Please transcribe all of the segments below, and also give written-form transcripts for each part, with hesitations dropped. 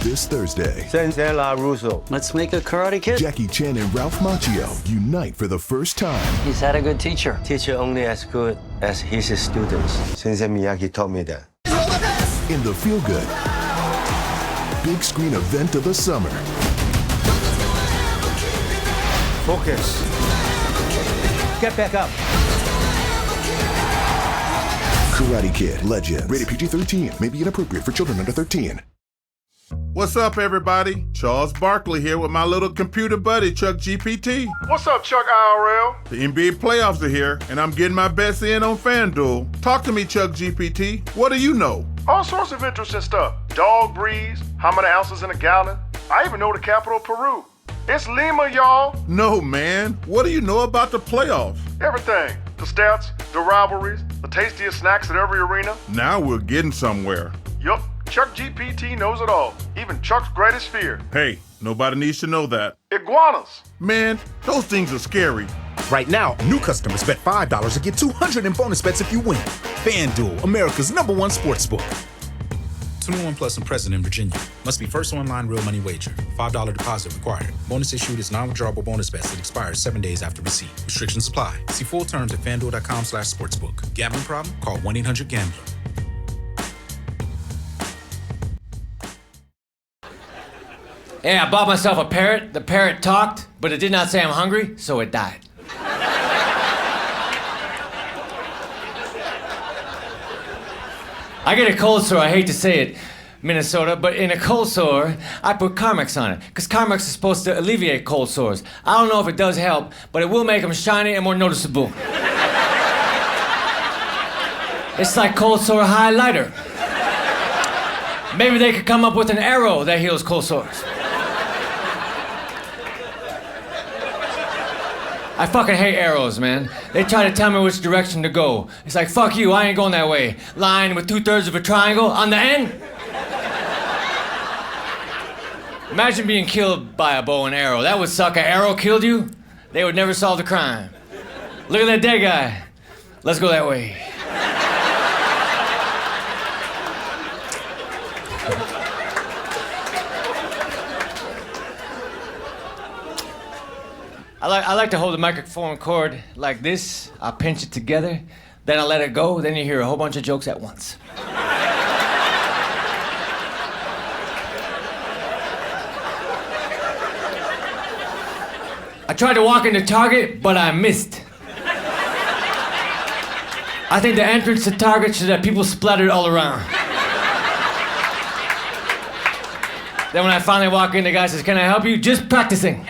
This Thursday, Sensei LaRusso. Let's make a Karate Kid. Jackie Chan and Ralph Macchio unite for the first time. He's had a good teacher. Teacher only as good as his students. Sensei Miyagi taught me that. In the feel-good, big screen event of the summer. Focus. Get back up. Karate Kid Legends. Rated PG-13. May be inappropriate for children under 13. What's up, everybody? Charles Barkley here with my little computer buddy, Chuck GPT. What's up, Chuck IRL? The NBA playoffs are here, and I'm getting my bets in on FanDuel. Talk to me, Chuck GPT. What do you know? All sorts of interesting stuff. Dog breeds, how many ounces in a gallon. I even know the capital of Peru. It's Lima, y'all. No, man. What do you know about the playoffs? Everything. The stats, the rivalries, the tastiest snacks at every arena. Now we're getting somewhere. Yup, Chuck GPT knows it all. Even Chuck's greatest fear. Hey, nobody needs to know that. Iguanas. Man, those things are scary. Right now, new customers bet $5 to get $200 in bonus bets if you win. FanDuel, America's #1 sportsbook. 21 plus and present in Virginia. Must be first online real money wager. $5 deposit required. Bonus issued is non-withdrawable bonus bets that expires 7 days after receipt. Restrictions apply. See full terms at fanduel.com/sportsbook. Gambling problem? Call 1-800-GAMBLER. Yeah, I bought myself a parrot. The parrot talked, but it did not say I'm hungry, so it died. I get a cold sore, I hate to say it, Minnesota, but in a cold sore, I put Carmex on it, because Carmex is supposed to alleviate cold sores. I don't know if it does help, but it will make them shiny and more noticeable. It's like cold sore highlighter. Maybe they could come up with an arrow that heals cold sores. I fucking hate arrows, man. They try to tell me which direction to go. It's like, fuck you, I ain't going that way. Line with 2/3 of a triangle on the end. Imagine being killed by a bow and arrow. That would suck. An arrow killed you? They would never solve the crime. Look at that dead guy. Let's go that way. I like to hold the microphone cord like this. I pinch it together, then I let it go, then you hear a whole bunch of jokes at once. I tried to walk into Target, but I missed. I think the entrance to Target should have people splattered all around. Then when I finally walk in, the guy says, "Can I help you?" "Just practicing."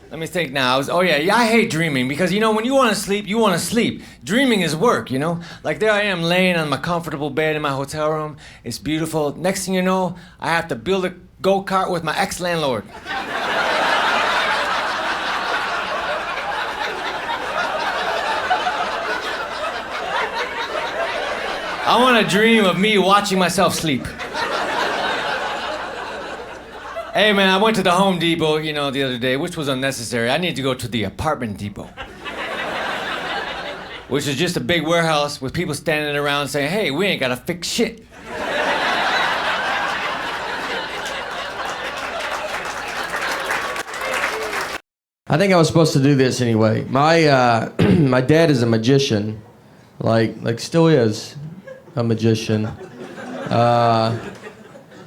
Let me think now. I hate dreaming because, you know, when you want to sleep, you want to sleep. Dreaming is work, you know? Like there I am laying on my comfortable bed in my hotel room. It's beautiful. Next thing you know, I have to build a go-kart with my ex-landlord. I want to dream of me watching myself sleep. Hey man, I went to the Home Depot, you know, the other day, which was unnecessary. I need to go to the Apartment Depot. Which is just a big warehouse with people standing around saying, "Hey, we ain't gotta fix shit." I think I was supposed to do this anyway. My my dad is a magician, like still is a magician.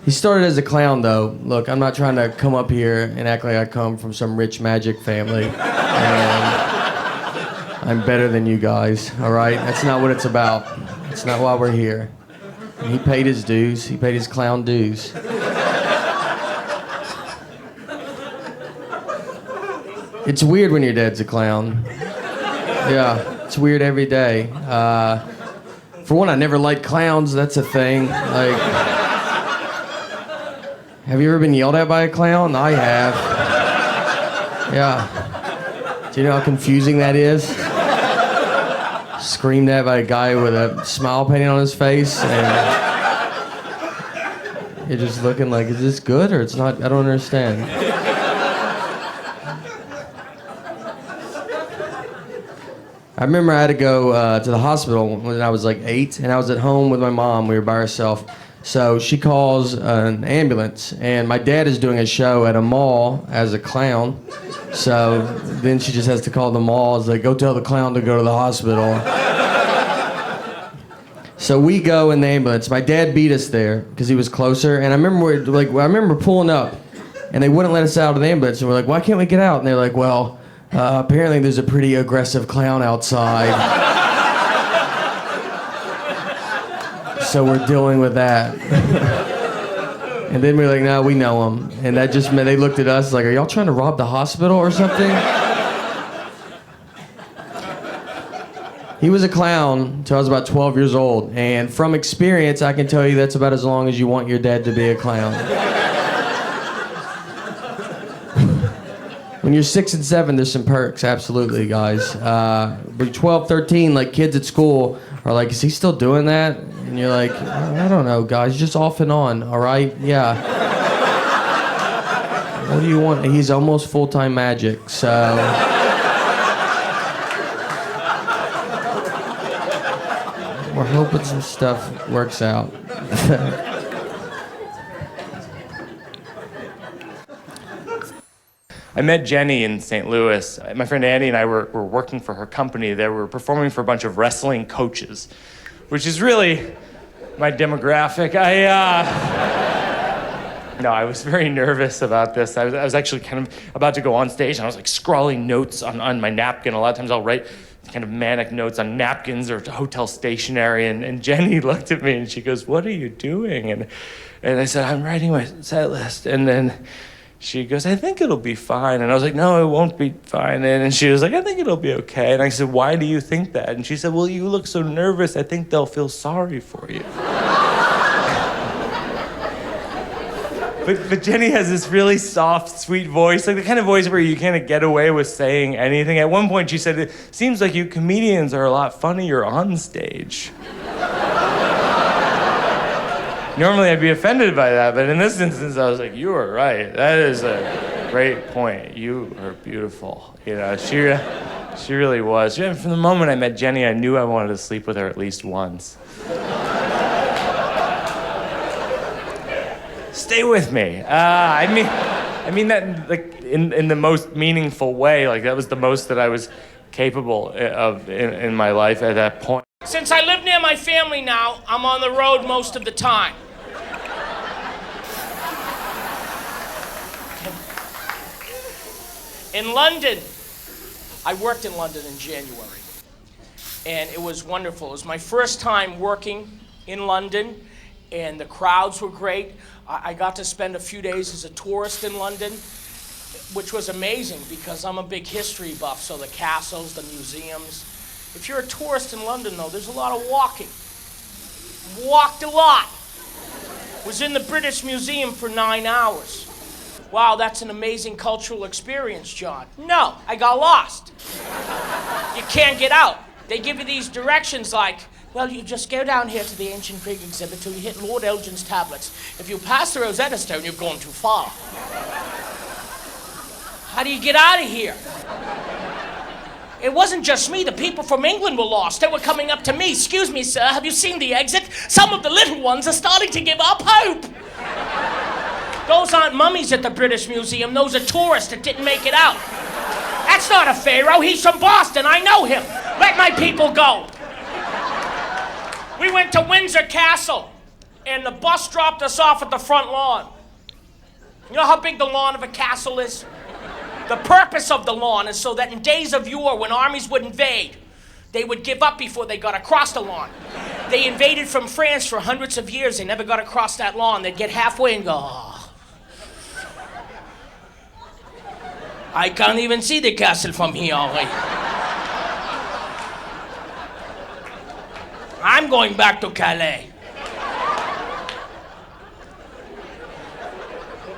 He started as a clown, though. Look, I'm not trying to come up here and act like I come from some rich magic family. I'm better than you guys, all right? That's not what it's about. That's not why we're here. And he paid his dues. He paid his clown dues. It's weird when your dad's a clown. Yeah, it's weird every day. For one, I never liked clowns. That's a thing. Like... Have you ever been yelled at by a clown? I have. Yeah. Do you know how confusing that is? Screamed at by a guy with a smile painted on his face. And You're just looking like, is this good or it's not? I don't understand. I remember I had to go to the hospital when I was like 8, and I was at home with my mom. We were by ourselves. So she calls an ambulance, and my dad is doing a show at a mall as a clown. So then she just has to call the mall. It's like, go tell the clown to go to the hospital. So we go in the ambulance. My dad beat us there because he was closer. And I remember pulling up, and they wouldn't let us out of the ambulance. And we're like, why can't we get out? And they're like, well, apparently there's a pretty aggressive clown outside. So we're dealing with that. And then we're like, no, we know him. And that just meant they looked at us like, are y'all trying to rob the hospital or something? He was a clown until I was about 12 years old. And from experience, I can tell you that's about as long as you want your dad to be a clown. When you're 6 and 7, there's some perks, absolutely, guys. But 12, 13, like kids at school are like, is he still doing that? And you're like, I don't know, guys, just off and on, all right? Yeah. What do you want? He's almost full-time magic, so. We're hoping some stuff works out. I met Jenny in St. Louis. My friend Andy and I were working for her company. They were performing for a bunch of wrestling coaches, which is really my demographic. I was very nervous about this. I was actually kind of about to go on stage, and I was like scrawling notes on my napkin. A lot of times I'll write kind of manic notes on napkins or hotel stationery, and Jenny looked at me and she goes, what are you doing? And I said, I'm writing my set list. And then she goes, I think it'll be fine. And I was like, no, it won't be fine. And she was like, I think it'll be okay. And I said, why do you think that? And she said, well, you look so nervous. I think they'll feel sorry for you. But Jenny has this really soft, sweet voice, like the kind of voice where you kind of get away with saying anything. At one point she said, it seems like you comedians are a lot funnier on stage. Normally I'd be offended by that, but in this instance I was like, you are right. That is a great point. You are beautiful. You know, she really was. From the moment I met Jenny, I knew I wanted to sleep with her at least once. Stay with me. I mean that like in the most meaningful way. Like that was the most that I was capable of in my life at that point. Since I live near my family now, I'm on the road most of the time. In London, I worked in London in January, and it was wonderful. It was my first time working in London, and the crowds were great. I got to spend a few days as a tourist in London, which was amazing because I'm a big history buff, so the castles, the museums. If you're a tourist in London, though, there's a lot of walking. Walked a lot. Was in the British Museum for 9 hours. Wow, that's an amazing cultural experience, John. No, I got lost. You can't get out. They give you these directions like, well, you just go down here to the ancient Greek exhibit till you hit Lord Elgin's tablets. If you pass the Rosetta Stone, you've gone too far. How do you get out of here? It wasn't just me. The people from England were lost. They were coming up to me. Excuse me, sir, have you seen the exit? Some of the little ones are starting to give up hope. Those aren't mummies at the British Museum. Those are tourists that didn't make it out. That's not a pharaoh. He's from Boston. I know him. Let my people go. We went to Windsor Castle, and the bus dropped us off at the front lawn. You know how big the lawn of a castle is? The purpose of the lawn is so that in days of yore, when armies would invade, they would give up before they got across the lawn. They invaded from France for hundreds of years. They never got across that lawn. They'd get halfway and go, oh. I can't even see the castle from here already. I'm going back to Calais.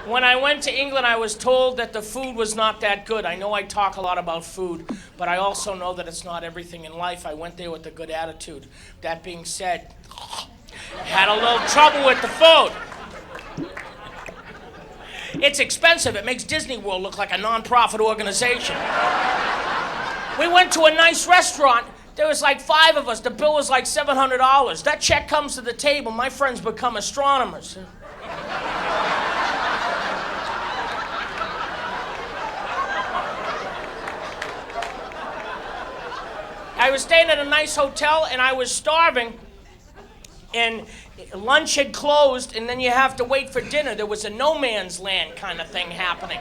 When I went to England, I was told that the food was not that good. I know I talk a lot about food, but I also know that it's not everything in life. I went there with a good attitude. That being said, had a little trouble with the food. It's expensive. It makes Disney World look like a non-profit organization. We went to a nice restaurant. There was like 5 of us. The bill was like $700. That check comes to the table. My friends become astronomers. I was staying at a nice hotel and I was starving, and lunch had closed, and then you have to wait for dinner. There was a no man's land kind of thing happening,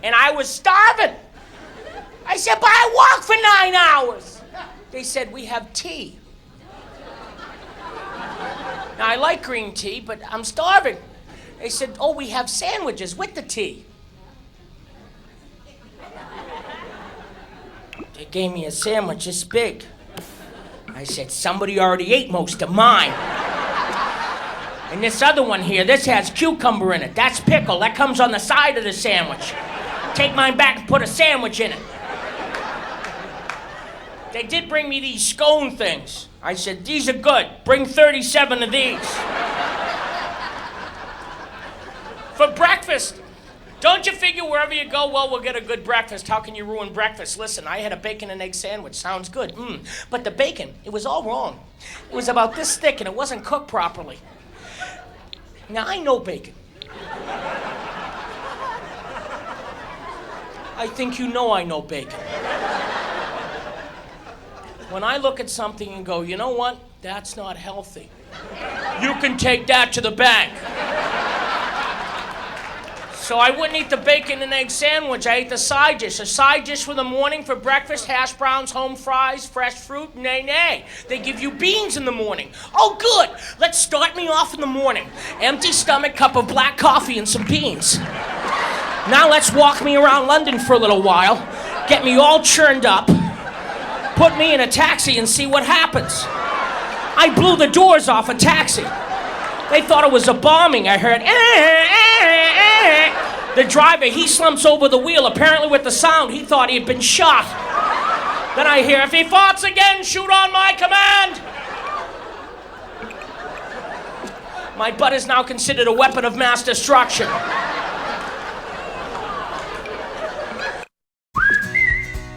and I was starving. I said, but I walked for 9 hours. They said, we have tea. Now, I like green tea, but I'm starving. They said, oh, we have sandwiches with the tea. They gave me a sandwich this big. I said, somebody already ate most of mine. And this other one here, this has cucumber in it. That's pickle. That comes on the side of the sandwich. Take mine back and put a sandwich in it. They did bring me these scone things. I said, these are good. Bring 37 of these. For breakfast. Don't you figure wherever you go, well, we'll get a good breakfast. How can you ruin breakfast? Listen, I had a bacon and egg sandwich. Sounds good. But the bacon, it was all wrong. It was about this thick and it wasn't cooked properly. Now, I know bacon. I think you know I know bacon. When I look at something and go, you know what? That's not healthy. You can take that to the bank. So I wouldn't eat the bacon and egg sandwich. I ate the side dish. A side dish for the morning for breakfast, hash browns, home fries, fresh fruit, nay. They give you beans in the morning. Oh, good. Let's start me off in the morning. Empty stomach, cup of black coffee and some beans. Now let's walk me around London for a little while. Get me all churned up. Put me in a taxi and see what happens. I blew the doors off a taxi. They thought it was a bombing. I heard, The driver, he slumps over the wheel. Apparently with the sound, he thought he had been shot. Then I hear, if he farts again, shoot on my command. My butt is now considered a weapon of mass destruction.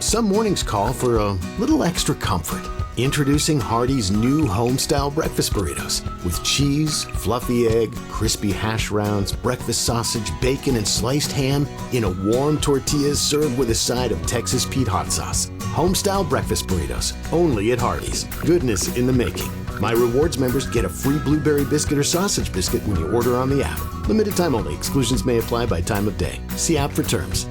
Some mornings call for a little extra comfort. Introducing Hardee's new home-style breakfast burritos with cheese, fluffy egg, crispy hash browns, breakfast sausage, bacon, and sliced ham in a warm tortilla served with a side of Texas Pete hot sauce. Home-style breakfast burritos, only at Hardee's. Goodness in the making. My Rewards members get a free blueberry biscuit or sausage biscuit when you order on the app. Limited time only. Exclusions may apply by time of day. See app for terms.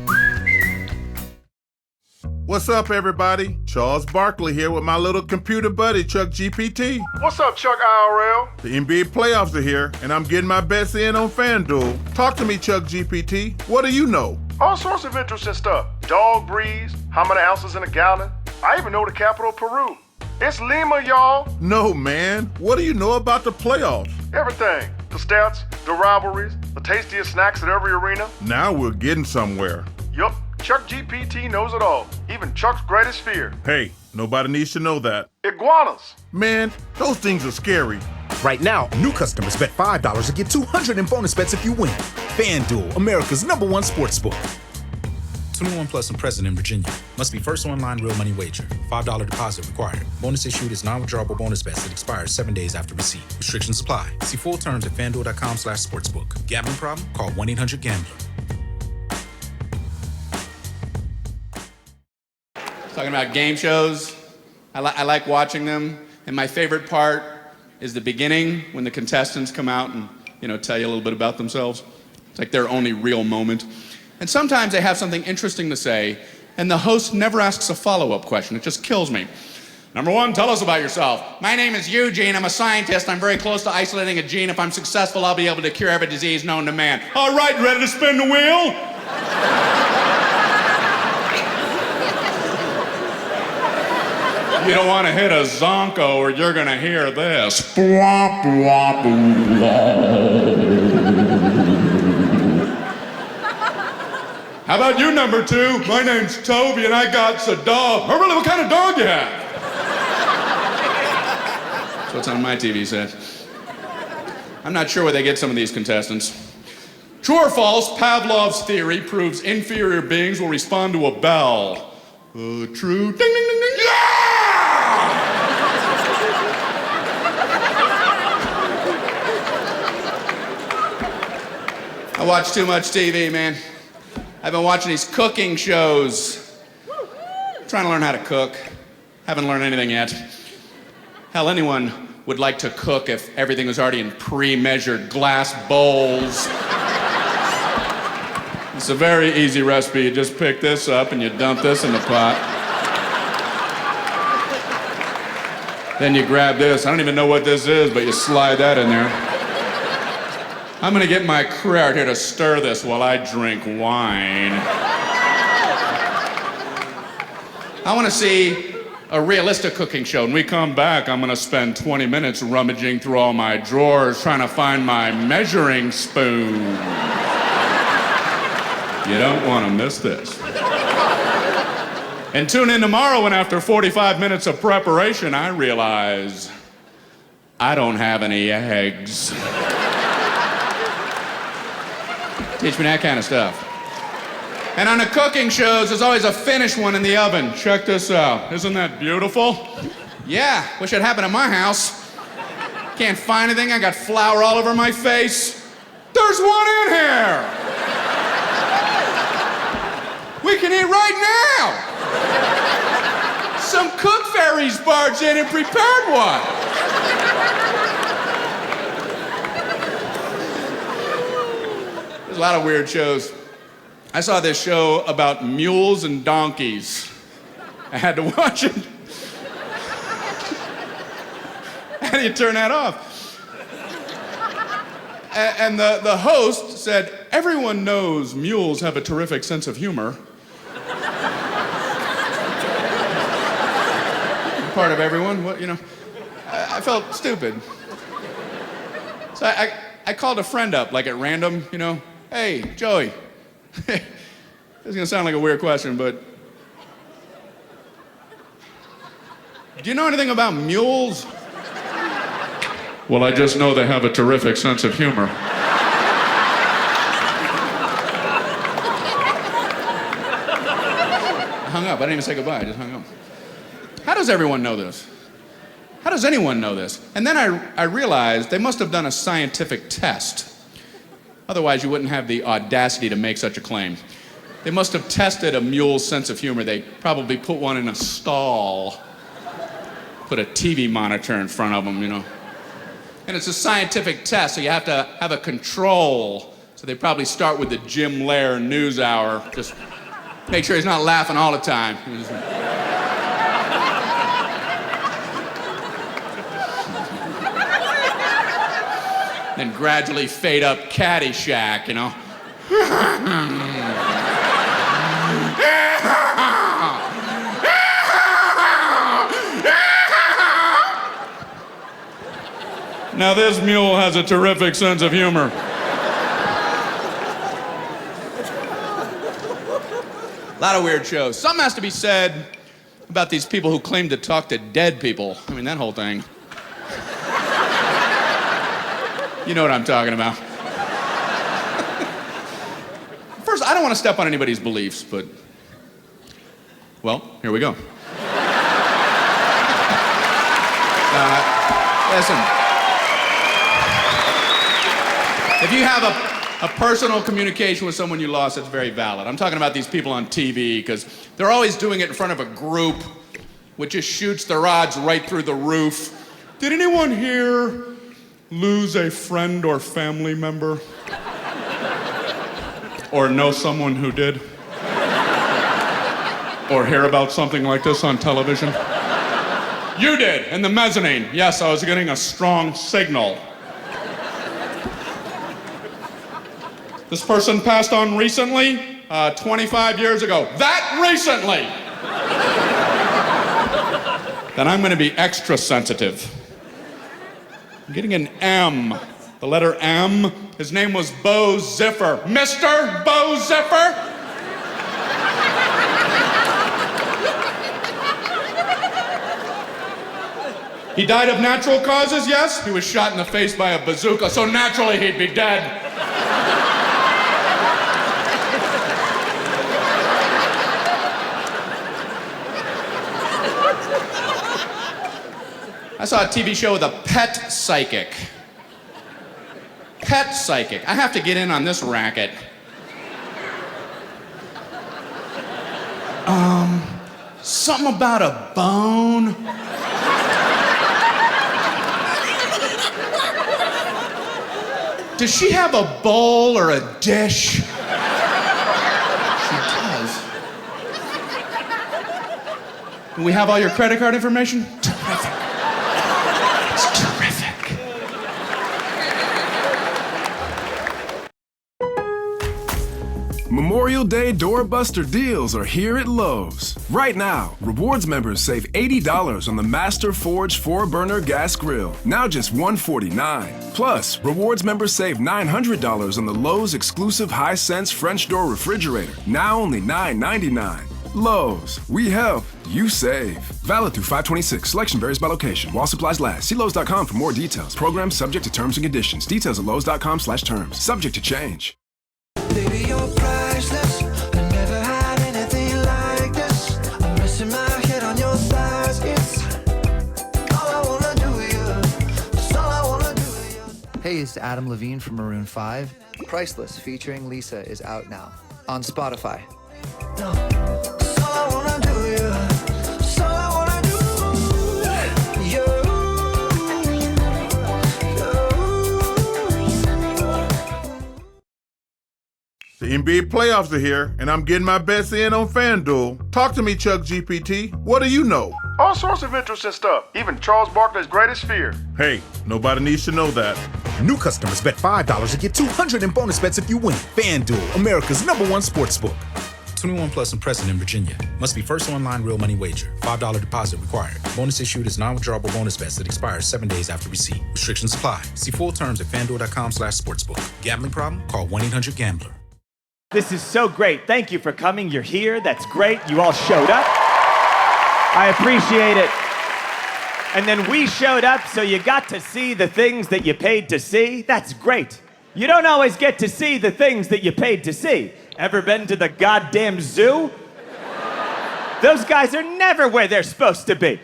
What's up, everybody? Charles Barkley here with my little computer buddy, Chuck GPT. What's up, Chuck IRL? The NBA playoffs are here, and I'm getting my best in on FanDuel. Talk to me, Chuck GPT. What do you know? All sorts of interesting stuff. Dog breeds, how many ounces in a gallon. I even know the capital of Peru. It's Lima, y'all. No, man. What do you know about the playoffs? Everything. The stats, the rivalries, the tastiest snacks at every arena. Now we're getting somewhere. Yup. Chuck GPT knows it all, even Chuck's greatest fear. Hey, nobody needs to know that. Iguanas. Man, those things are scary. Right now, new customers bet $5 and get $200 in bonus bets if you win. FanDuel, America's #1 sportsbook. 21 plus and present in Virginia. Must be first online real money wager. $5 deposit required. Bonus issued is non-withdrawable bonus bets that expires 7 days after receipt. Restrictions apply. See full terms at fanduel.com/sportsbook. Gambling problem? Call 1-800-GAMBLER. Talking about game shows, I like watching them, and my favorite part is the beginning when the contestants come out and tell you a little bit about themselves. It's like their only real moment. And sometimes they have something interesting to say, and the host never asks a follow-up question. It just kills me. Number one, tell us about yourself. My name is Eugene. I'm a scientist. I'm very close to isolating a gene. If I'm successful, I'll be able to cure every disease known to man. All right, ready to spin the wheel? You don't want to hit a zonko or you're going to hear this. How about you, number two? My name's Toby and I got a dog. Oh, really? What kind of dog you have? That's what's on my TV set. I'm not sure where they get some of these contestants. True or false, Pavlov's theory proves inferior beings will respond to a bell. True. Ding, ding, ding, ding. Yeah! I watch too much TV, man. I've been watching these cooking shows. Trying to learn how to cook. Haven't learned anything yet. Hell, anyone would like to cook if everything was already in pre-measured glass bowls. It's a very easy recipe. You just pick this up and you dump this in the pot. Then you grab this. I don't even know what this is, but you slide that in there. I'm gonna get my crew out here to stir this while I drink wine. I wanna see a realistic cooking show. When we come back, I'm gonna spend 20 minutes rummaging through all my drawers trying to find my measuring spoon. You don't want to miss this. And tune in tomorrow when after 45 minutes of preparation, I realize I don't have any eggs. Teach me that kind of stuff. And on the cooking shows, there's always a finished one in the oven. Check this out. Isn't that beautiful? Yeah, wish it happened at my house. Can't find anything. I got flour all over my face. There's one in here. We can eat right now. Some cook fairies barged in and prepared one. There's a lot of weird shows. I saw this show about mules and donkeys. I had to watch it. How do you turn that off? And the host said, everyone knows mules have a terrific sense of humor. Part of everyone, what, you know. I felt stupid. So I called a friend up, like at random, you know. Hey, Joey. This is gonna sound like a weird question, but do you know anything about mules? Well, I just know they have a terrific sense of humor. I hung up. I didn't even say goodbye. I just hung up. How does everyone know this? How does anyone know this? And then I realized they must have done a scientific test. Otherwise, you wouldn't have the audacity to make such a claim. They must have tested a mule's sense of humor. They probably put one in a stall, put a TV monitor in front of them, you know. And it's a scientific test, so you have to have a control. So they probably start with the Jim Lehrer News Hour. Just make sure he's not laughing all the time. Then gradually fade up Caddyshack, you know. Now this mule has a terrific sense of humor. A lot of weird shows. Something has to be said about these people who claim to talk to dead people. I mean, that whole thing. You know what I'm talking about. First, I don't want to step on anybody's beliefs, but, well, here we go. Listen. If you have a personal communication with someone you lost, that's very valid. I'm talking about these people on TV, because they're always doing it in front of a group, which just shoots the rods right through the roof. Did anyone here lose a friend or family member? Or know someone who did? Or hear about something like this on television? You did, in the mezzanine. Yes, I was getting a strong signal. This person passed on recently, 25 years ago. That recently! Then I'm gonna be extra sensitive. I'm getting an M. The letter M. His name was Bo Ziffer. Mr. Bo Ziffer? He died of natural causes, yes? He was shot in the face by a bazooka, so naturally he'd be dead. saw a TV show with a pet psychic. Pet psychic. I have to get in on this racket. Something about a bone. Does she have a bowl or a dish? She does. We have all your credit card information? Terrific. It's terrific. Memorial Day doorbuster deals are here at Lowe's. Right now, rewards members save $80 on the Master Forge 4-burner gas grill, now just $149. Plus, rewards members save $900 on the Lowe's exclusive Hisense French door refrigerator, now only $999. Lowe's, we help, you save. Valid through 5/26. Selection varies by location. While supplies last. See Lowe's.com for more details. Program subject to terms and conditions. Details at Lowe's.com/terms. Subject to change. Baby, you're priceless. I never had anything like this. I'm resting my head on your thighs. It's all I wanna do, yeah. It's all I wanna do, yeah. Hey, it's Adam Levine from Maroon 5. Priceless featuring Lisa is out now on Spotify. It's all I wanna do, yeah. It's all I wanna do, yeah. The NBA playoffs are here, and I'm getting my best in on FanDuel. Talk to me, Chuck GPT. What do you know? All sorts of interesting stuff, even Charles Barkley's greatest fear. Hey, nobody needs to know that. New customers bet $5 to get $200 in bonus bets if you win. FanDuel, America's #1 sportsbook. 21 plus and present in Virginia. Must be first online real money wager. $5 deposit required. Bonus issued is non-withdrawable bonus bets that expires 7 days after receipt. Restrictions apply. See full terms at FanDuel.com/sportsbook. Gambling problem? Call 1-800-GAMBLER. This is so great. Thank you for coming. You're here. That's great. You all showed up. I appreciate it. And then we showed up, so you got to see the things that you paid to see. That's great. You don't always get to see the things that you paid to see. Ever been to the goddamn zoo? Those guys are never where they're supposed to be.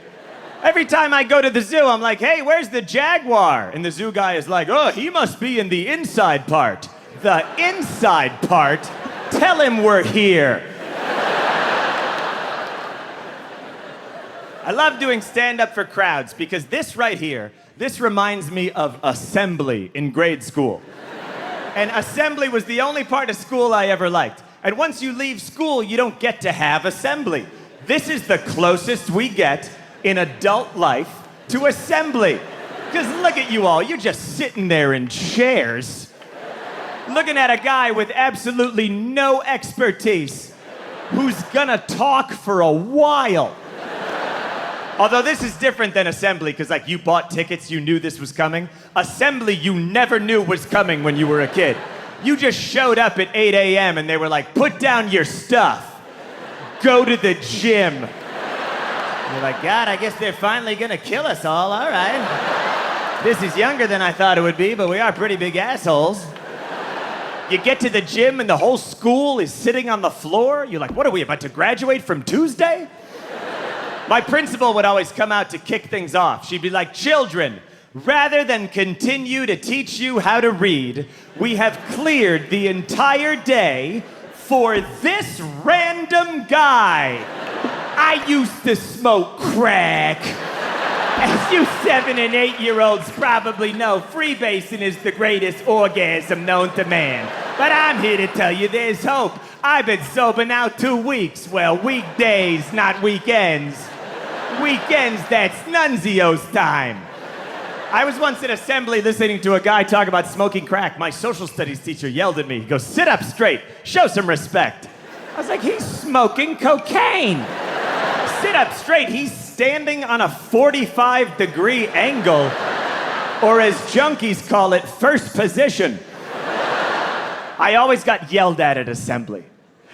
Every time I go to the zoo, I'm like, hey, where's the jaguar? And the zoo guy is like, oh, he must be in the inside part. The inside part? Tell him we're here. I love doing stand-up for crowds because this right here, this reminds me of assembly in grade school. And assembly was the only part of school I ever liked. And once you leave school, you don't get to have assembly. This is the closest we get in adult life to assembly. Because look at you all, you're just sitting there in chairs, looking at a guy with absolutely no expertise who's gonna talk for a while. Although this is different than assembly, because like you bought tickets, you knew this was coming. Assembly, you never knew was coming when you were a kid. You just showed up at 8 a.m. and they were like, put down your stuff. Go to the gym. You're like, God, I guess they're finally gonna kill us all, all right. This is younger than I thought it would be, but we are pretty big assholes. You get to the gym and the whole school is sitting on the floor. You're like, what are we, about to graduate from Tuesday? My principal would always come out to kick things off. She'd be like, children, rather than continue to teach you how to read, we have cleared the entire day for this random guy. I used to smoke crack. As you 7- and 8-year-olds probably know, freebasing is the greatest orgasm known to man. But I'm here to tell you there's hope. I've been sober now 2 weeks. Well, weekdays, not weekends. Weekends, that's Nunzio's time. I was once at assembly listening to a guy talk about smoking crack. My social studies teacher yelled at me. He goes, sit up straight, show some respect. I was like, he's smoking cocaine. Sit up straight, he's standing on a 45-degree angle, or as junkies call it, first position. I always got yelled at assembly.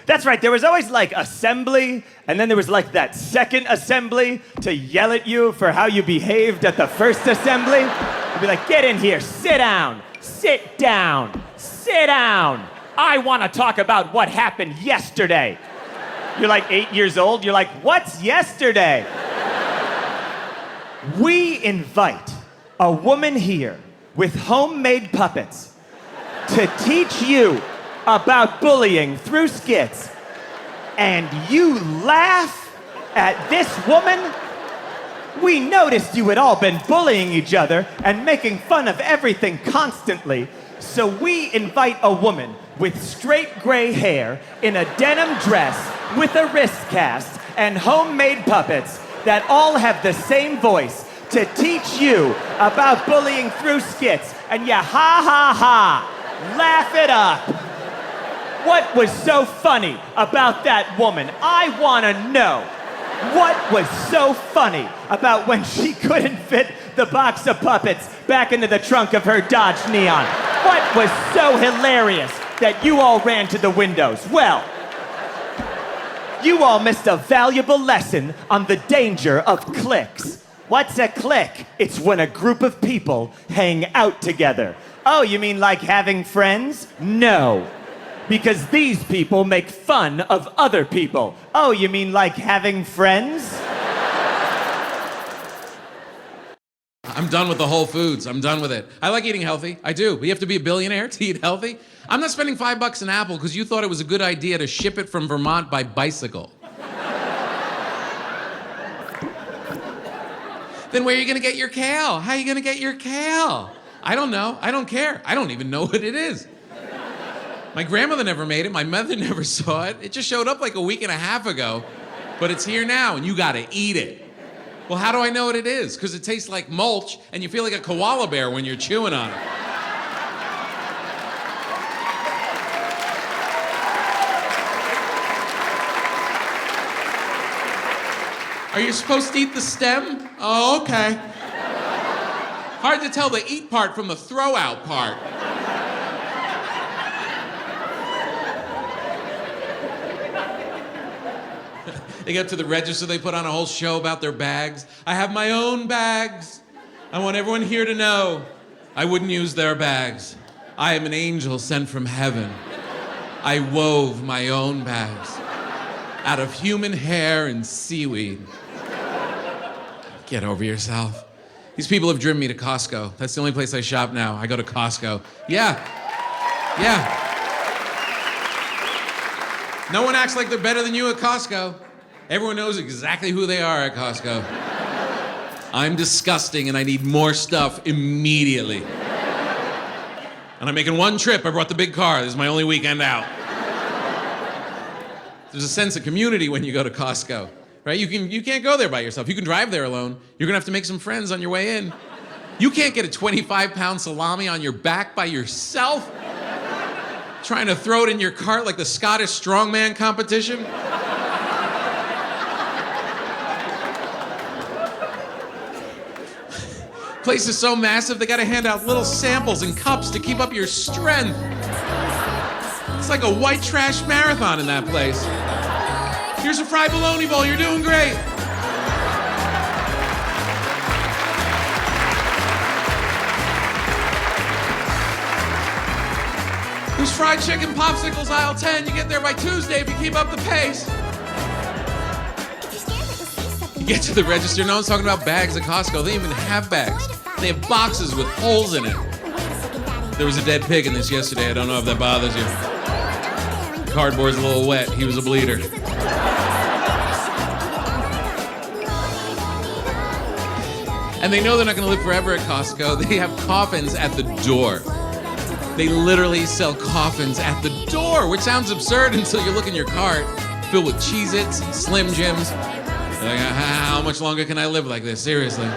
That's right, there was always like assembly, and then there was like that second assembly to yell at you for how you behaved at the first assembly. They'd be like, get in here, sit down, sit down, sit down. I want to talk about what happened yesterday. You're like 8 years old, you're like, what's yesterday? We invite a woman here with homemade puppets to teach you about bullying through skits, and you laugh at this woman? We noticed you had all been bullying each other and making fun of everything constantly, so we invite a woman with straight gray hair in a denim dress with a wrist cast and homemade puppets that all have the same voice to teach you about bullying through skits, and you ha, laugh it up. What was so funny about that woman? I want to know. What was so funny about when she couldn't fit the box of puppets back into the trunk of her Dodge Neon? What was so hilarious that you all ran to the windows? Well, you all missed a valuable lesson on the danger of cliques. What's a clique? It's when a group of people hang out together. Oh, you mean like having friends? No. Because these people make fun of other people. Oh, you mean like having friends? I'm done with the Whole Foods. I'm done with it. I like eating healthy. I do. But you have to be a billionaire to eat healthy. I'm not spending $5 an apple because you thought it was a good idea to ship it from Vermont by bicycle. Then where are you going to get your kale? How are you going to get your kale? I don't know. I don't care. I don't even know what it is. My grandmother never made it. My mother never saw it. It just showed up like a week and a half ago. But it's here now, and you got to eat it. Well, how do I know what it is? Because it tastes like mulch, and you feel like a koala bear when you're chewing on it. Are you supposed to eat the stem? Oh, okay. Hard to tell the eat part from the throw out part. They get to the register, they put on a whole show about their bags. I have my own bags. I want everyone here to know I wouldn't use their bags. I am an angel sent from heaven. I wove my own bags out of human hair and seaweed. Get over yourself. These people have driven me to Costco. That's the only place I shop now. I go to Costco. Yeah. No one acts like they're better than you at Costco. Everyone knows exactly who they are at Costco. I'm disgusting and I need more stuff immediately. And I'm making one trip. I brought the big car. This is my only weekend out. There's a sense of community when you go to Costco, right? You can't go there by yourself. You can drive there alone. You're gonna have to make some friends on your way in. You can't get a 25-pound salami on your back by yourself. Trying to throw it in your cart like the Scottish strongman competition. Place is so massive, they gotta hand out little samples and cups to keep up your strength. It's like a white trash marathon in that place. Here's a fried bologna bowl, you're doing great. There's fried chicken popsicles, aisle 10. You get there by Tuesday if you keep up the pace. You get to the register, no one's talking about bags at Costco. They even have bags. They have boxes with holes in it. There was a dead pig in this yesterday. I don't know if that bothers you. The cardboard's a little wet. He was a bleeder. And they know they're not going to live forever at Costco. They have coffins at the door. They literally sell coffins at the door, which sounds absurd until you look in your cart, filled with Cheez-Its and Slim Jims. Like, how much longer can I live like this? Seriously.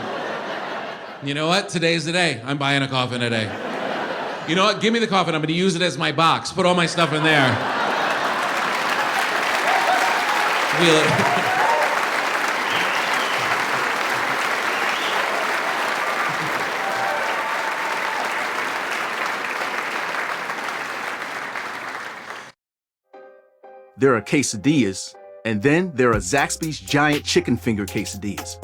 You know what? Today's the day. I'm buying a coffin today. You know what? Give me the coffin. I'm going to use it as my box. Put all my stuff in there. Wheel it. There are quesadillas, and then there are Zaxby's giant chicken finger quesadillas.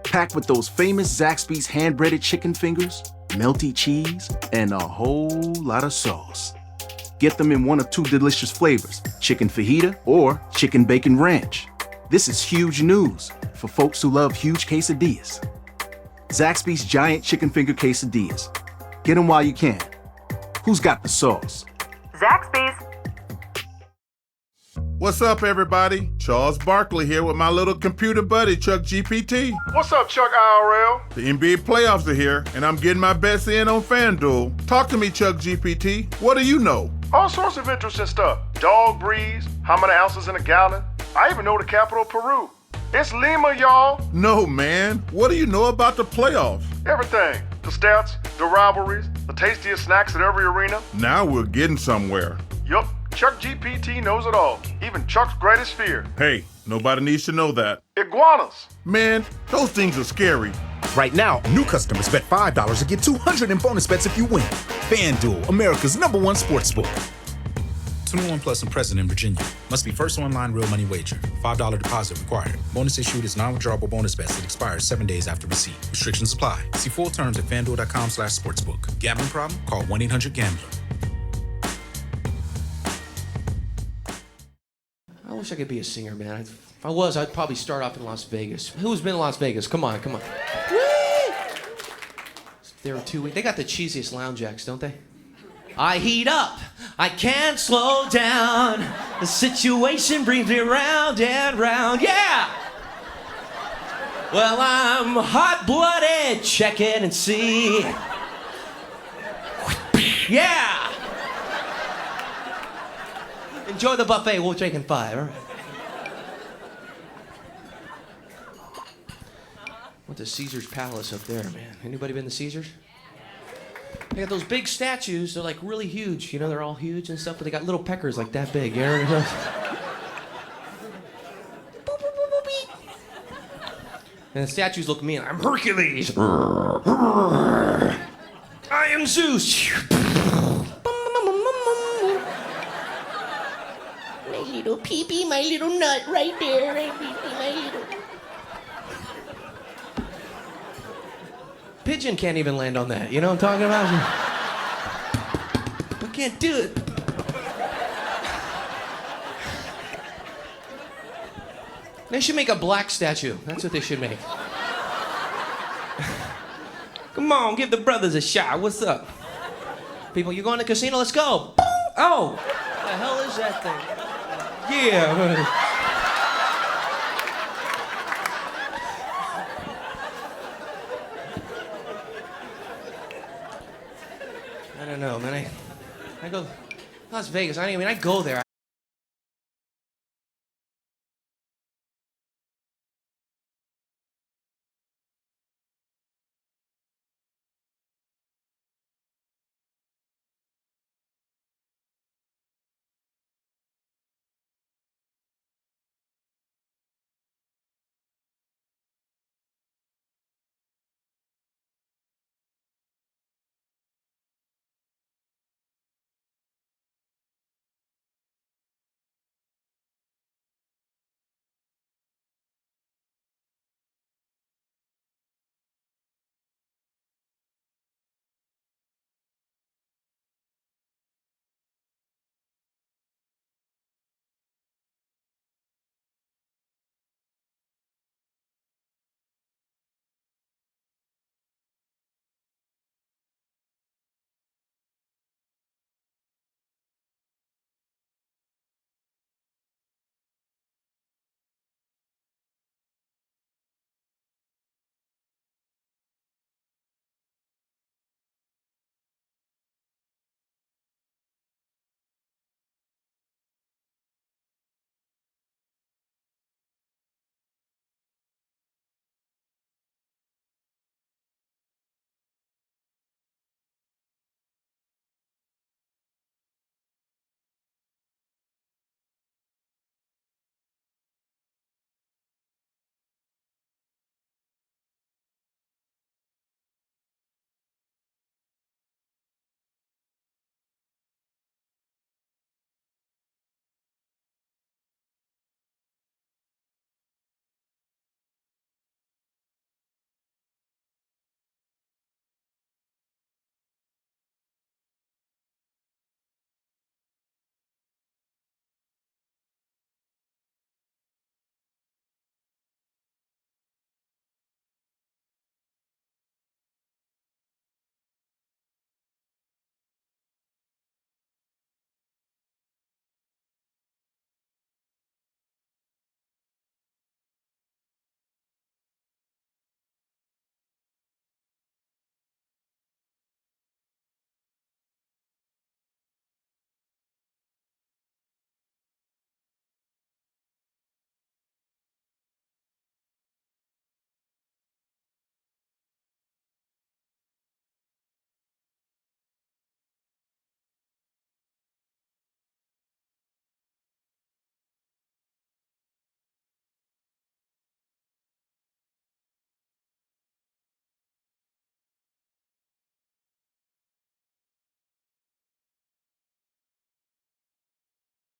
Packed with those famous Zaxby's hand-breaded chicken fingers, melty cheese, and a whole lot of sauce. Get them in one of two delicious flavors, chicken fajita or chicken bacon ranch. This is huge news for folks who love huge quesadillas. Zaxby's giant chicken finger quesadillas. Get them while you can. Who's got the sauce? Zaxby's. What's up, everybody? Charles Barkley here with my little computer buddy, Chuck GPT. What's up, Chuck IRL? The NBA playoffs are here, and I'm getting my bets in on FanDuel. Talk to me, Chuck GPT. What do you know? All sorts of interesting stuff. Dog breeds, how many ounces in a gallon. I even know the capital of Peru. It's Lima, y'all. No, man. What do you know about the playoffs? Everything. The stats, the rivalries, the tastiest snacks at every arena. Now we're getting somewhere. Yup, Chuck GPT knows it all. Even Chuck's greatest fear. Hey, nobody needs to know that. Iguanas. Man, those things are scary. Right now, new customers bet $5 to get 200 in bonus bets if you win. FanDuel, America's #1 sportsbook. 21 plus and present in Virginia. Must be first online real money wager. $5 deposit required. Bonus issued is non-withdrawable bonus bets that expires 7 days after receipt. Restrictions apply. See full terms at fanduel.com/sportsbook. Gambling problem? Call 1-800-GAMBLER. I wish I could be a singer, man. If I was, I'd probably start off in Las Vegas. Who's been to Las Vegas? Come on, come on. There are 2 weeks. They got the cheesiest lounge acts, don't they? I heat up, I can't slow down. The situation brings me round and round, yeah! Well, I'm hot-blooded, check it and see. Yeah! Enjoy the buffet, we're taking 5, all right? Went to Caesar's Palace up there, man. Anybody been to Caesar's? They got those big statues. They're like really huge. You know, they're all huge and stuff, but they got little peckers like that big. You know? And the statues look mean. I'm Hercules. I am Zeus. My little peepee, my little nut right there. My peepee, my little... Pigeon can't even land on that. You know what I'm talking about? I can't do it. They should make a black statue. That's what they should make. Come on, give the brothers a shot. What's up? People, you going to the casino? Let's go. Oh, what the hell is that thing? Yeah. I don't know, man. I go Las Vegas. I go there.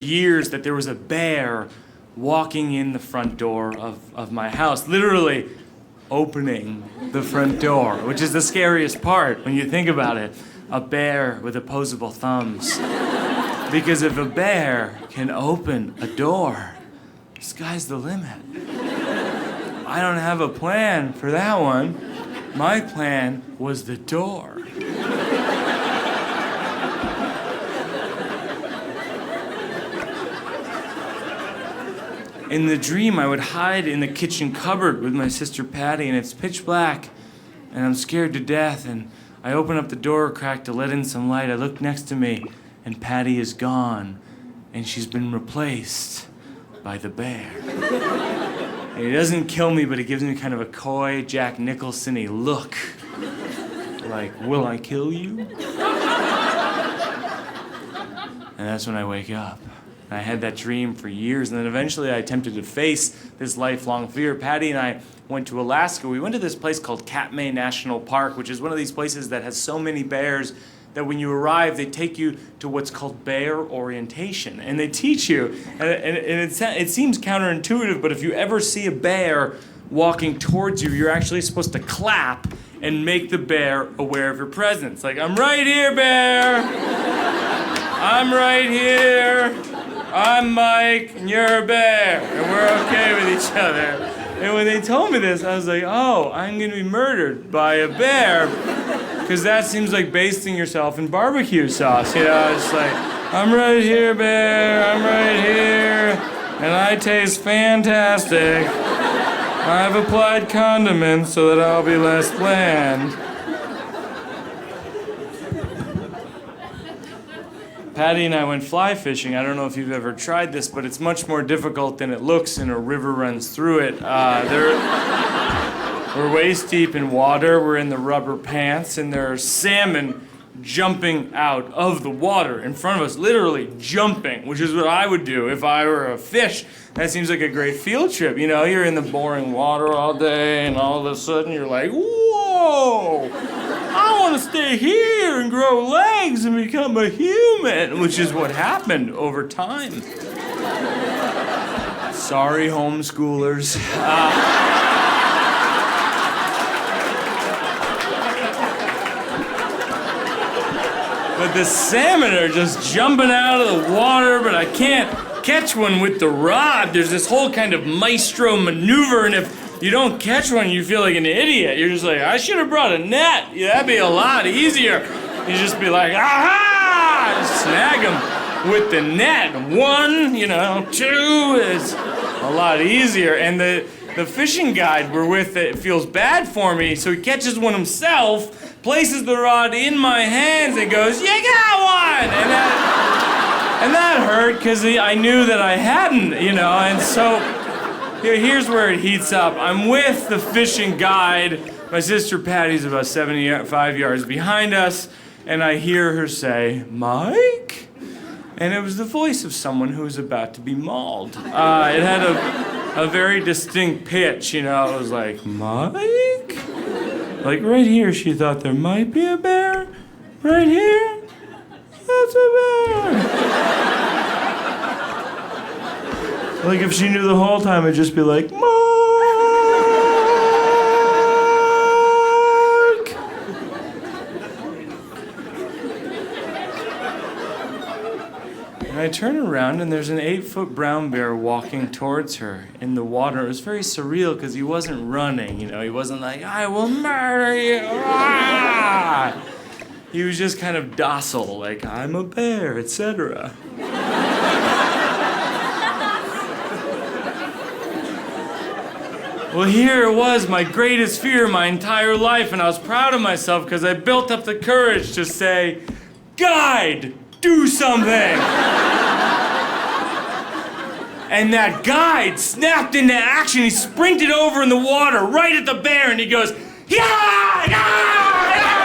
years that there was a bear walking in the front door of my house, literally opening the front door, which is the scariest part when you think about it. A bear with opposable thumbs. Because if a bear can open a door, the sky's the limit. I don't have a plan for that one. My plan was the door. In the dream, I would hide in the kitchen cupboard with my sister Patty, and it's pitch black, and I'm scared to death, and I open up the door crack to let in some light. I look next to me, and Patty is gone, and she's been replaced by the bear. And it doesn't kill me, but it gives me kind of a coy, Jack Nicholson-y look. Like, will I kill you? And that's when I wake up. I had that dream for years, and then eventually I attempted to face this lifelong fear. Patty and I went to Alaska. We went to this place called Katmai National Park, which is one of these places that has so many bears that when you arrive, they take you to what's called bear orientation. And they teach you, and it seems counterintuitive, but if you ever see a bear walking towards you, you're actually supposed to clap and make the bear aware of your presence. Like, I'm right here, bear. I'm right here. I'm Mike, and you're a bear, and we're okay with each other. And when they told me this, I was like, oh, I'm gonna be murdered by a bear, because that seems like basting yourself in barbecue sauce, you know? It's like, I'm right here, bear, I'm right here, and I taste fantastic. I've applied condiments so that I'll be less bland. Patty and I went fly fishing. I don't know if you've ever tried this, but it's much more difficult than it looks, and a river runs through it. We're waist deep in water. We're in the rubber pants, and there are salmon jumping out of the water in front of us, literally jumping, which is what I would do if I were a fish. That seems like a great field trip. You know, you're in the boring water all day, and all of a sudden you're like, whoa! I want to stay here and grow legs and become a human, which is what happened over time. Sorry, homeschoolers. But the salmon are just jumping out of the water, but I can't catch one with the rod. There's this whole kind of maestro maneuver, and if you don't catch one, you feel like an idiot. You're just like, I should have brought a net. Yeah, that'd be a lot easier. You just be like, aha! And snag them with the net. 1, 2 is a lot easier. And the fishing guide we're with feels bad for me, so he catches one himself, places the rod in my hands, and goes, you got one! And that hurt, because I knew that I hadn't, and so... Here's where it heats up. I'm with the fishing guide. My sister Patty's about 75 yards behind us, and I hear her say, Mike? And it was the voice of someone who was about to be mauled. It had a very distinct pitch, It was like, Mike? Like right here, she thought there might be a bear. Right here, that's a bear. Like if she knew the whole time, I'd just be like, Mark! And I turn around and there's an 8-foot brown bear walking towards her in the water. It was very surreal because he wasn't running, He wasn't like, I will murder you! Ah! He was just kind of docile, like, I'm a bear, etc. Well, here it was, my greatest fear my entire life, and I was proud of myself because I built up the courage to say, Guide, do something! And that guide snapped into action. He sprinted over in the water right at the bear, and he goes, yeah, yeah, yeah!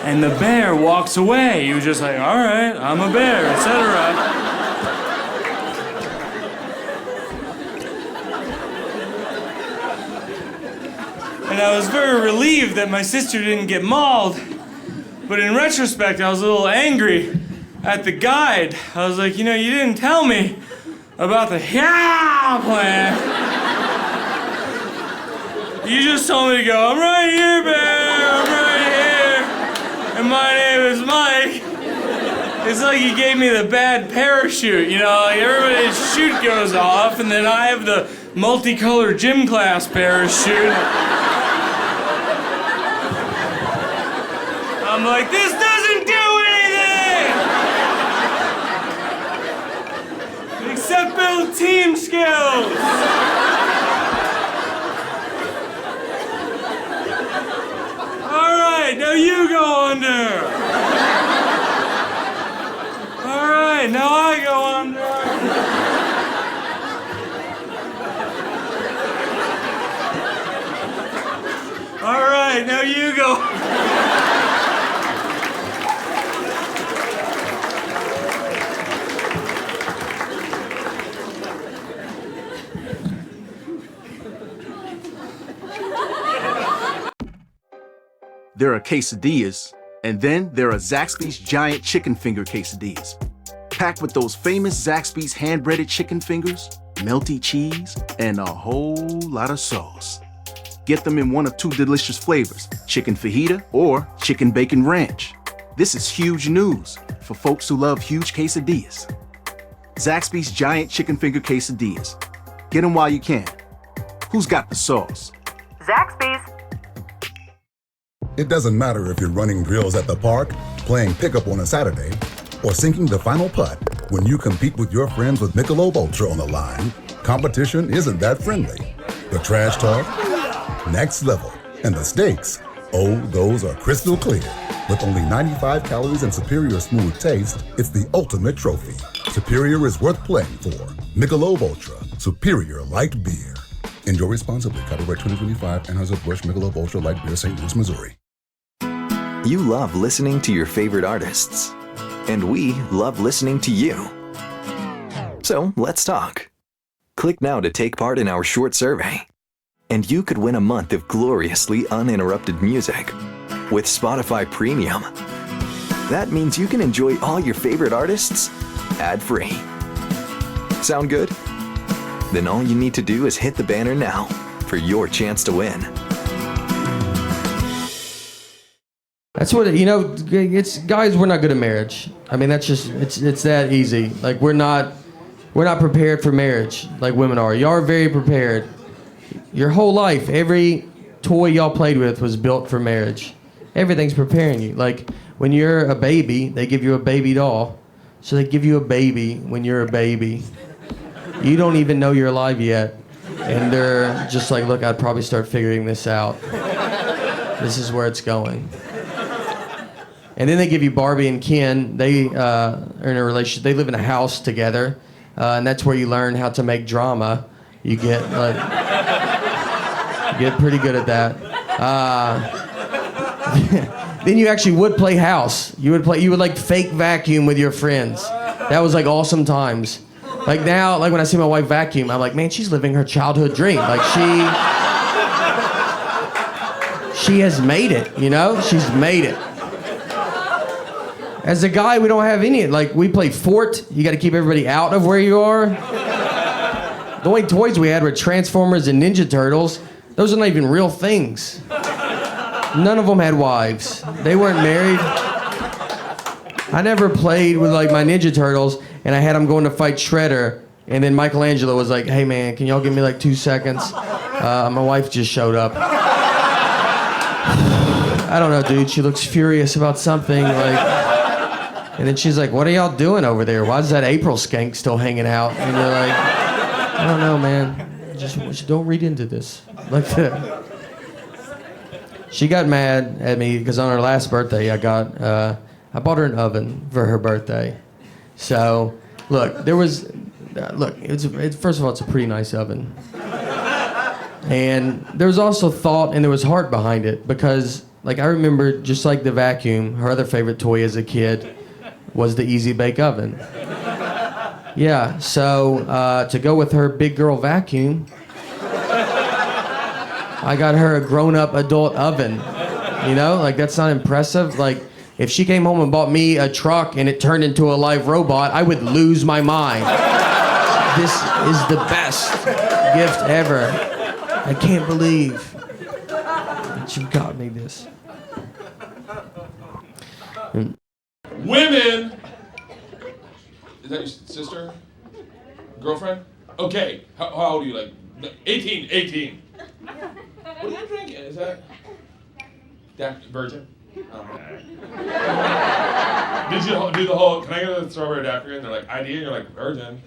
And the bear walks away. He was just like, all right, I'm a bear, etc. And I was very relieved that my sister didn't get mauled. But in retrospect, I was a little angry at the guide. I was like, you didn't tell me about the plan. You just told me to go, I'm right here, bear, I'm right here. And my name is Mike. It's like he gave me the bad parachute, like everybody's chute goes off, and then I have the multicolored gym class parachute. I'm like, this doesn't do anything! Except build team skills! Alright, now you go under! Alright, now I go under! Alright, now you go. There are quesadillas, and then there are Zaxby's giant chicken finger quesadillas. Packed with those famous Zaxby's hand-breaded chicken fingers, melty cheese, and a whole lot of sauce. Get them in one of two delicious flavors, chicken fajita or chicken bacon ranch. This is huge news for folks who love huge quesadillas. Zaxby's giant chicken finger quesadillas. Get them while you can. Who's got the sauce? Zaxby's. It doesn't matter if you're running drills at the park, playing pickup on a Saturday, or sinking the final putt. When you compete with your friends with Michelob Ultra on the line, competition isn't that friendly. The trash talk, next level, and the stakes, oh, those are crystal clear. With only 95 calories and superior smooth taste, it's the ultimate trophy. Superior is worth playing for. Michelob Ultra, superior light beer. Enjoy responsibly. Copyright 2025, Anheuser-Busch Michelob Ultra Light Beer, St. Louis, Missouri. You love listening to your favorite artists. And we love listening to you. So let's talk. Click now to take part in our short survey. And you could win a month of gloriously uninterrupted music with Spotify Premium. That means you can enjoy all your favorite artists ad-free. Sound good? Then all you need to do is hit the banner now for your chance to win. That's what it's guys. We're not good at marriage. I mean, that's just it's that easy. Like we're not prepared for marriage like women are. Y'all are very prepared. Your whole life, every toy y'all played with was built for marriage. Everything's preparing you. Like when you're a baby, they give you a baby doll. So they give you a baby when you're a baby. You don't even know you're alive yet. And they're just like, look, I'd probably start figuring this out. This is where it's going. And then they give you Barbie and Ken. They are in a relationship. They live in a house together. And that's where you learn how to make drama. You get pretty good at that. Then you actually would play house. You would like fake vacuum with your friends. That was like awesome times. Like now, like when I see my wife vacuum, I'm like, man, she's living her childhood dream. Like she has made it, She's made it. As a guy, we don't have any. Like we play Fort. You got to keep everybody out of where you are. The only toys we had were Transformers and Ninja Turtles. Those are not even real things. None of them had wives. They weren't married. I never played with like my Ninja Turtles, and I had them going to fight Shredder, and then Michelangelo was like, hey man, can y'all give me like 2 seconds? My wife just showed up. I don't know, dude. She looks furious about something, and then she's like, what are y'all doing over there? Why is that April skank still hanging out? And you're like, I don't know, man. Just don't read into this. Like that. She got mad at me because on her last birthday, I bought her an oven for her birthday. So, first of all, it's a pretty nice oven. And there was also thought and there was heart behind it because, like, I remember just like the vacuum, her other favorite toy as a kid was the Easy Bake Oven. Yeah, so to go with her big girl vacuum, I got her a grown-up adult oven. You know, like that's not impressive. Like if she came home and bought me a truck and it turned into a live robot, I would lose my mind. This is the best gift ever. I can't believe that you got me this. Women! Is that your sister? Girlfriend? Okay, how old are you? Like 18. What are you drinking? Is that virgin? Okay. Did you do the whole, can I get a strawberry daiquiri? And they're like, ID? And you're like, virgin.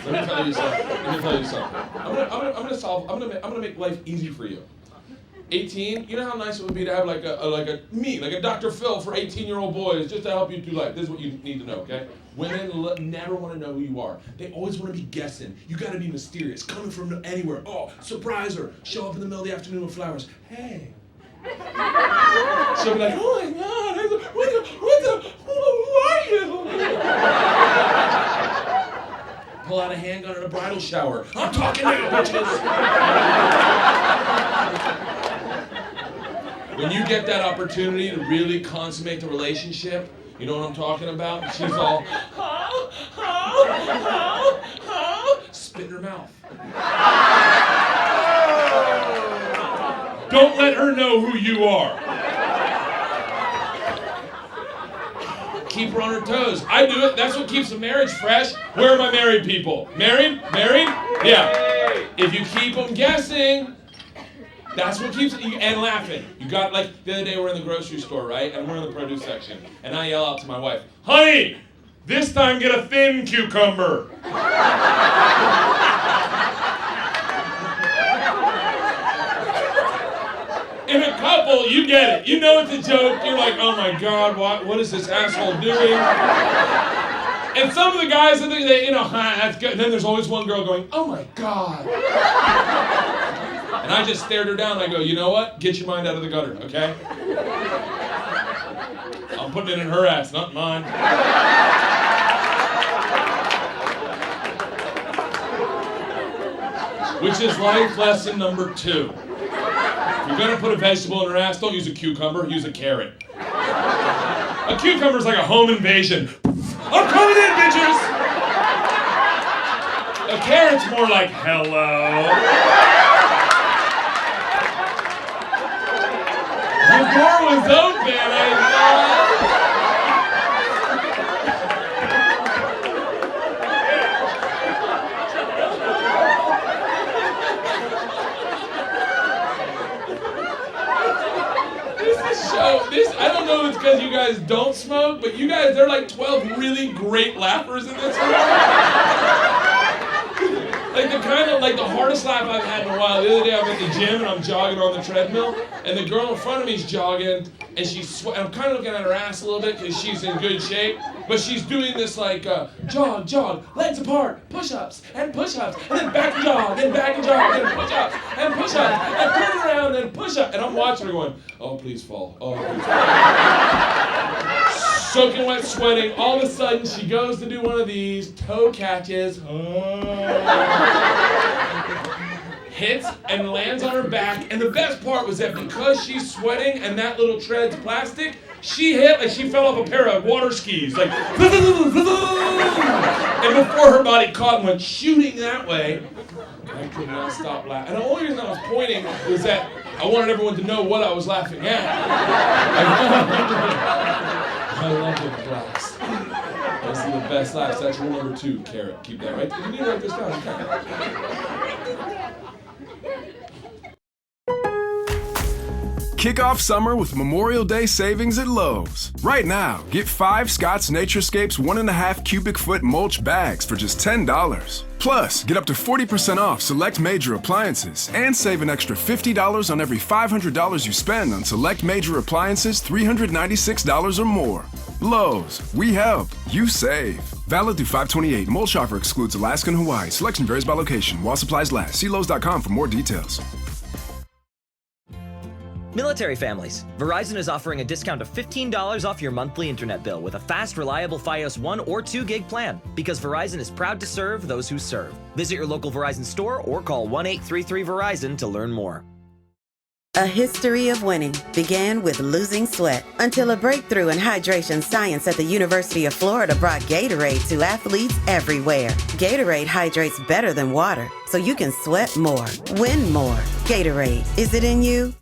Let me tell you something. I'm gonna make life easy for you. 18, you know how nice it would be to have like a Dr. Phil for 18-year-old boys just to help you through life. This is what you need to know, okay? Women never want to know who you are. They always want to be guessing. You got to be mysterious, coming from anywhere. Oh, surprise her. Show up in the middle of the afternoon with flowers. Hey. She'll be like, oh my God, who are you? Pull out a handgun in a bridal shower. I'm talking now, bitches. When you get that opportunity to really consummate the relationship, you know what I'm talking about? She's all, spit in her mouth. Don't let her know who you are. Keep her on her toes. I do it. That's what keeps a marriage fresh. Where are my married people? Married? Yeah. If you keep them guessing, that's what keeps it, and laughing. You got, like, the other day we're in the grocery store, right? And we're in the produce section. And I yell out to my wife, honey, this time get a thin cucumber. In a couple, you get it. You know it's a joke. You're like, oh my God, what is this asshole doing? And some of the guys, they that's good. And then there's always one girl going, oh my God. And I just stared her down. I go, you know what? Get your mind out of the gutter, okay? I'm putting it in her ass, not mine. Which is life lesson number 2. If you're gonna put a vegetable in her ass, don't use a cucumber, use a carrot. A cucumber's like a home invasion. I'm coming in, bitches! A carrot's more like, hello. The door was open, I thought. I don't know if it's because you guys don't smoke, but you guys, they're like 12 really great laughers in this room. Like the hardest laugh I've had in a while. The other day I'm at the gym and I'm jogging on the treadmill, and the girl in front of me is jogging, and she's I'm kind of looking at her ass a little bit because she's in good shape, but she's doing this like jog, legs apart, push-ups, and then back and jog, and back and jog, and push-ups, and turn around and push-up, and I'm watching her going, oh please fall, oh please fall. Soaking wet, sweating. All of a sudden, she goes to do one of these, toe catches, hits and lands on her back. And the best part was that because she's sweating and that little tread's plastic, she hit like she fell off a pair of water skis, like, and before her body caught and went shooting that way, I could not stop laughing. And the only reason I was pointing was that I wanted everyone to know what I was laughing at. I love the laughs. Those are the best laughs. That's rule number 2, Carrot. Keep that right. You need to write this down. Kick off summer with Memorial Day savings at Lowe's. Right now, get 5 Scott's Naturescapes 1.5 cubic foot mulch bags for just $10. Plus, get up to 40% off select major appliances and save an extra $50 on every $500 you spend on select major appliances $396 or more. Lowe's, we help, you save. Valid through 5/28. Mulch offer excludes Alaska and Hawaii. Selection varies by location. While supplies last. See Lowe's.com for more details. Military families. Verizon is offering a discount of $15 off your monthly internet bill with a fast, reliable Fios 1 or 2 gig plan. Because Verizon is proud to serve those who serve. Visit your local Verizon store or call 1-833-VERIZON to learn more. A history of winning began with losing sweat until a breakthrough in hydration science at the University of Florida brought Gatorade to athletes everywhere. Gatorade hydrates better than water, so you can sweat more, win more. Gatorade, is it in you?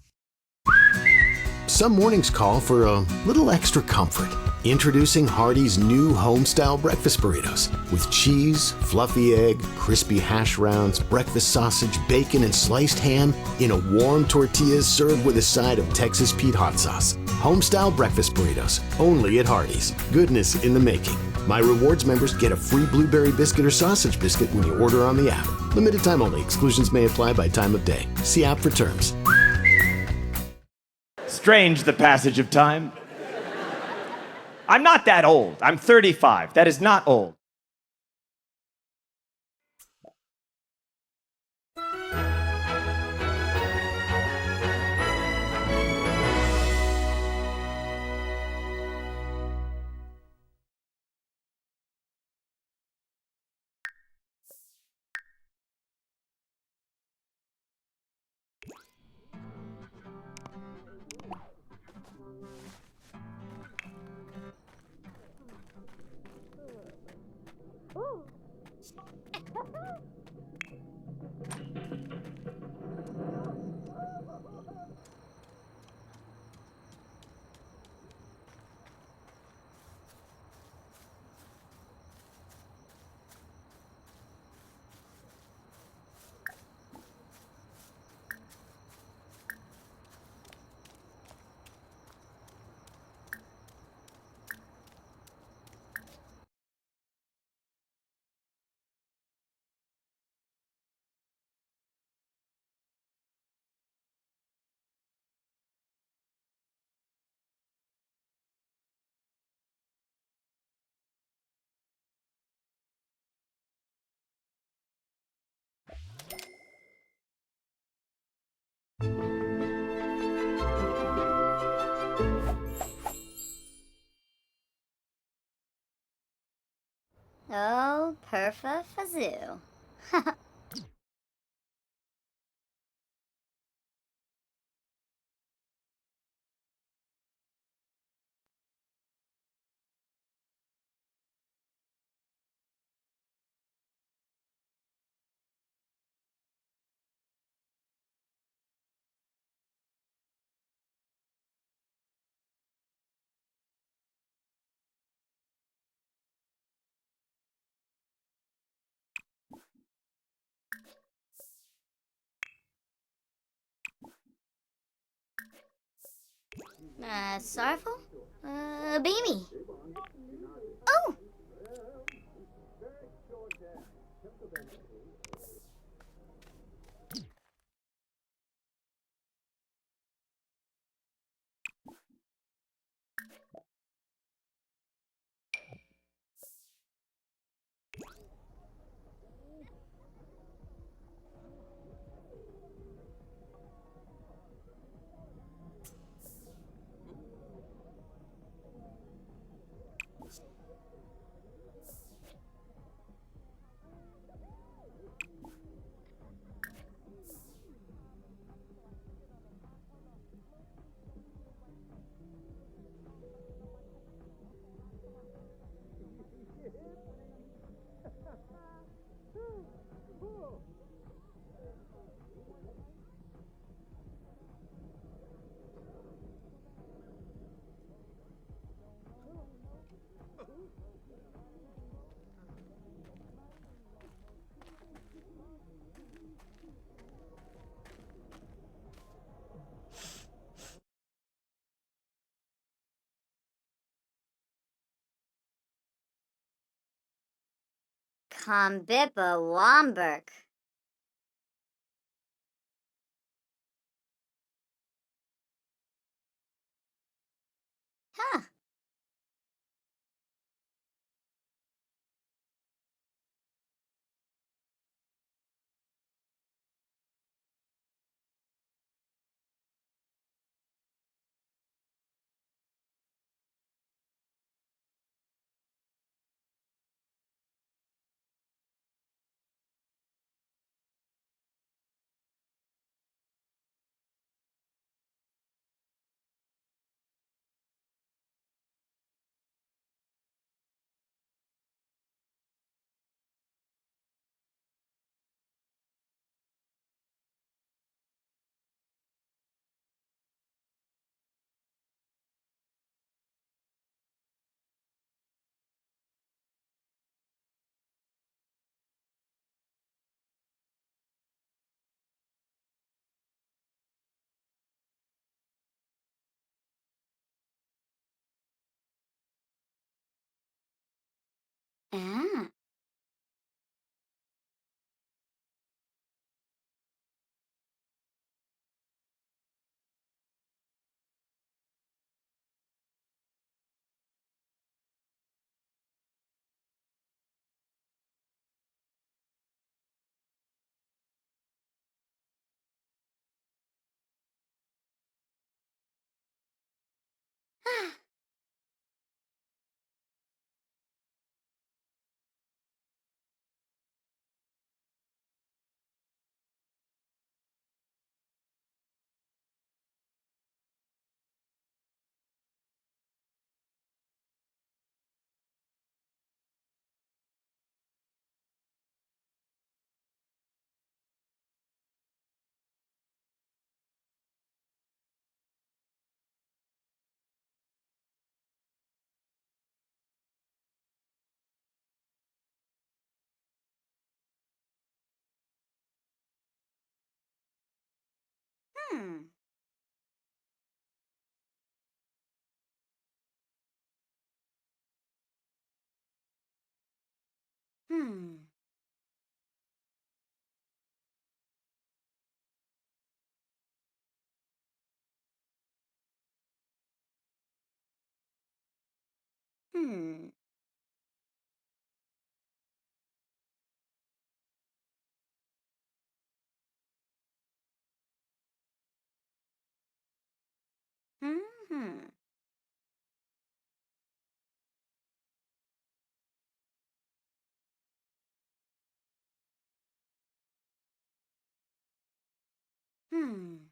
Some mornings call for a little extra comfort. Introducing Hardee's new home-style breakfast burritos with cheese, fluffy egg, crispy hash browns, breakfast sausage, bacon, and sliced ham in a warm tortilla served with a side of Texas Pete hot sauce. Home-style breakfast burritos, only at Hardee's. Goodness in the making. My Rewards members get a free blueberry biscuit or sausage biscuit when you order on the app. Limited time only. Exclusions may apply by time of day. See app for terms. Strange, the passage of time. I'm not that old. I'm 35. That is not old. Oh, perfa-fazoo. Sorrowful? Beamy. Oh! Kambippa Womberg. Huh. Ah. Hmm. Hmm. Hmm. Hmm. Hmm.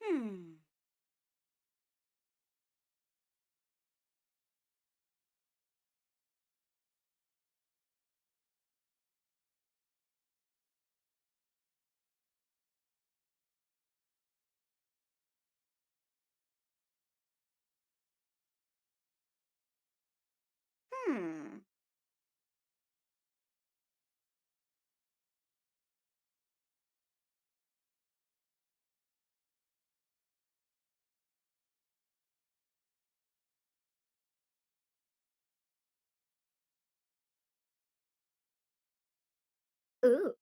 Hmm. Hmm. Ooh.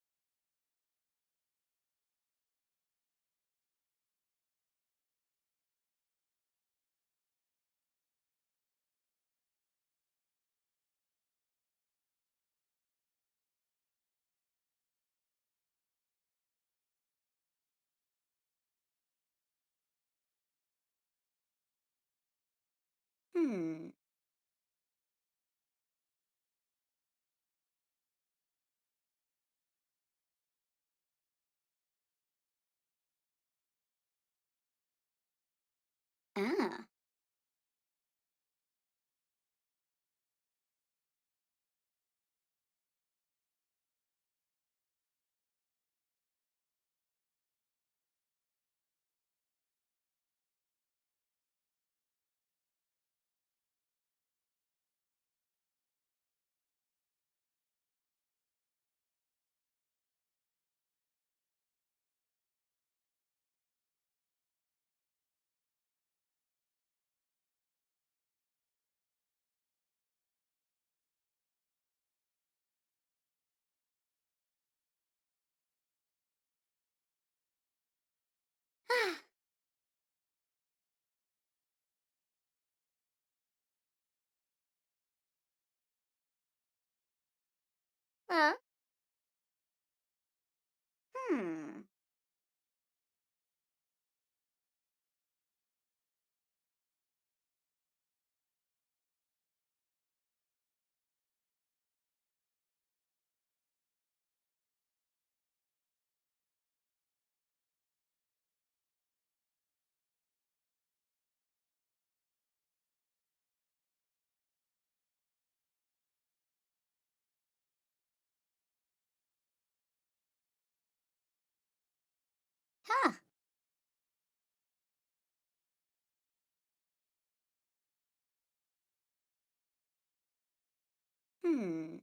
Hmm. Ah. Huh? Hmm. Huh. Hmm.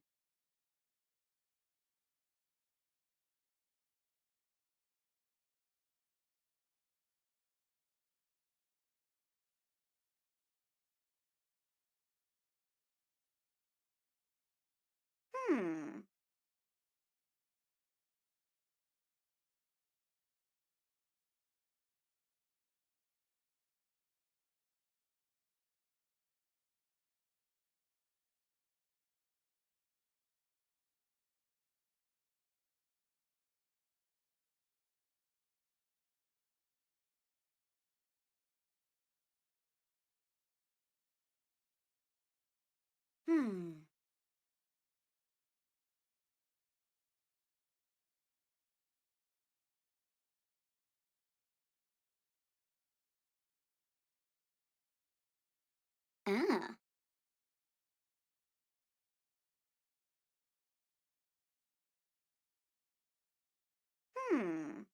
Hmm. Hmm. Ah. Hmm.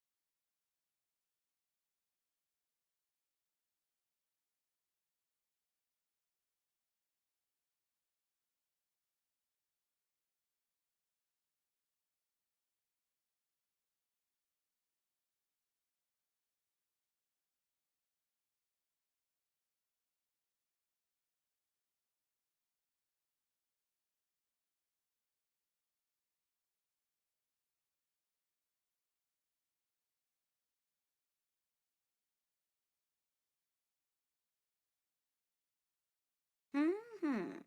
Hmm.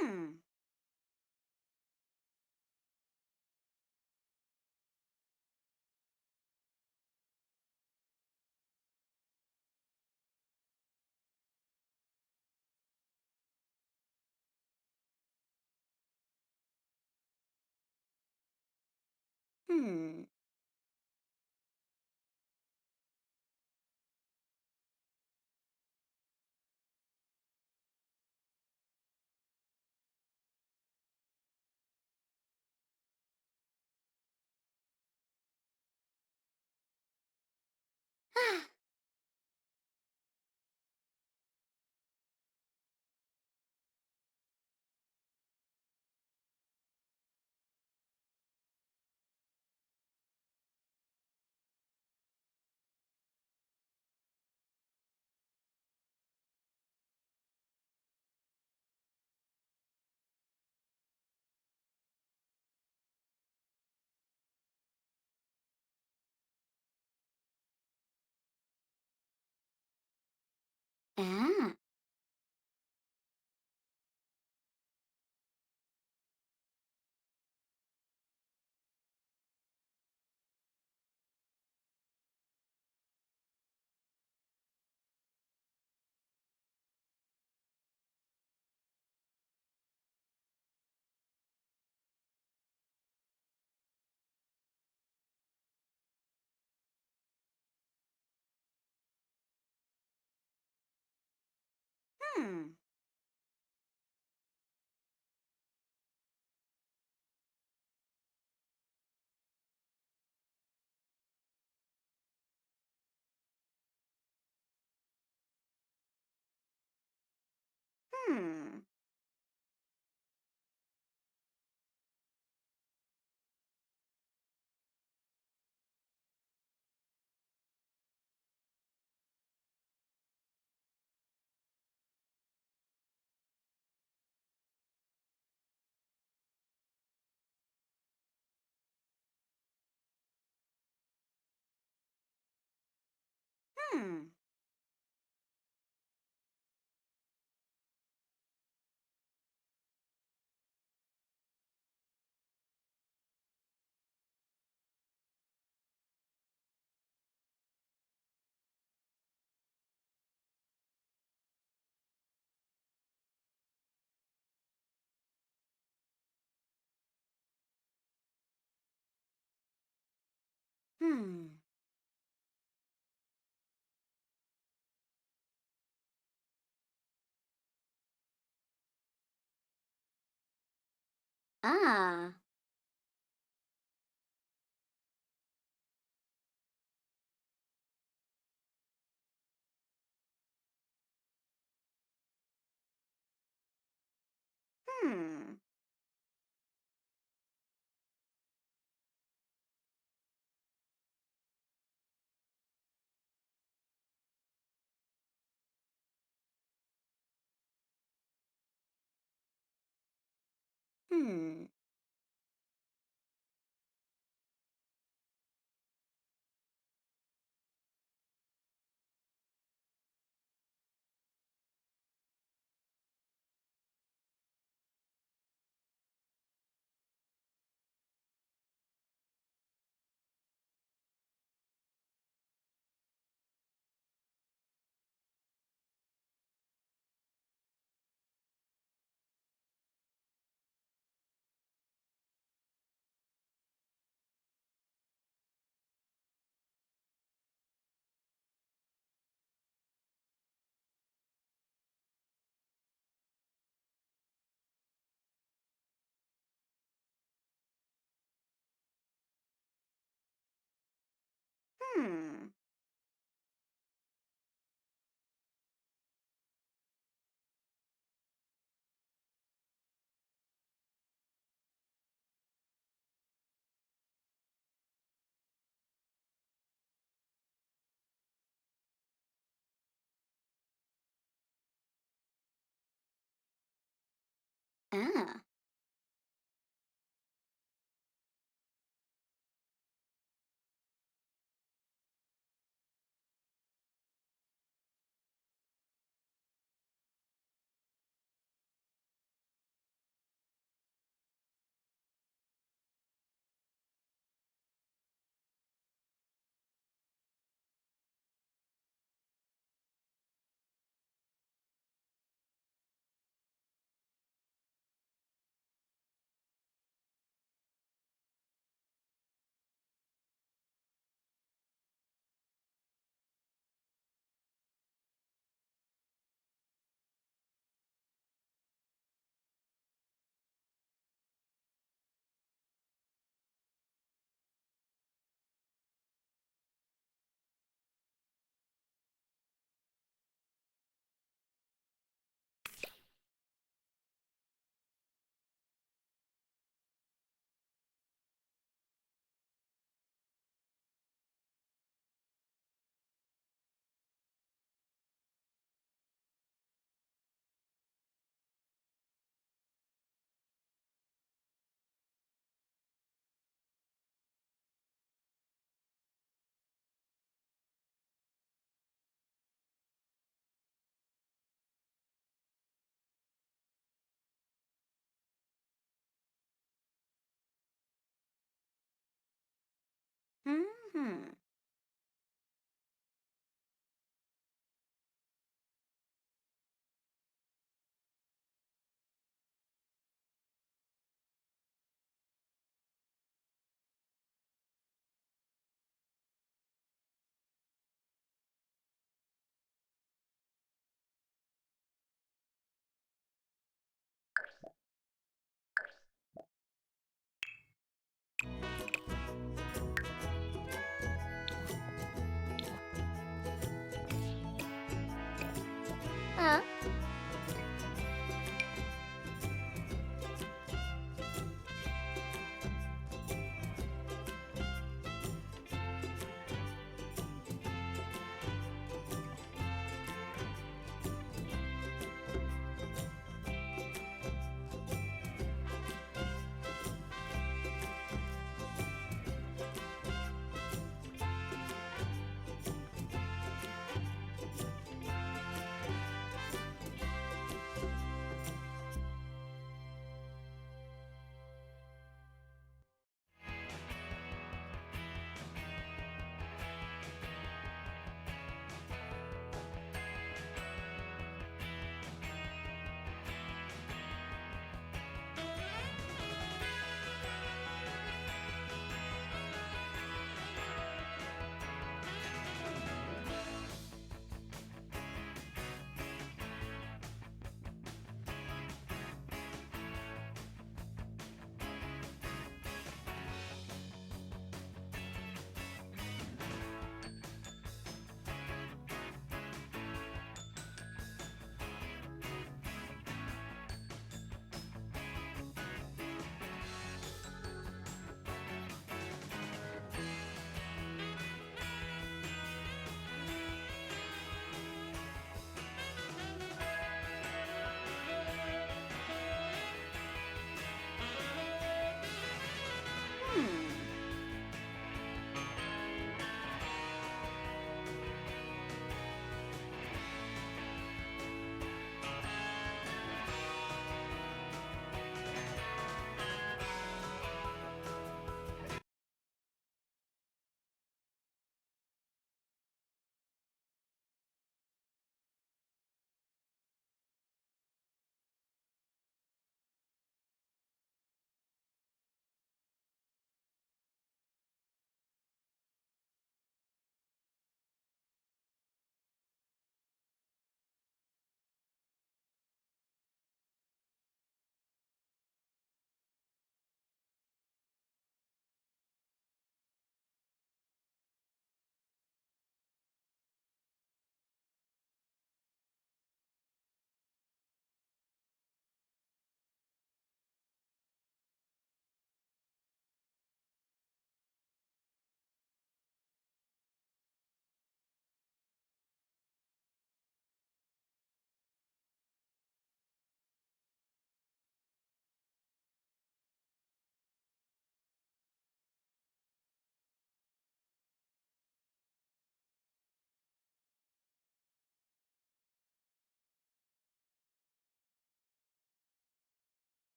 Hmm. Hmm. Ah. Hmm. Hmm. Hmm. Hmm. Ah. Hmm. Hmm. Hmm. Ah. Hmm. Huh?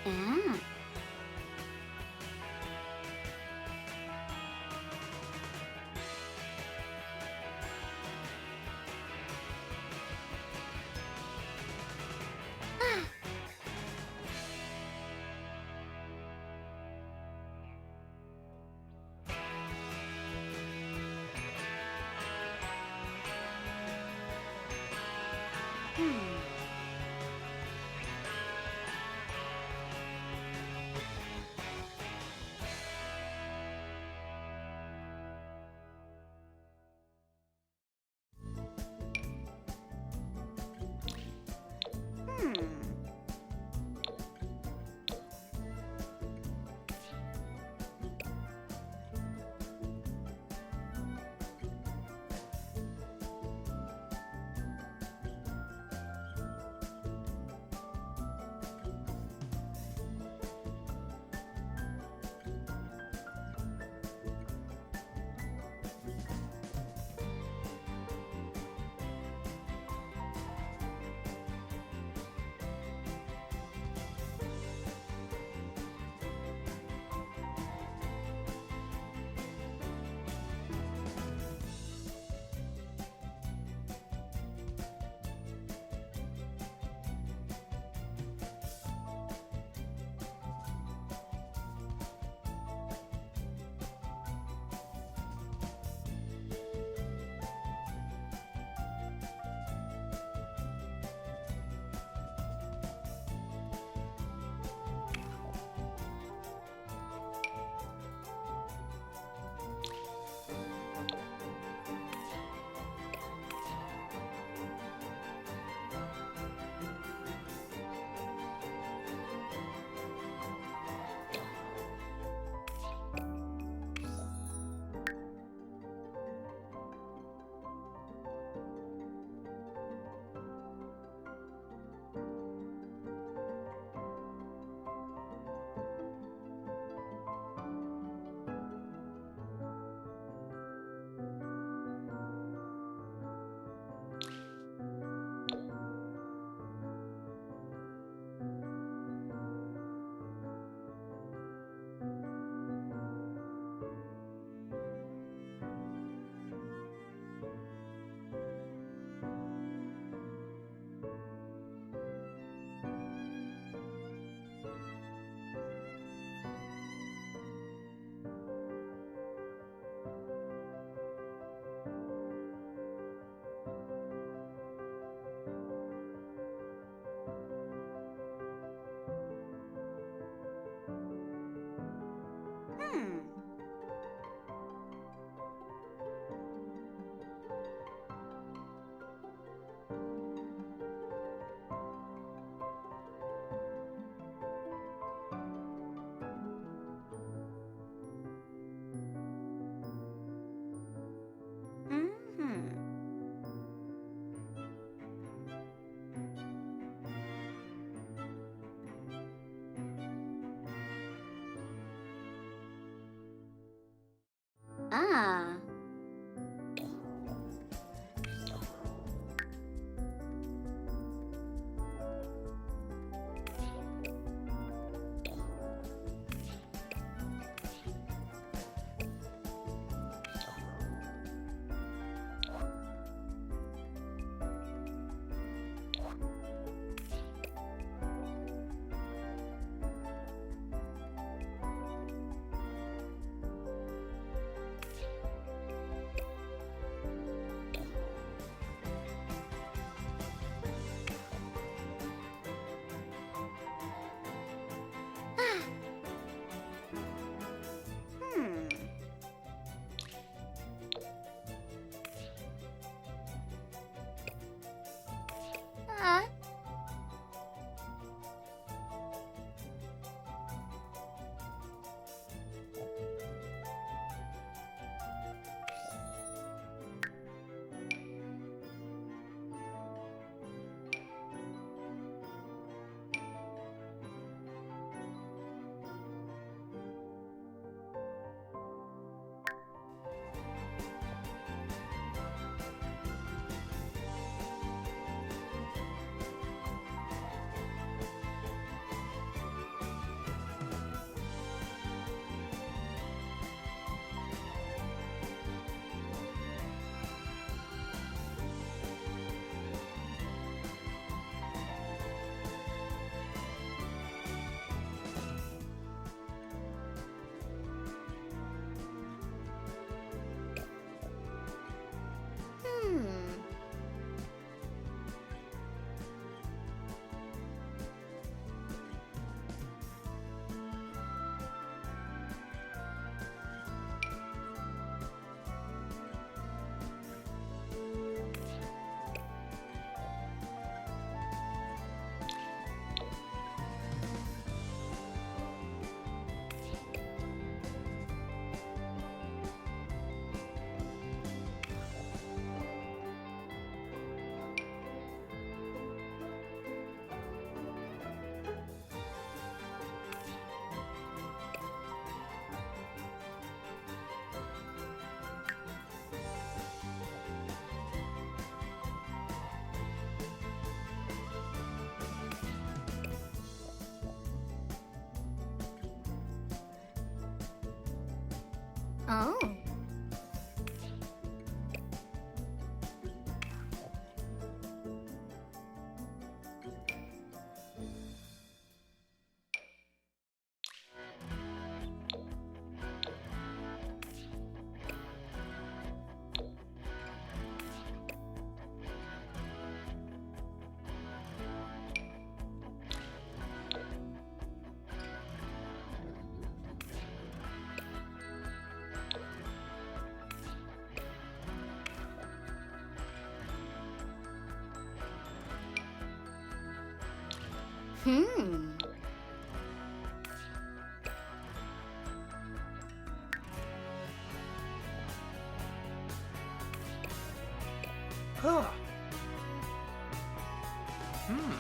Ah. Ah. Oh. Hmm. Huh. Hmm.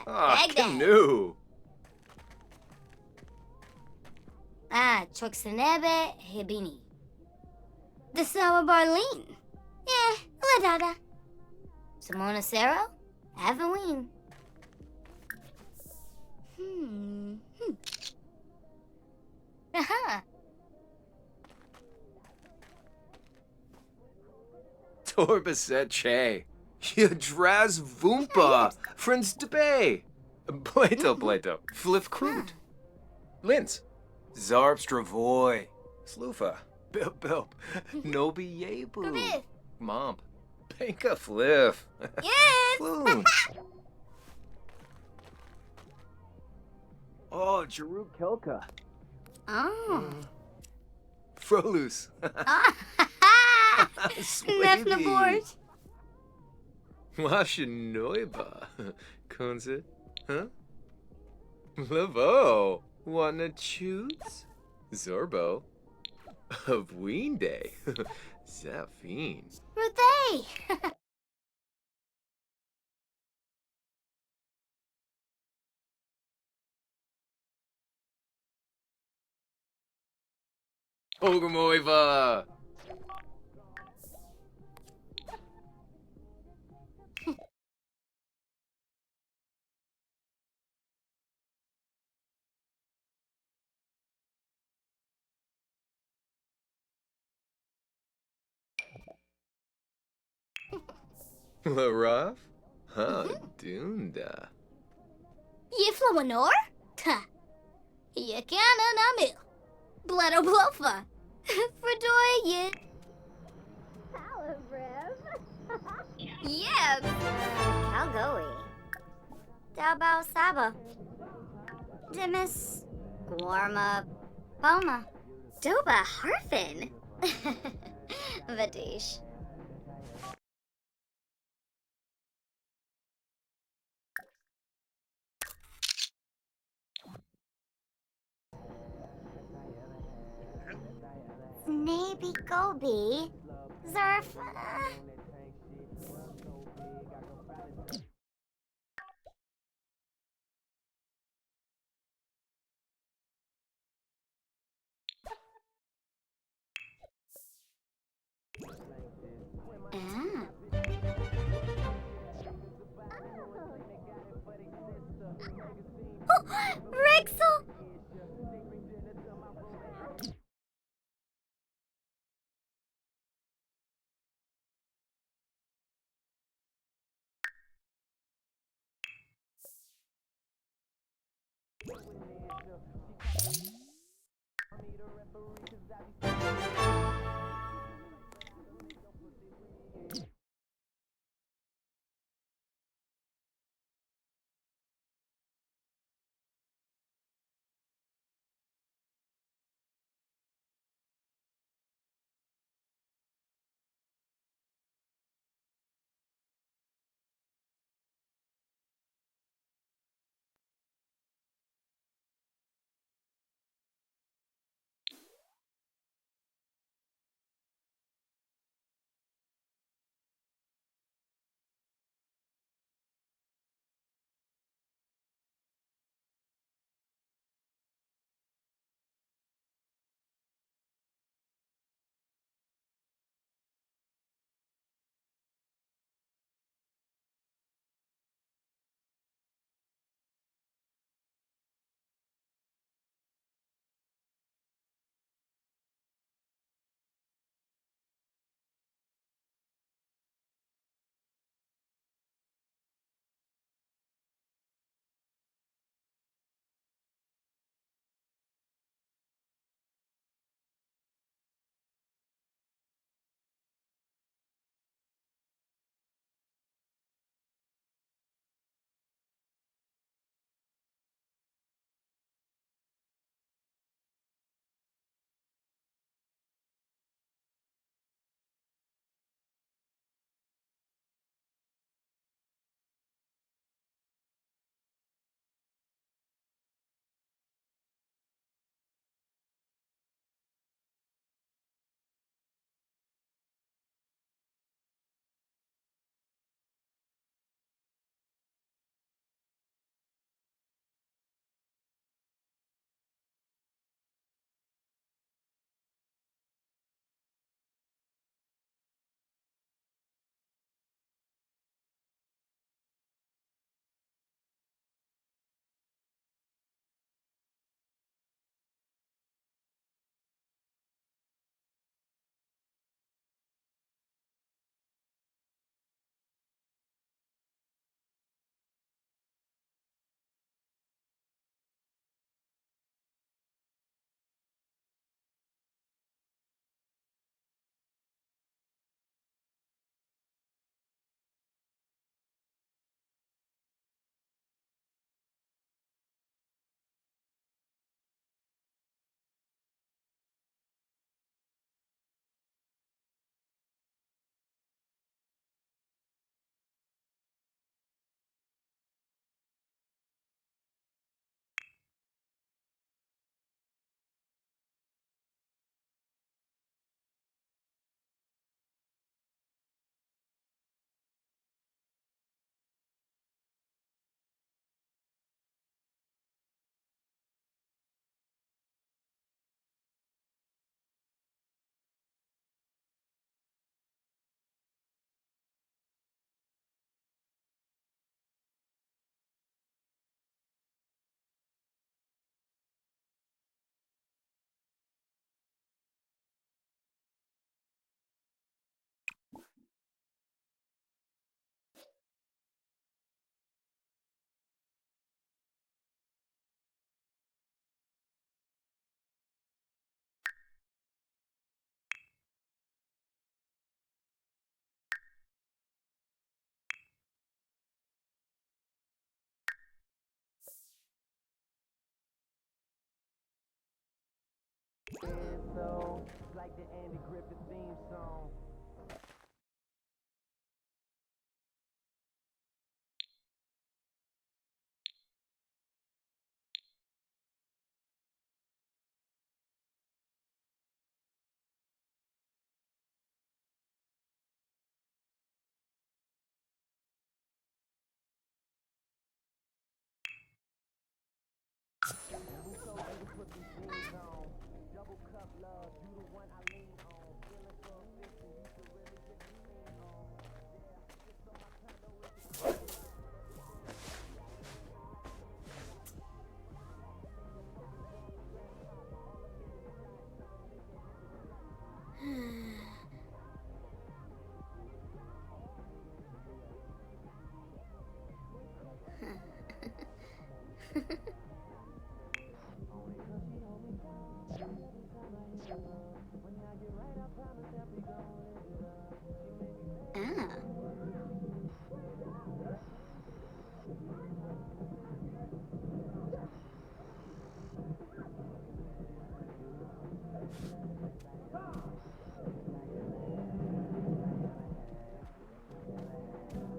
Baghdad. Canoe. Troxenebe Hebini. The Sour Barleen. Ladada. Simona Sero, Avaween. Aha. Torbaset Che. Yadraz Vumpa. Friends Debay. Plato. Flif Kroot. Linz. Zarb Stravoy. Slufa. Bilp. Nobi Yebu. Momp. Panka Fliff. Yes. Floon. Oh, Jeru Kelka. Oh. Frolus. Nefnabort. Washinoiba. Kunze. Huh? Lavo. Wanna choose? Zorbo. Of Ween Day. Zafine. Ruthei. Ogamoiva. Laraf? Huh, Dunda. Yiflawanor? Ta. Yakana Namil. Bledo Blofa. Fredoy Yit. Yes. How go we? Dabao Saba. Dimis. Warma. Boma. Doba Harfin. Vadish. Snaby Gobi. Zerf. Rexel!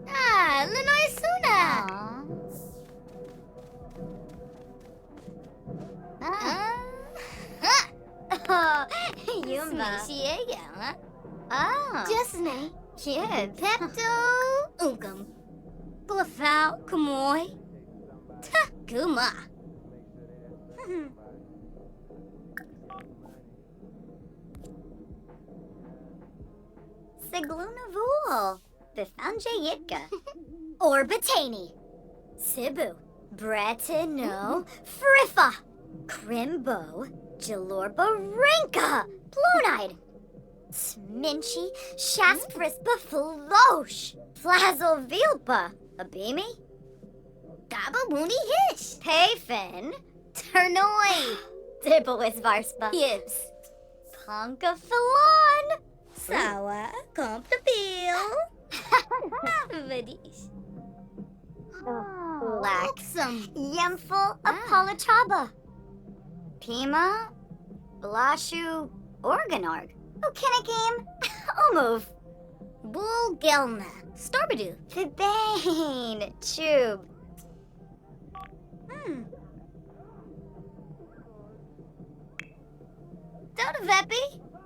Ah, Linoy Suna! Yumba. Just me. Yeah, Pepto Unkum. Blafau Kumoy. Ta Kuma. Sigluna Vul. Bifanja Yitka. Orbatani. Sibu. Bratino. Friffa. Crimbo. Jalorba Rinka. Plonide. Sminchi. Shasprispa Flosh. Flazzle Vilpa. Abimi. Gababuni Hish. Payfin. Ternoi. Dibblewis Varspa. Yibs. Ponka Filon. Sawa. Comfortable. Vadish. Laxum. Yemful Apolachaba. Pima. Blashu. Organorg. Okinakim. Omove. Bulgelna. Starbadu. Fibane. Tube. Dodavepi.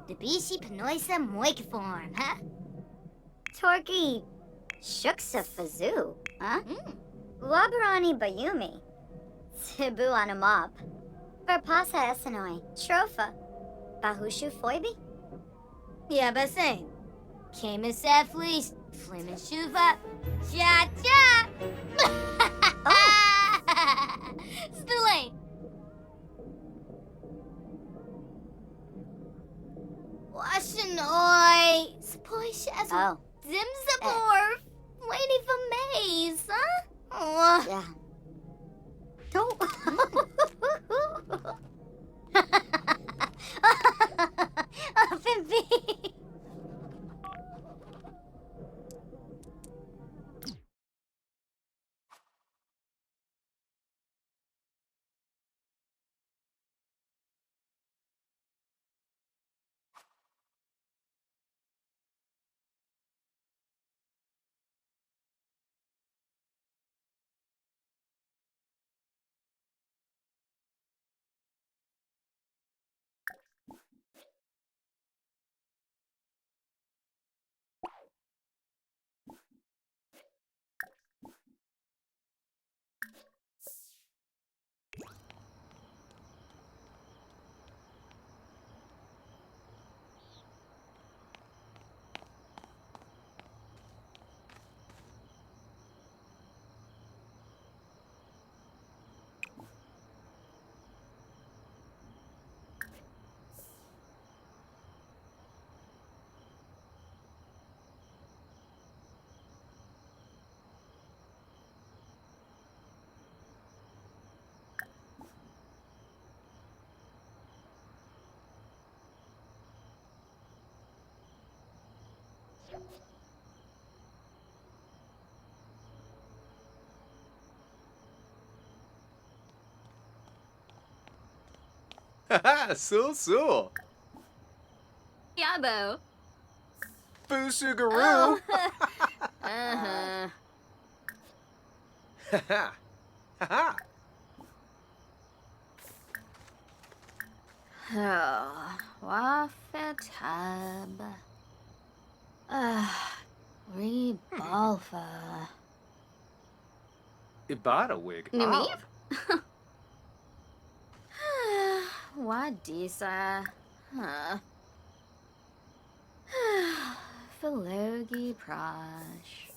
Debishi Panoisa Moikiform, huh? Torki. Shuksa Fazoo, huh? Wabarani Bayumi. Tibu Anamop. Verpasa Esanoi. Tropha. Bahushu Foibi? Yabasing. Kamis Fleece. Flamin' Shuva. Cha cha! Spillane. Washinoi. Spoish as Zimzabor. Lady for Maze, huh? Oh. Yeah. Don't. Fimpy. Haha, Sul Sul. Yabo. Boo-sugaroo. Uh-huh. Ha ha. Oh, Wafetab. Rebalfa. Ibada wig. Nimiv? Wadisa. Huh. Philogi Prash.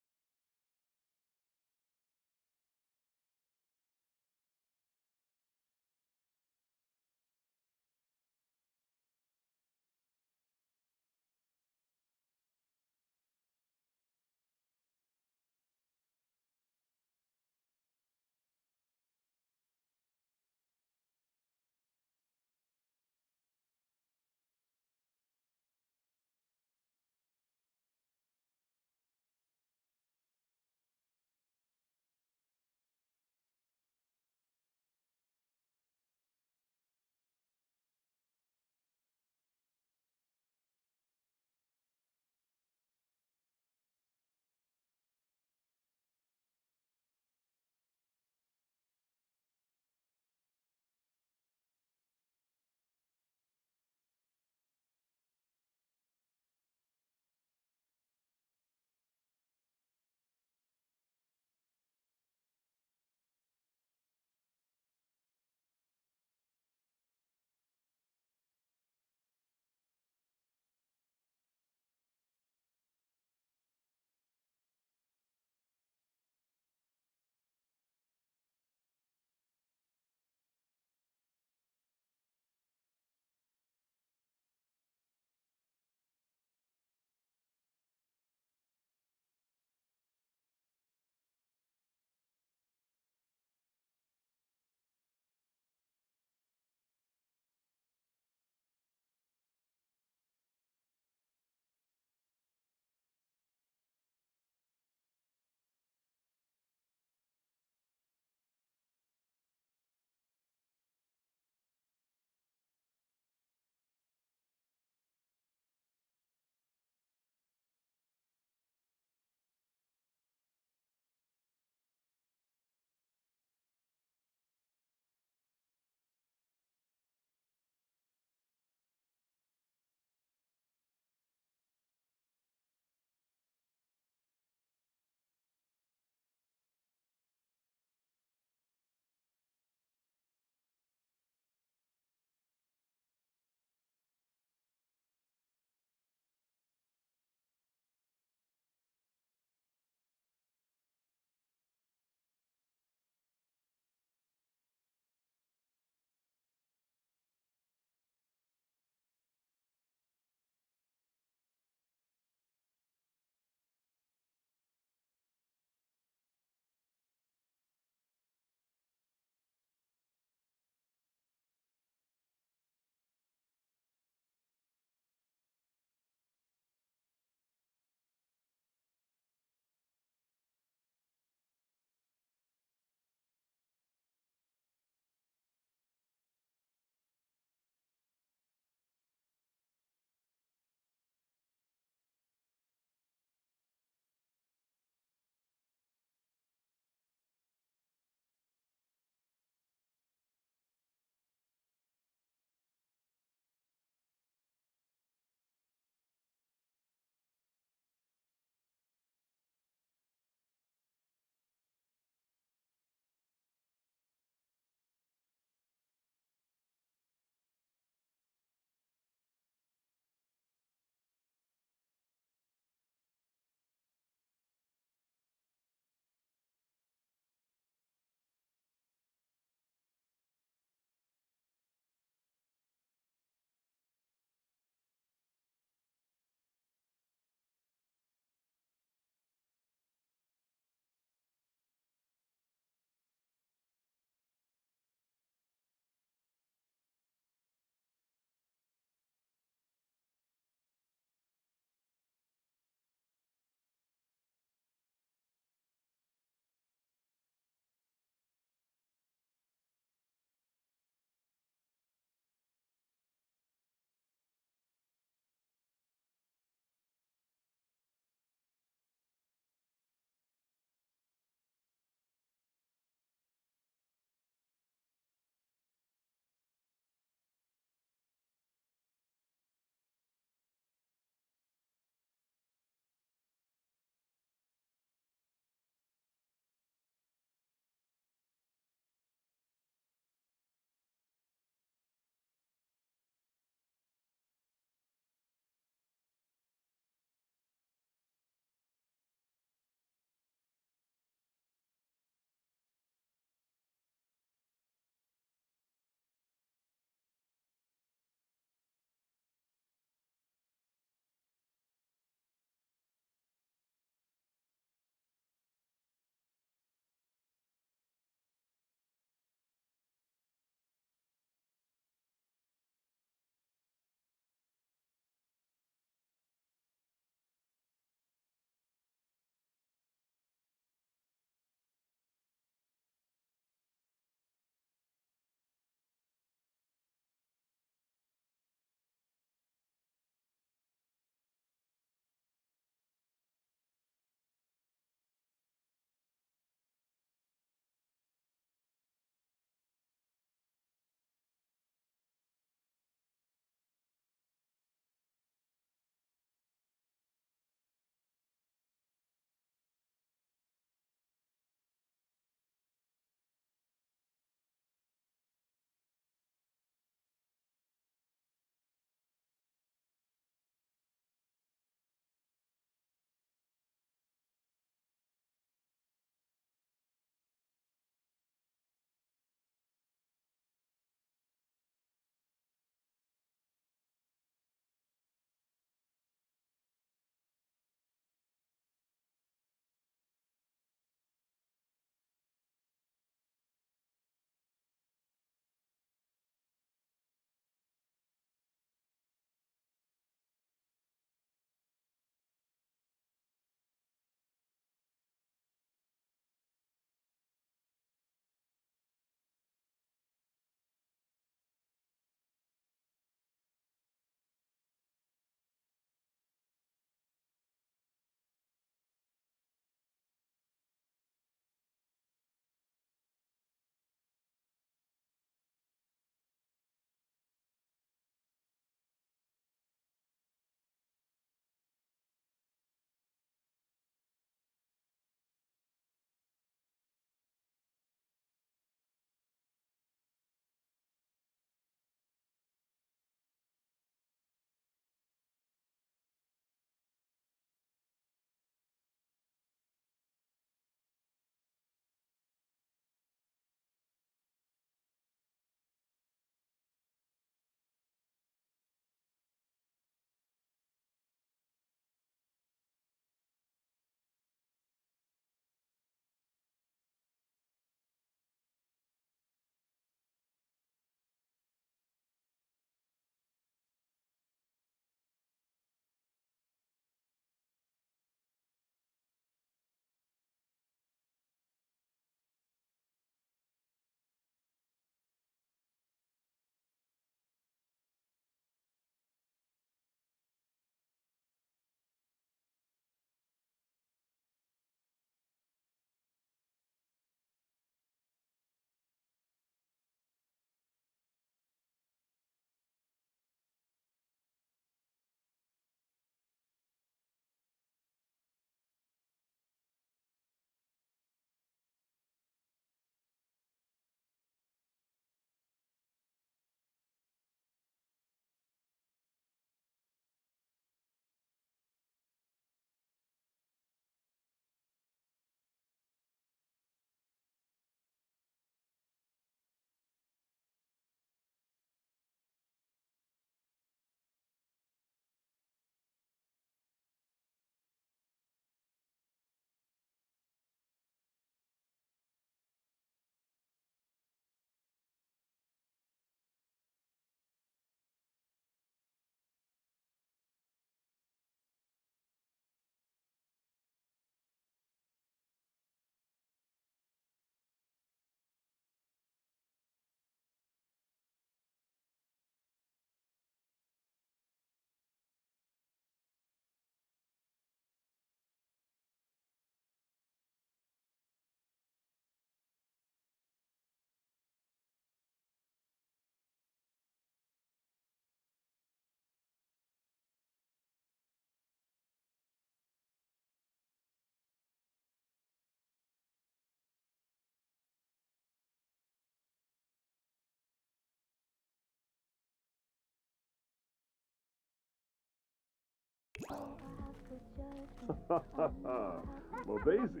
Well, Daisy.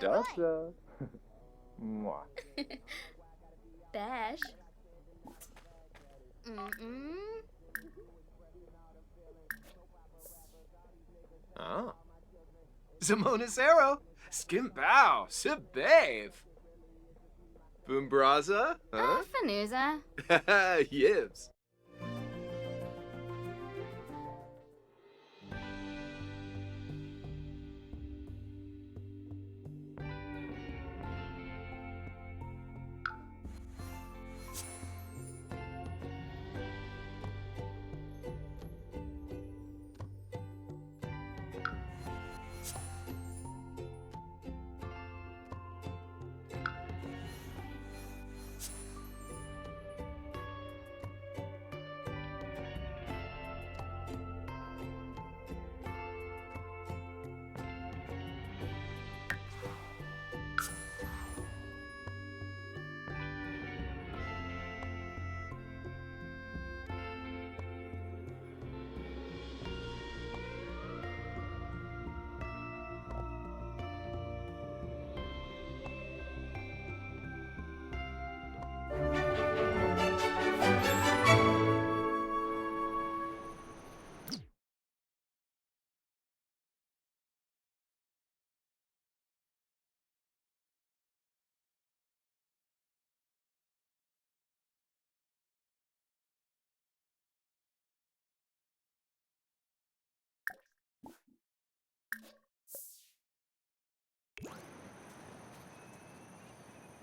Delta. Mwah. Bash. Mm-mm. Ah. Zamonacero. Skimbao. Sibave. Boombraza. Huh? Fanuza. Yibs.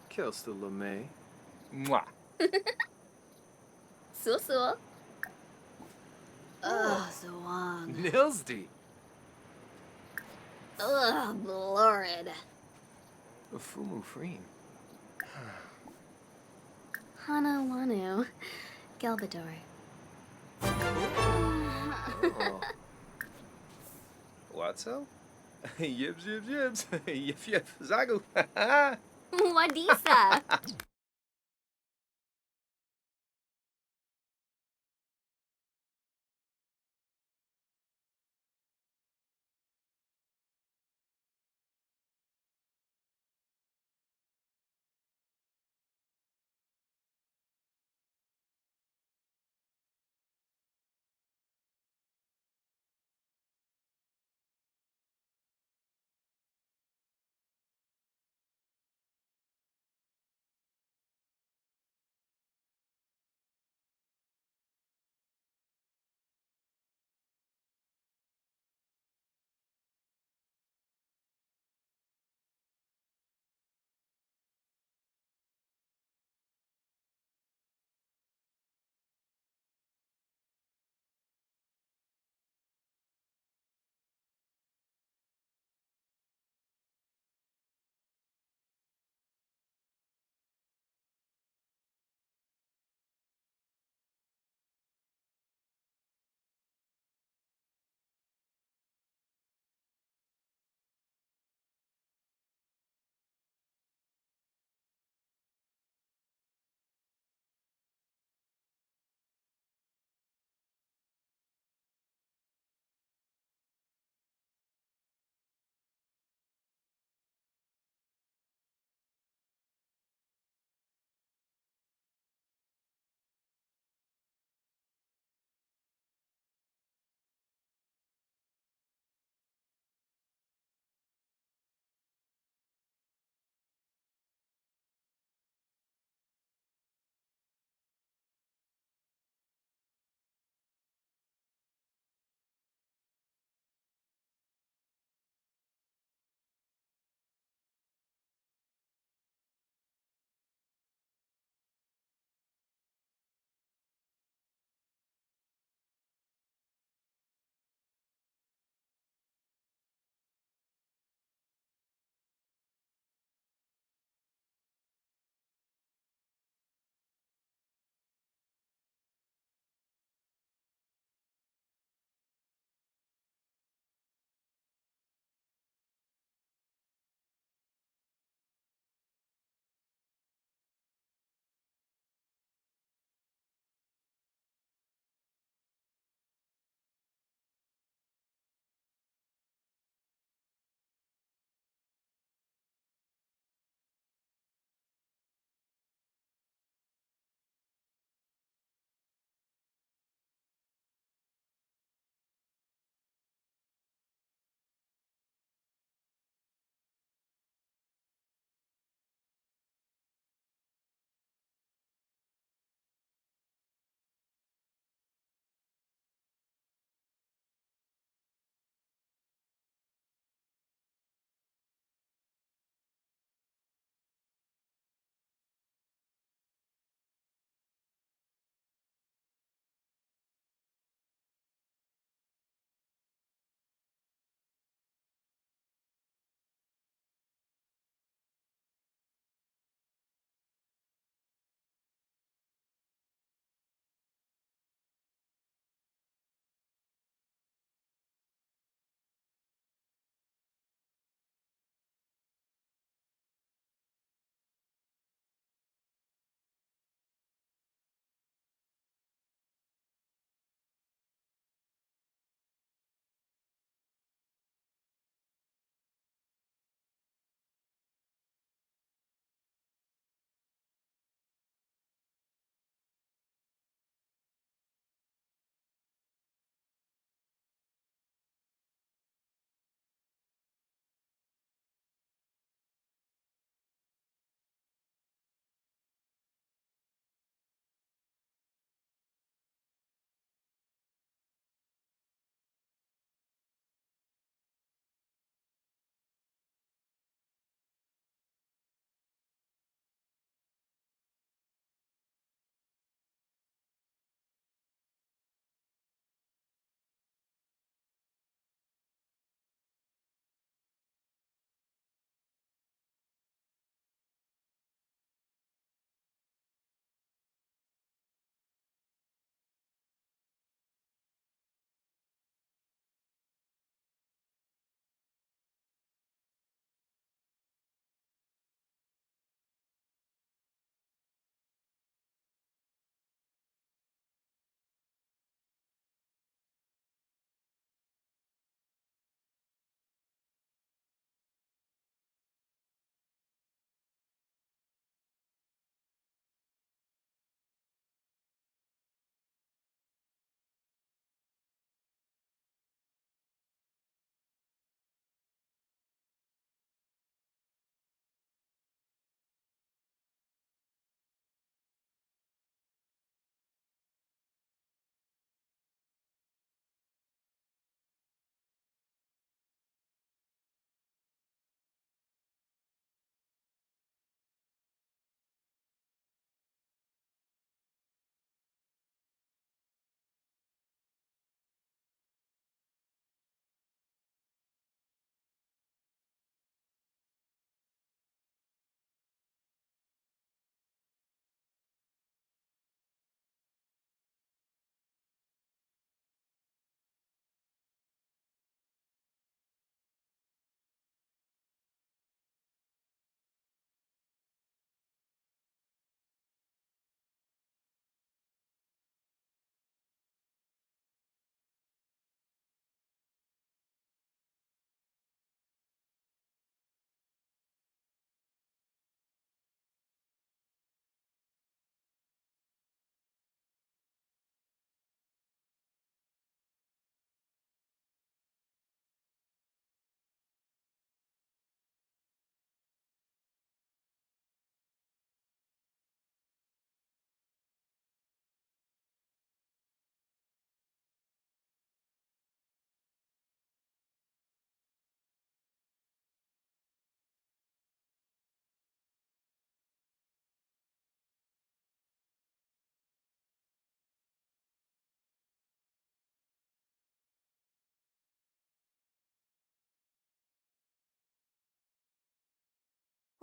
Kelsta LeMay. Mwah. Susu. Ugh, Zawang. Nilsdy. Ugh, Blorid. Fumu Freen. Hana Wanu. Galbador. Oh. What's up? Yibs, yibs, yibs. Yif, yif, zagu. Wadisa.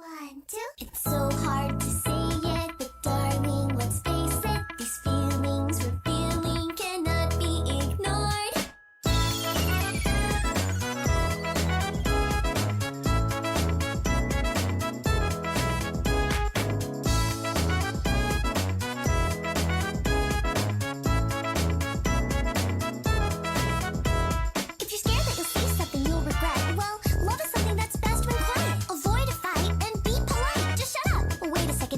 1, 2. It's so hard to say it, but darling, let's face it. These feelings we're feeling cannot be ignored. If you're scared that you'll say something you'll regret, well, love is something that's best when quiet. Avoid a fight and be polite. Just shut up. Wait a second.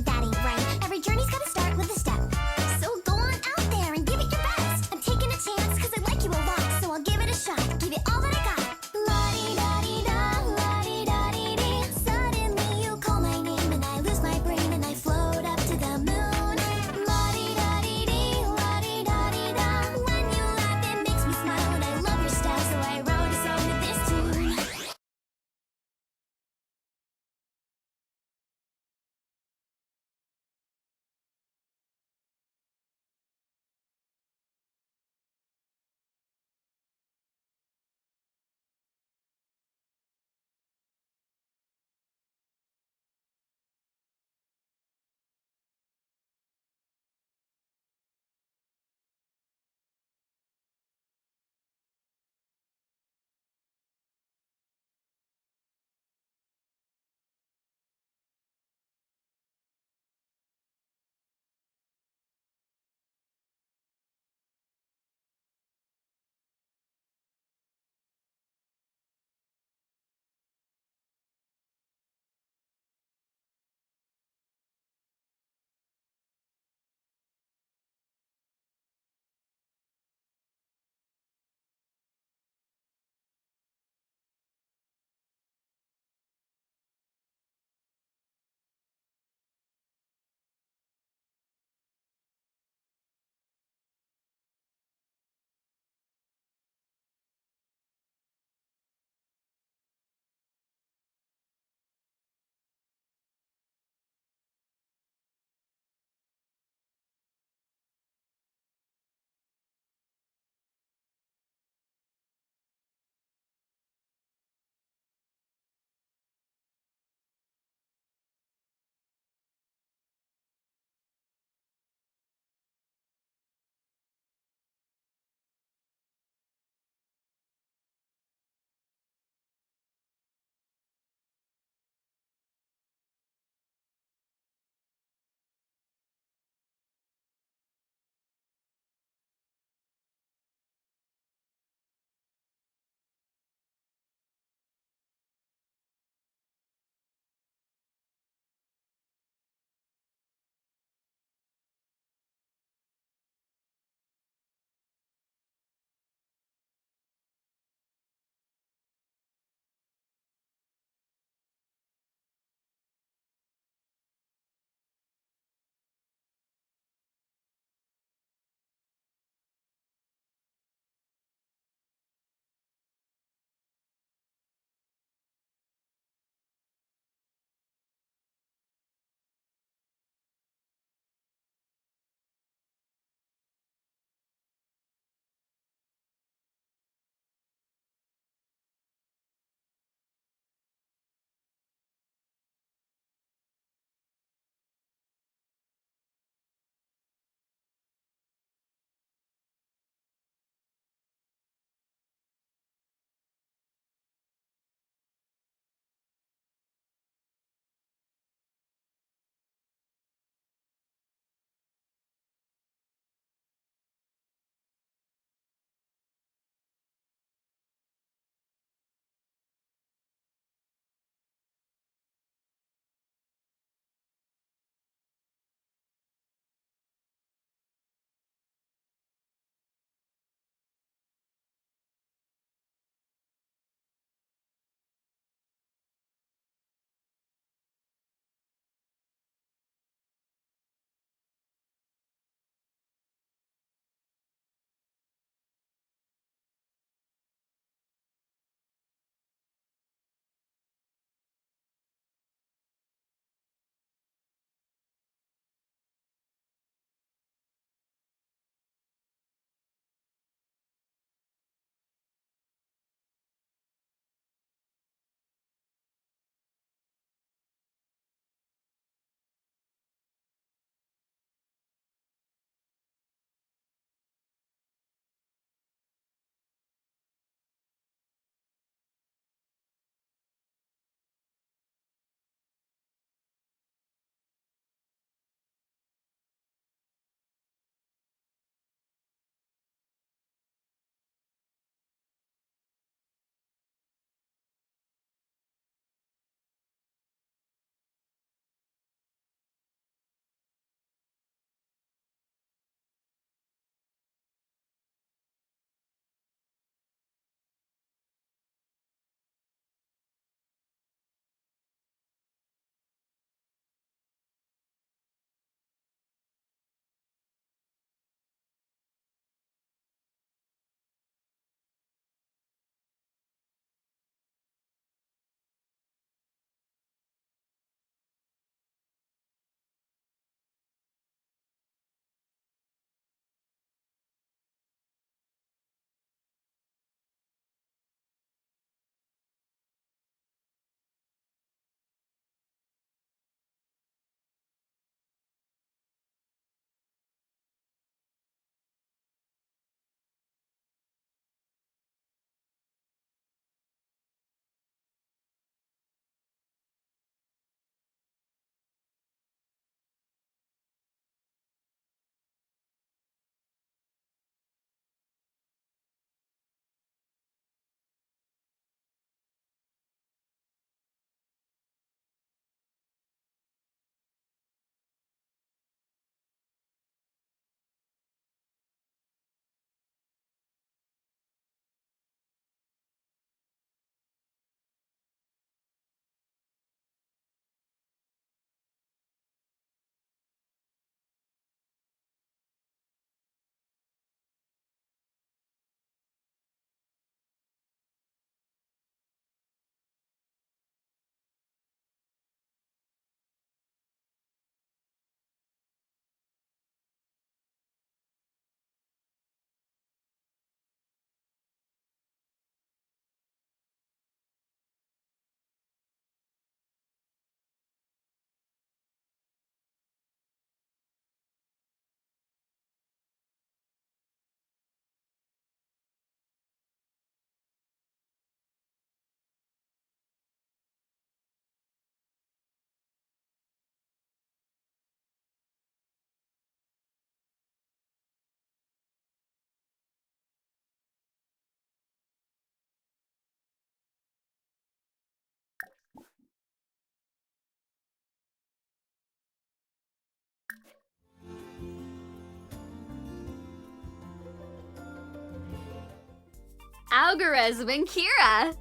Algorithm and Kira.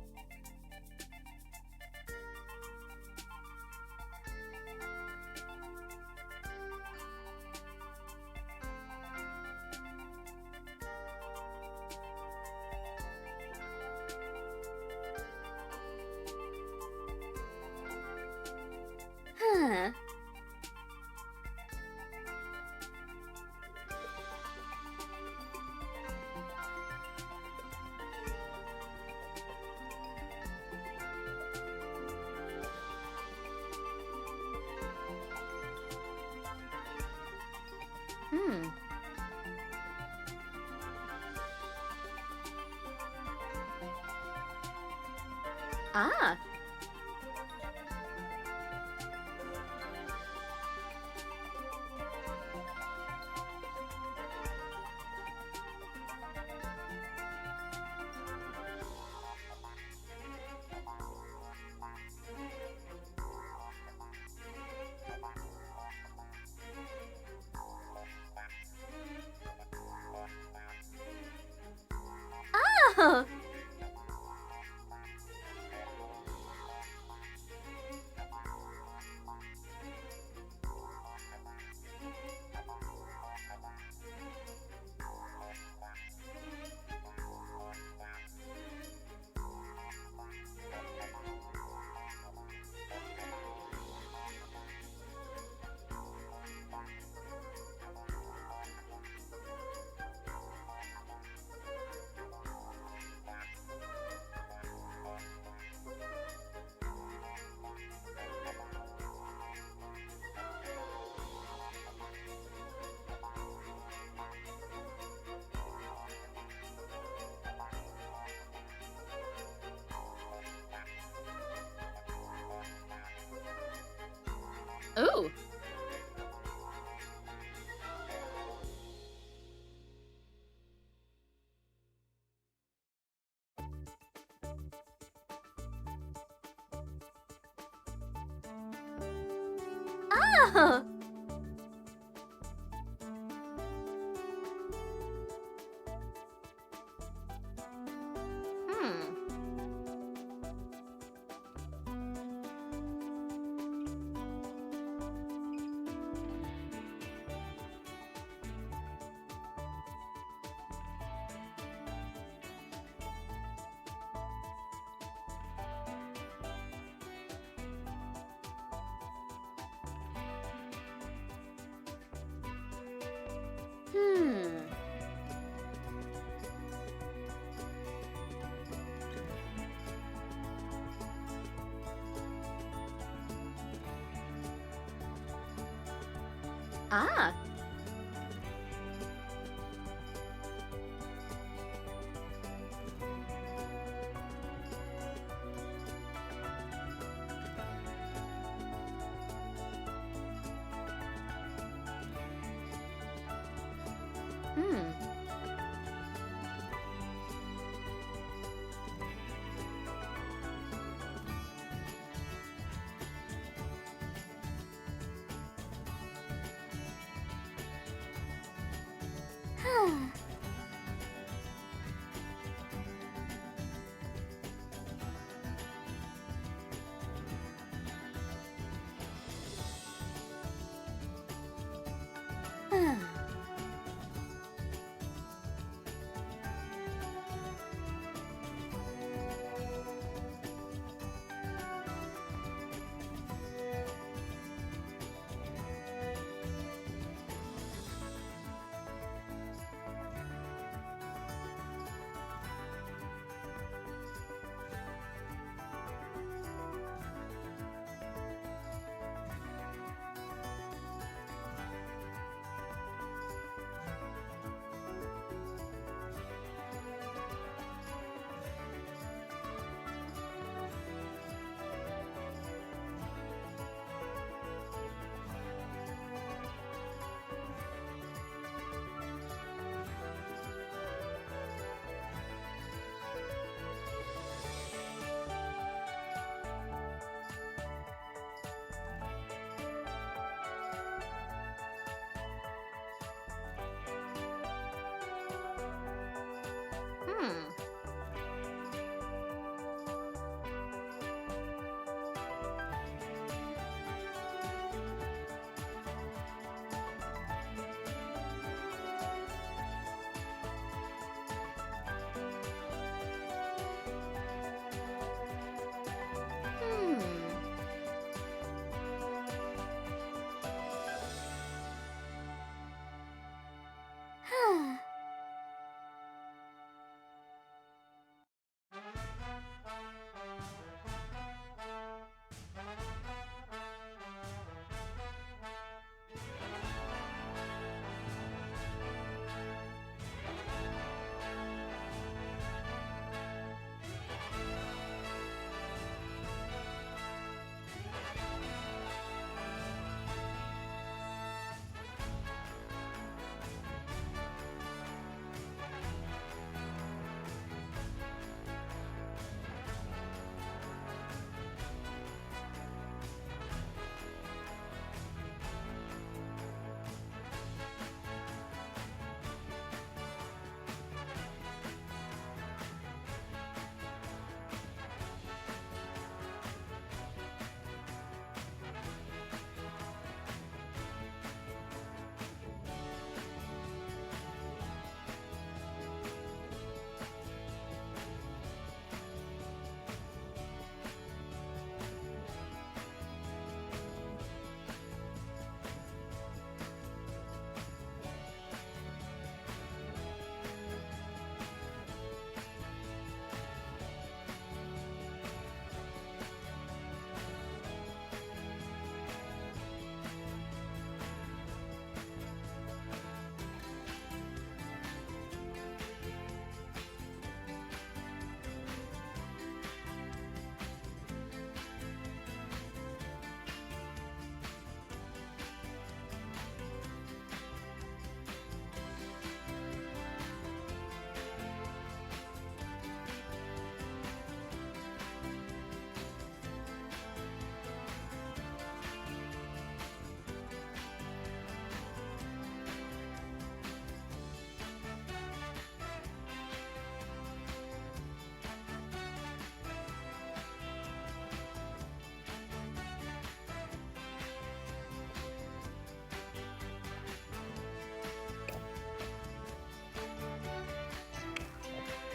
Huh. Hmm. Ah. Oh. Ooh. Oh. Hmm. Hmm. Ah. Hmm. Huh. Huh.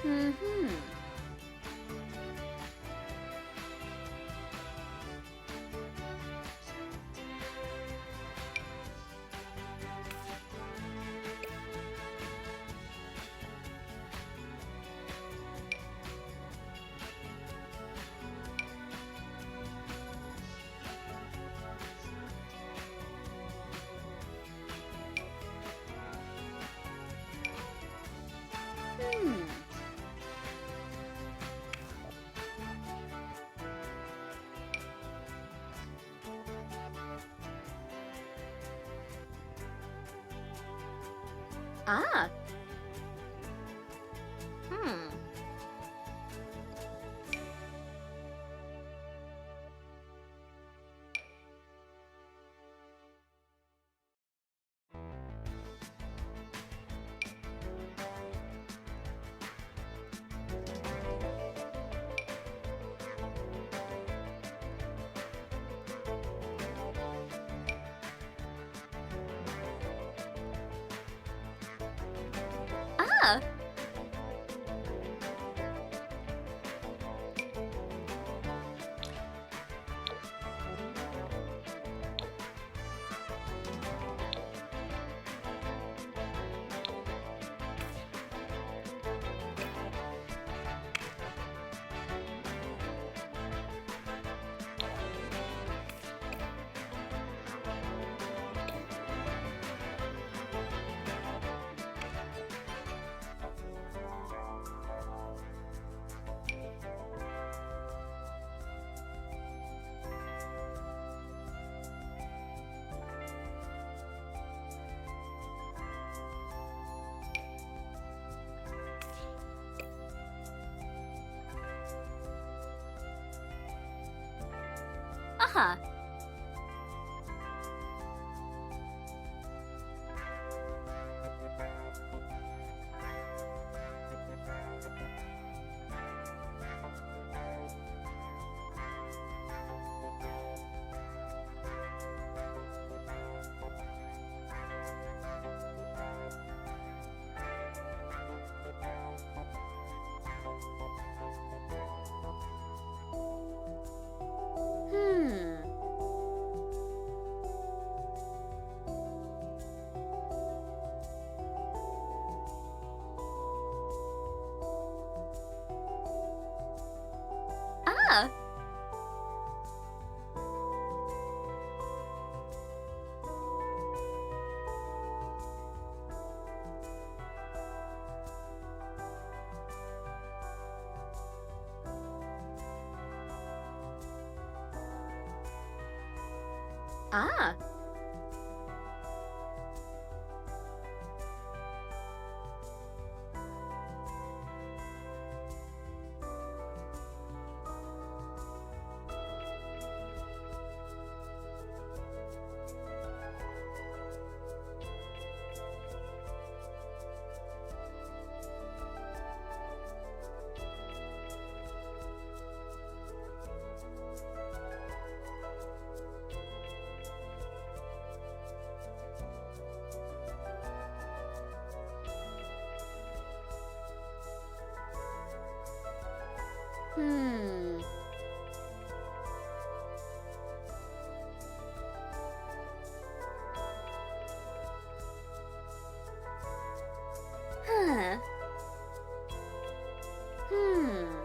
Mm-hmm. Hmm. Ah. Hmm. Ah. Aha. Hmm. Ah. Ah. Hmm. Huh. Hmm.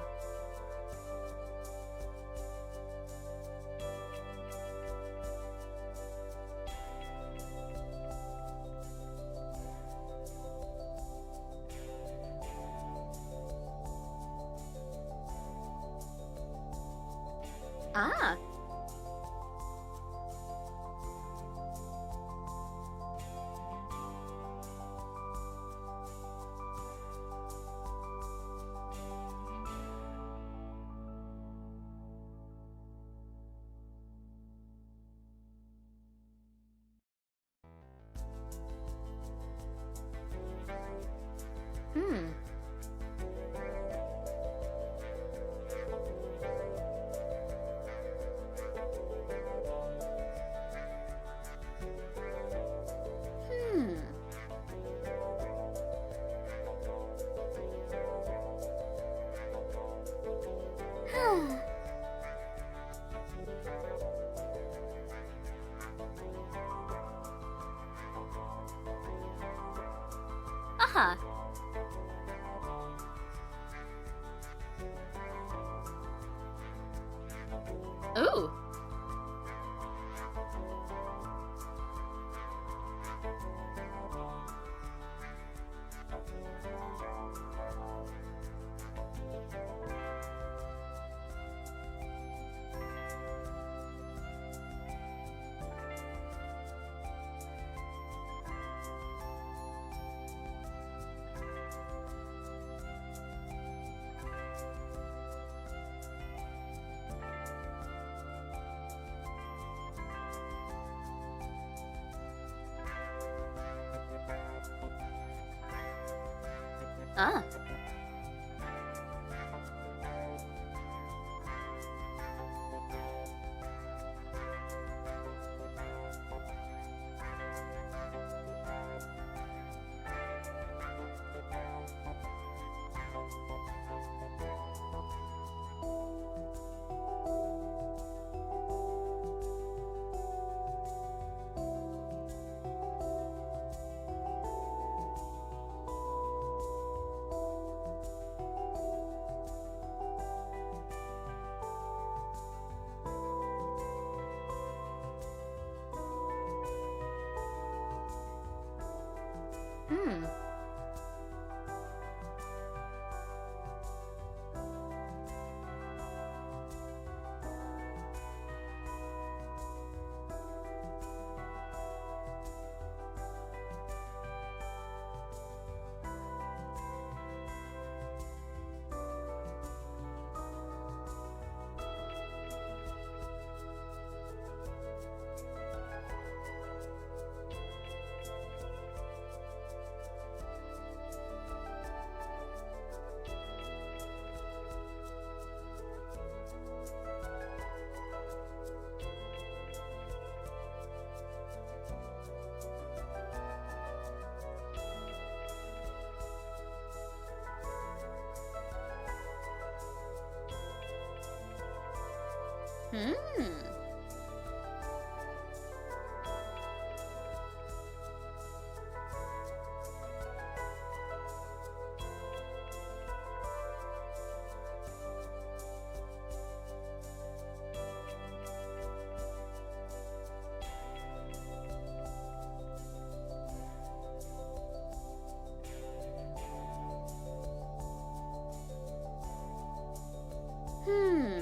Ah. Hmm. Ooh. Ah. Hmm. Hmm.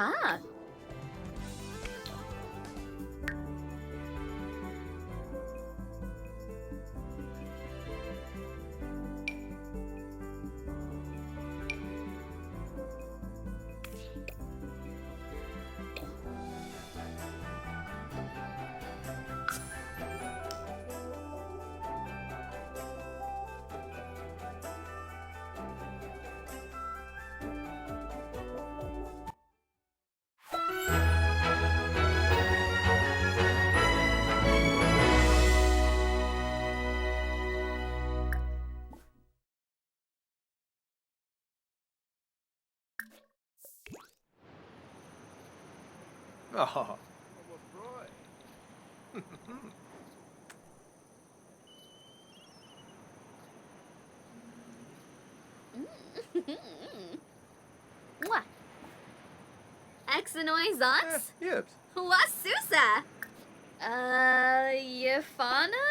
Ah. Oh. Mwah. Exenoy Zots? Yips. Wasusa? Yafana?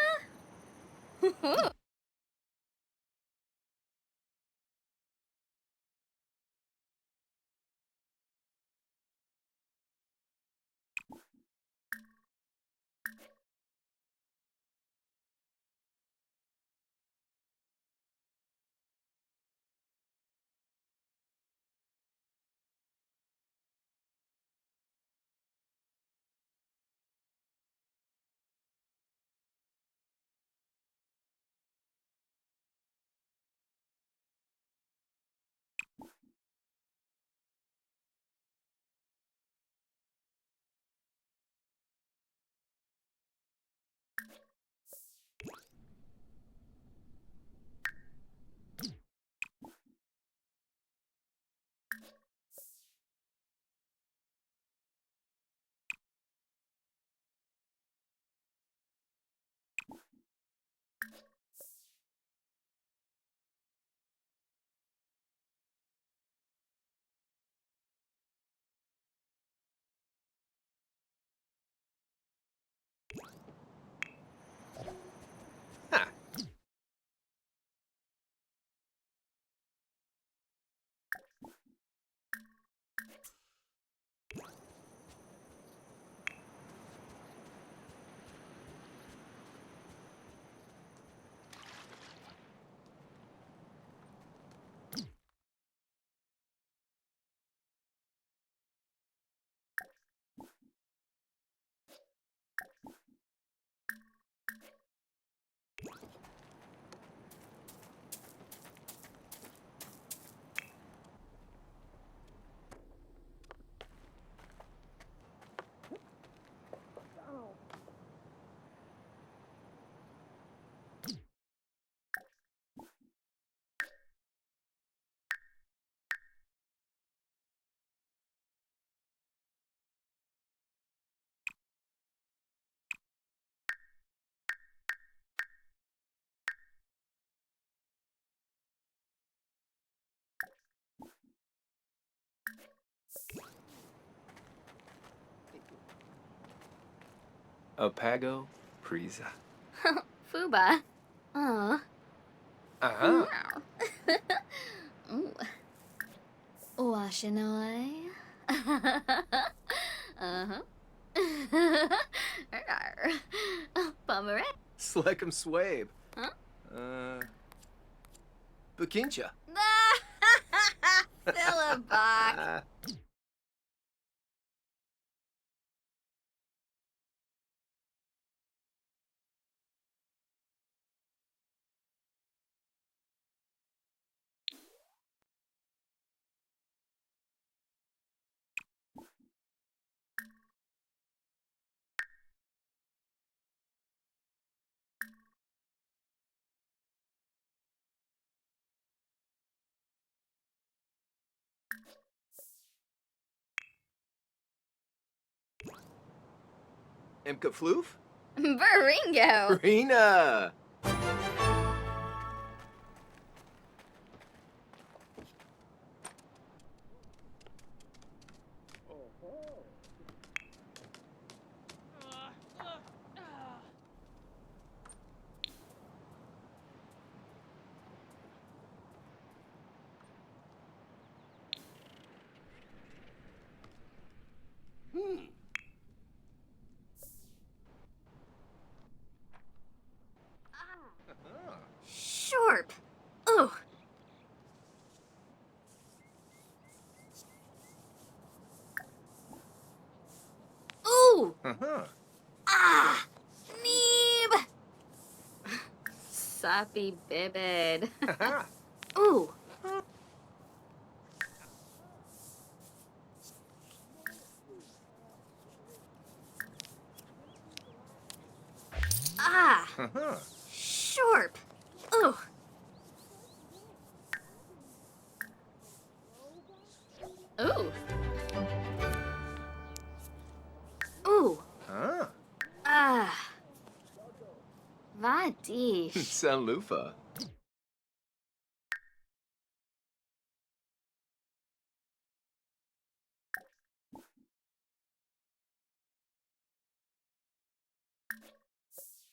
Apago Prisa. Fuba. Oh. Uh-huh. Ooh. Washinoi. Uh-huh. Bummer. Sleckum Swabe. Huh? Bukincha. Philibok. Imka Floof? Baringo. Rena. Ah! Neeb! Sappy bibid. Ooh. Ah! Sharp. Ooh. Ooh. Ooh. Ah. Vadish. San Lufa.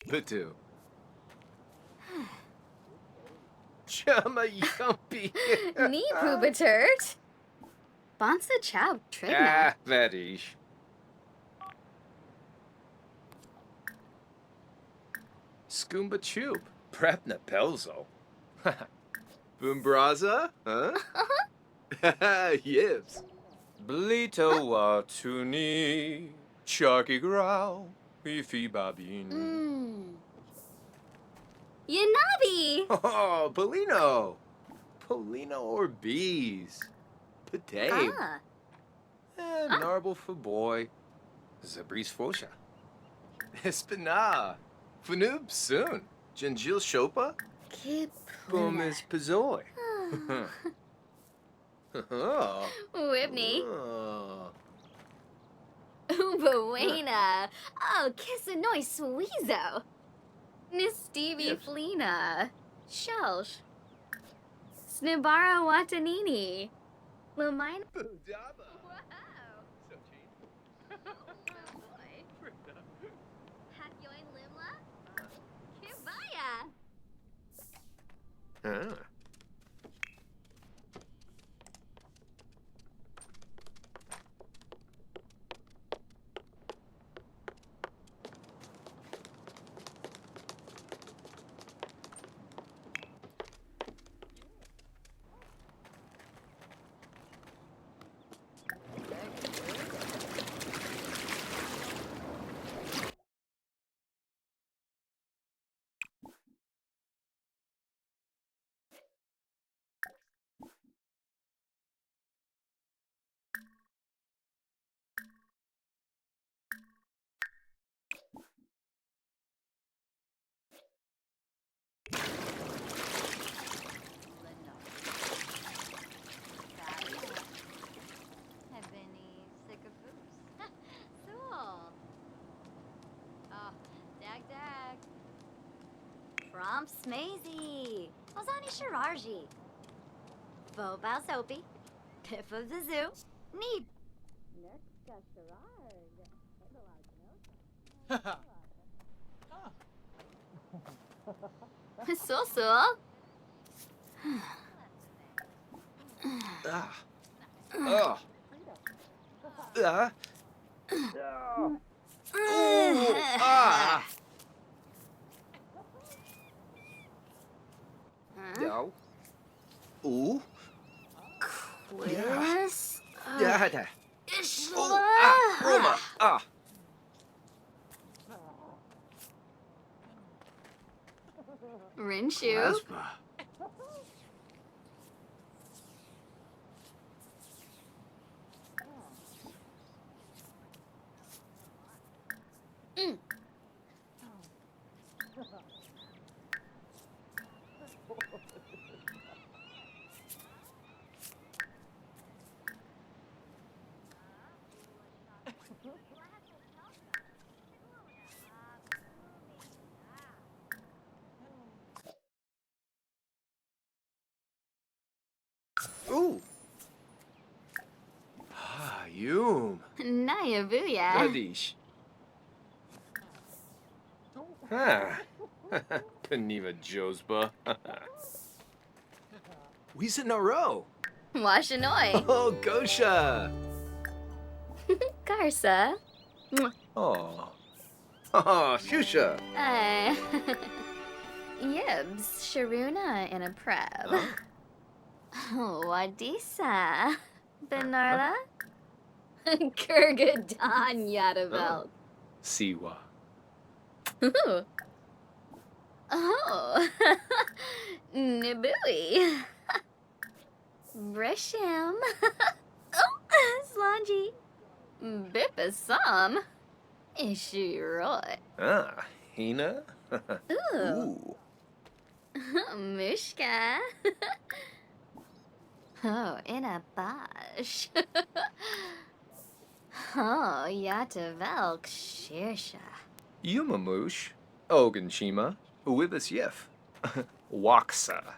Putu. Chama yumpy. Knee poobatert. Bonsa chow trigna. Varish. Skoomba Choop. Prepna Pelzo. Boombraza? Huh? Yibs. Blito Watuni. Chalky Growl. Beefy Babin. Yanabi. Oh, Polino. Polino or bees. Patabe. Narble for boy. Zabris Fosha. Espina. Fanoob soon. Janjil Shopa. Kip. Boom is Pazoi. Whitney. Ubawana. Oh, Kissanoi Sweezo. Nistivi Flina. Shelsh. Snibara Watanini. Lamine. Hatyoin Limla. Kibaya. From Smazy. Ozani Shirarji. Vobal Soapy. Piff of the Zoo. Need. Nerka Shirard. So. Yo. Ooh. Quillis. Yeah. Ishla. Roma. Rinshu. Ooh. Yum. Nayabuya. Radish. Paniva Josba. We's in a row. Washanoi. Oh, Gosha. Garsa. Oh. Oh, Shusha. Yibs. Sharuna in a preb. Oh, Wadisa. Benarla. Kurgadan Yadavelt. Siwa. Ooh. Oh. Nabooey. Brisham. Oh, Slangy. Bippasam. Ishiroi. Ah, Hina? Ooh. Mushka. Oh, Inabash. Oh, Yatavelk Shirsha. Yumamush. Oganshima. Wibis Yif. Waksa.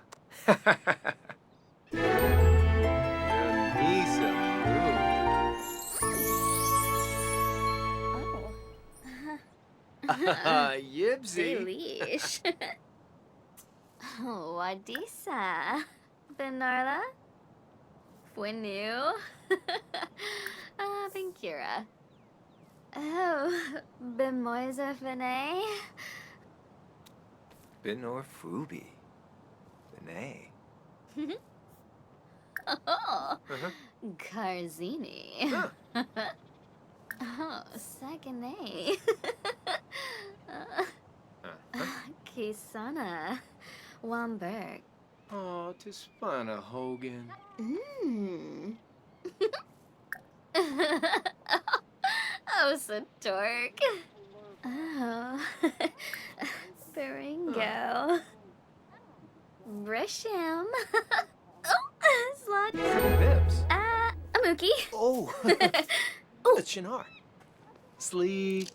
Anissa. Yibsy. Delish. Oh, Wadisa. Benarla. Winu. Benkira. Oh, Bemoisa Fene. Benor Fubi. Benay. Oh, Karzini. Oh, Sagane. Kisana. Wamberg. Oh, Tispana Hogan. Mmm. Oh, Satork. Oh. Baringo. Brisham. Oh, Slot. Bibbs. Amuki. Oh. The Chinar. Sleep.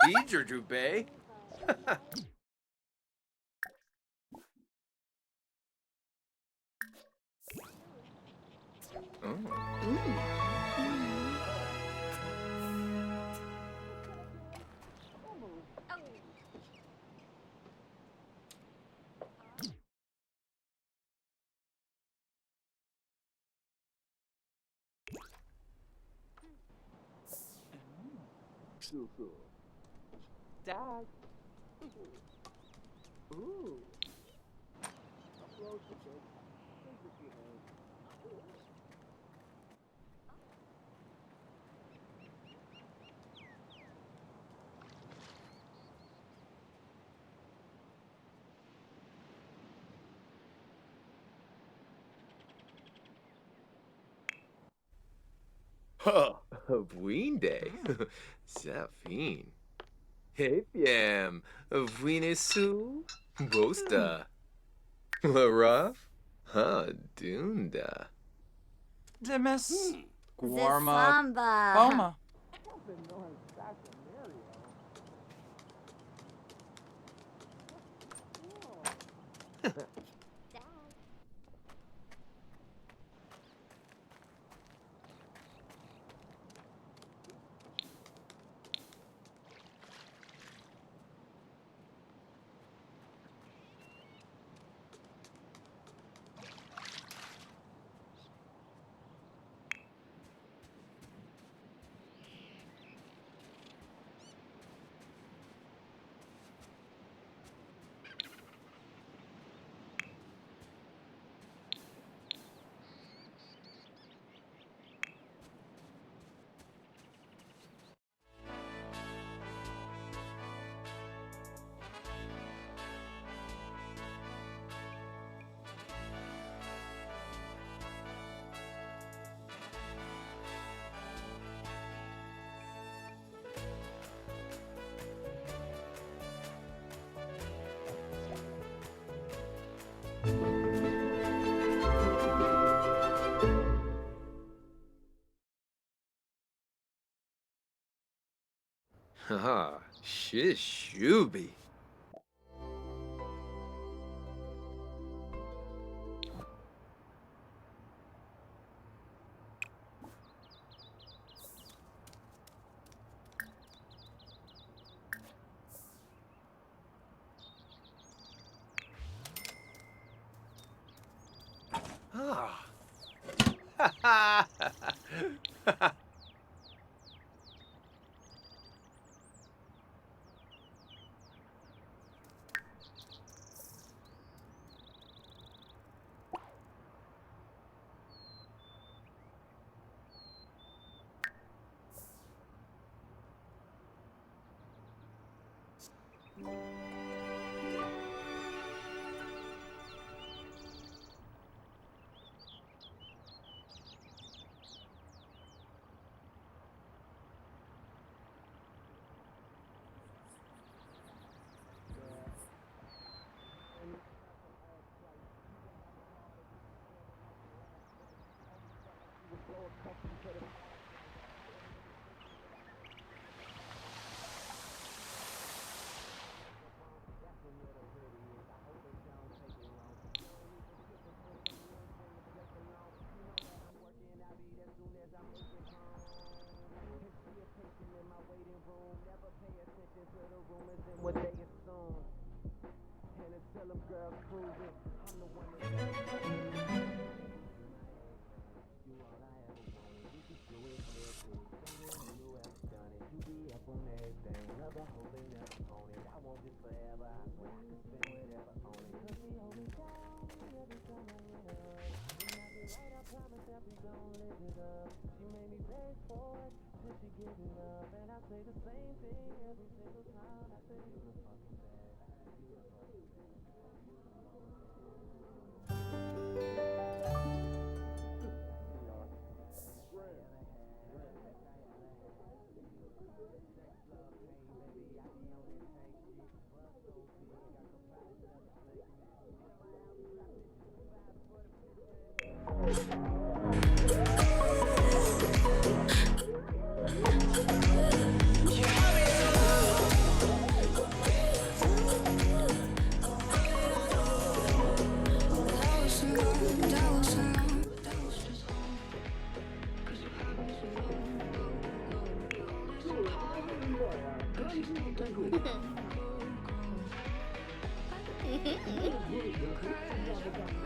Eager to bay. Dad. Ooh. Oh, Ween Day. Zafine. Hepiam. Weenesu. Bosta. Laraf. Ha, Dunda. Demis. Guarma. Boma. Ha, Shishubi. Ah.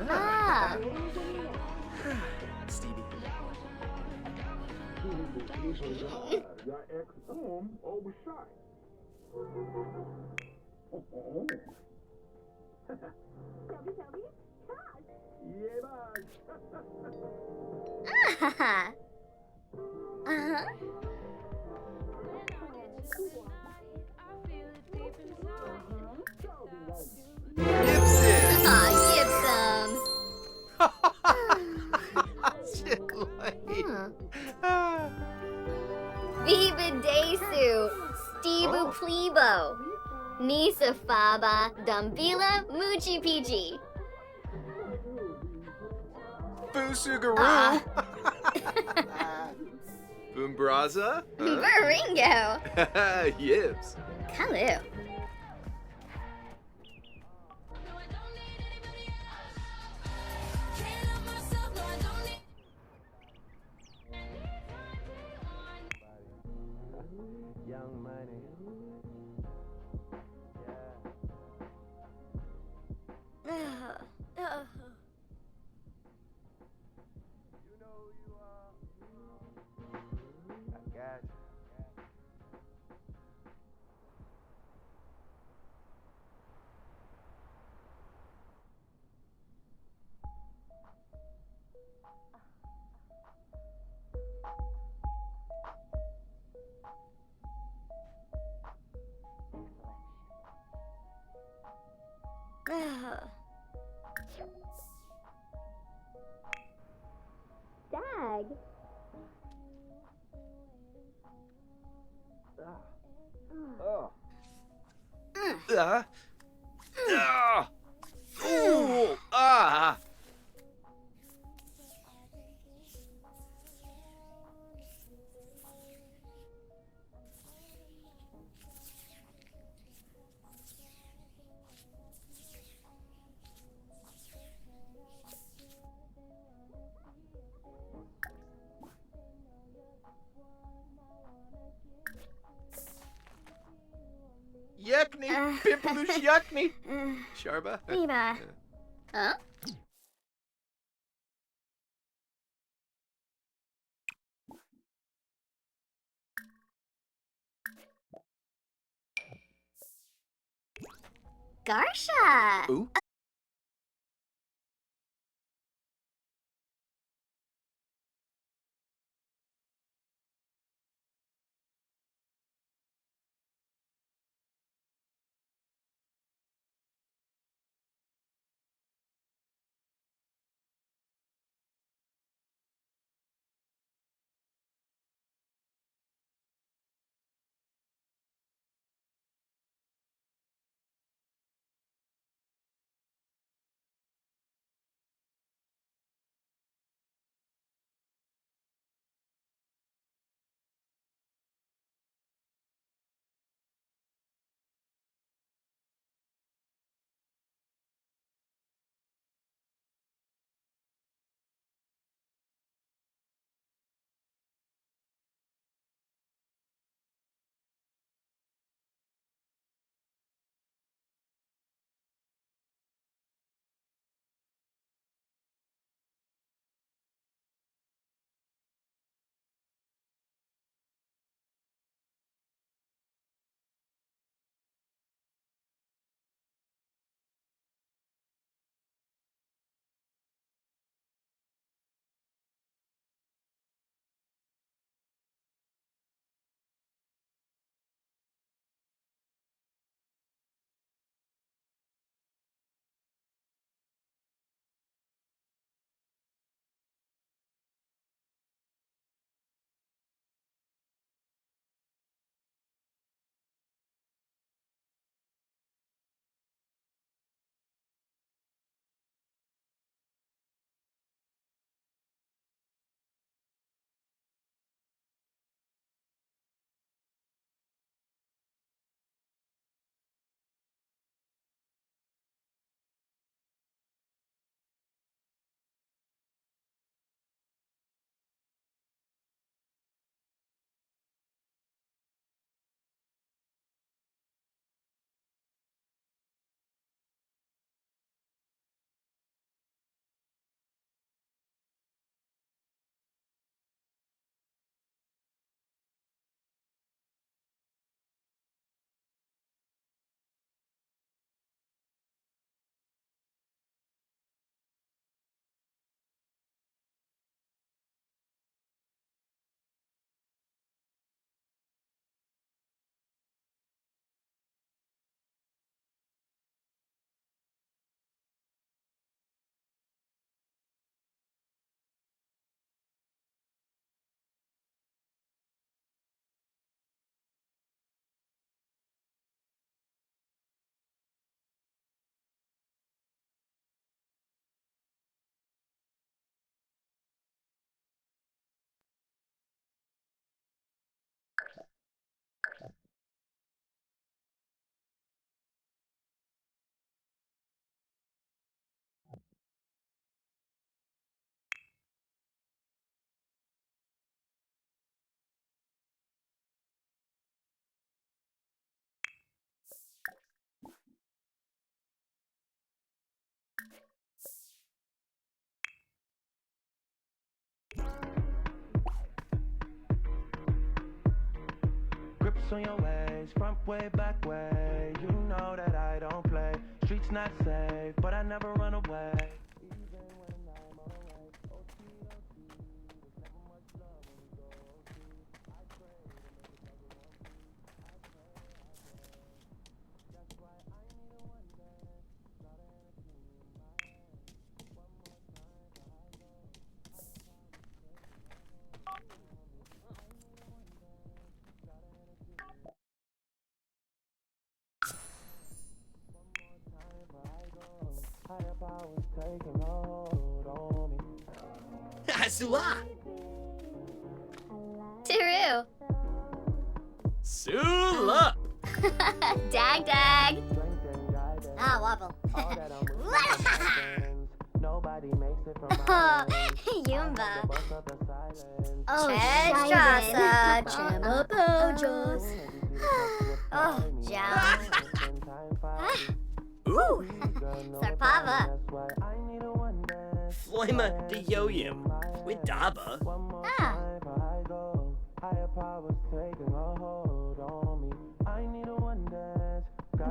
Ah. Stevie. Ah. Uh-huh. Aw, Viva Desu, Stibu Plebo, Nisa Faba, Dumbila, Muchi Piji. Boo-sugaroo. Boombraza. Baringo. Yibs. Kalu. Young money. I got you. Dag. Oh. Ooh. Ah. Yuckney, Pimpaloosh Yuckney. Sharba. Viva. Huh? Garsha. Ooh. Grips on your ways, front way, back way. You know that I don't play. Streets not safe, but I never run away. Sula! Turu. Sula! Dag dag. Ah, wobble. Yumba. Oh, Chestrasa. Chimapojos. Oh, Jow. Ooh. Sarpava. Floima de Yo-Yim with Daba. Ah.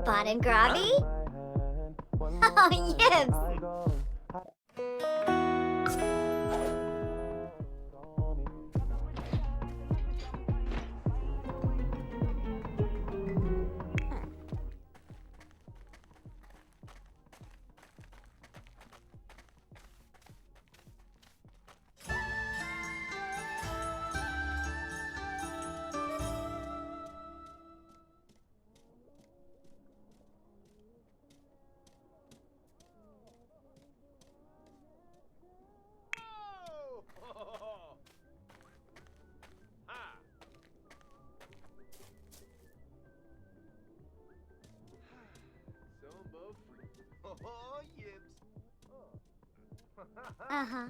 Bot and Grobby? Oh, Yibs. Oh, Yibs. Uh-huh.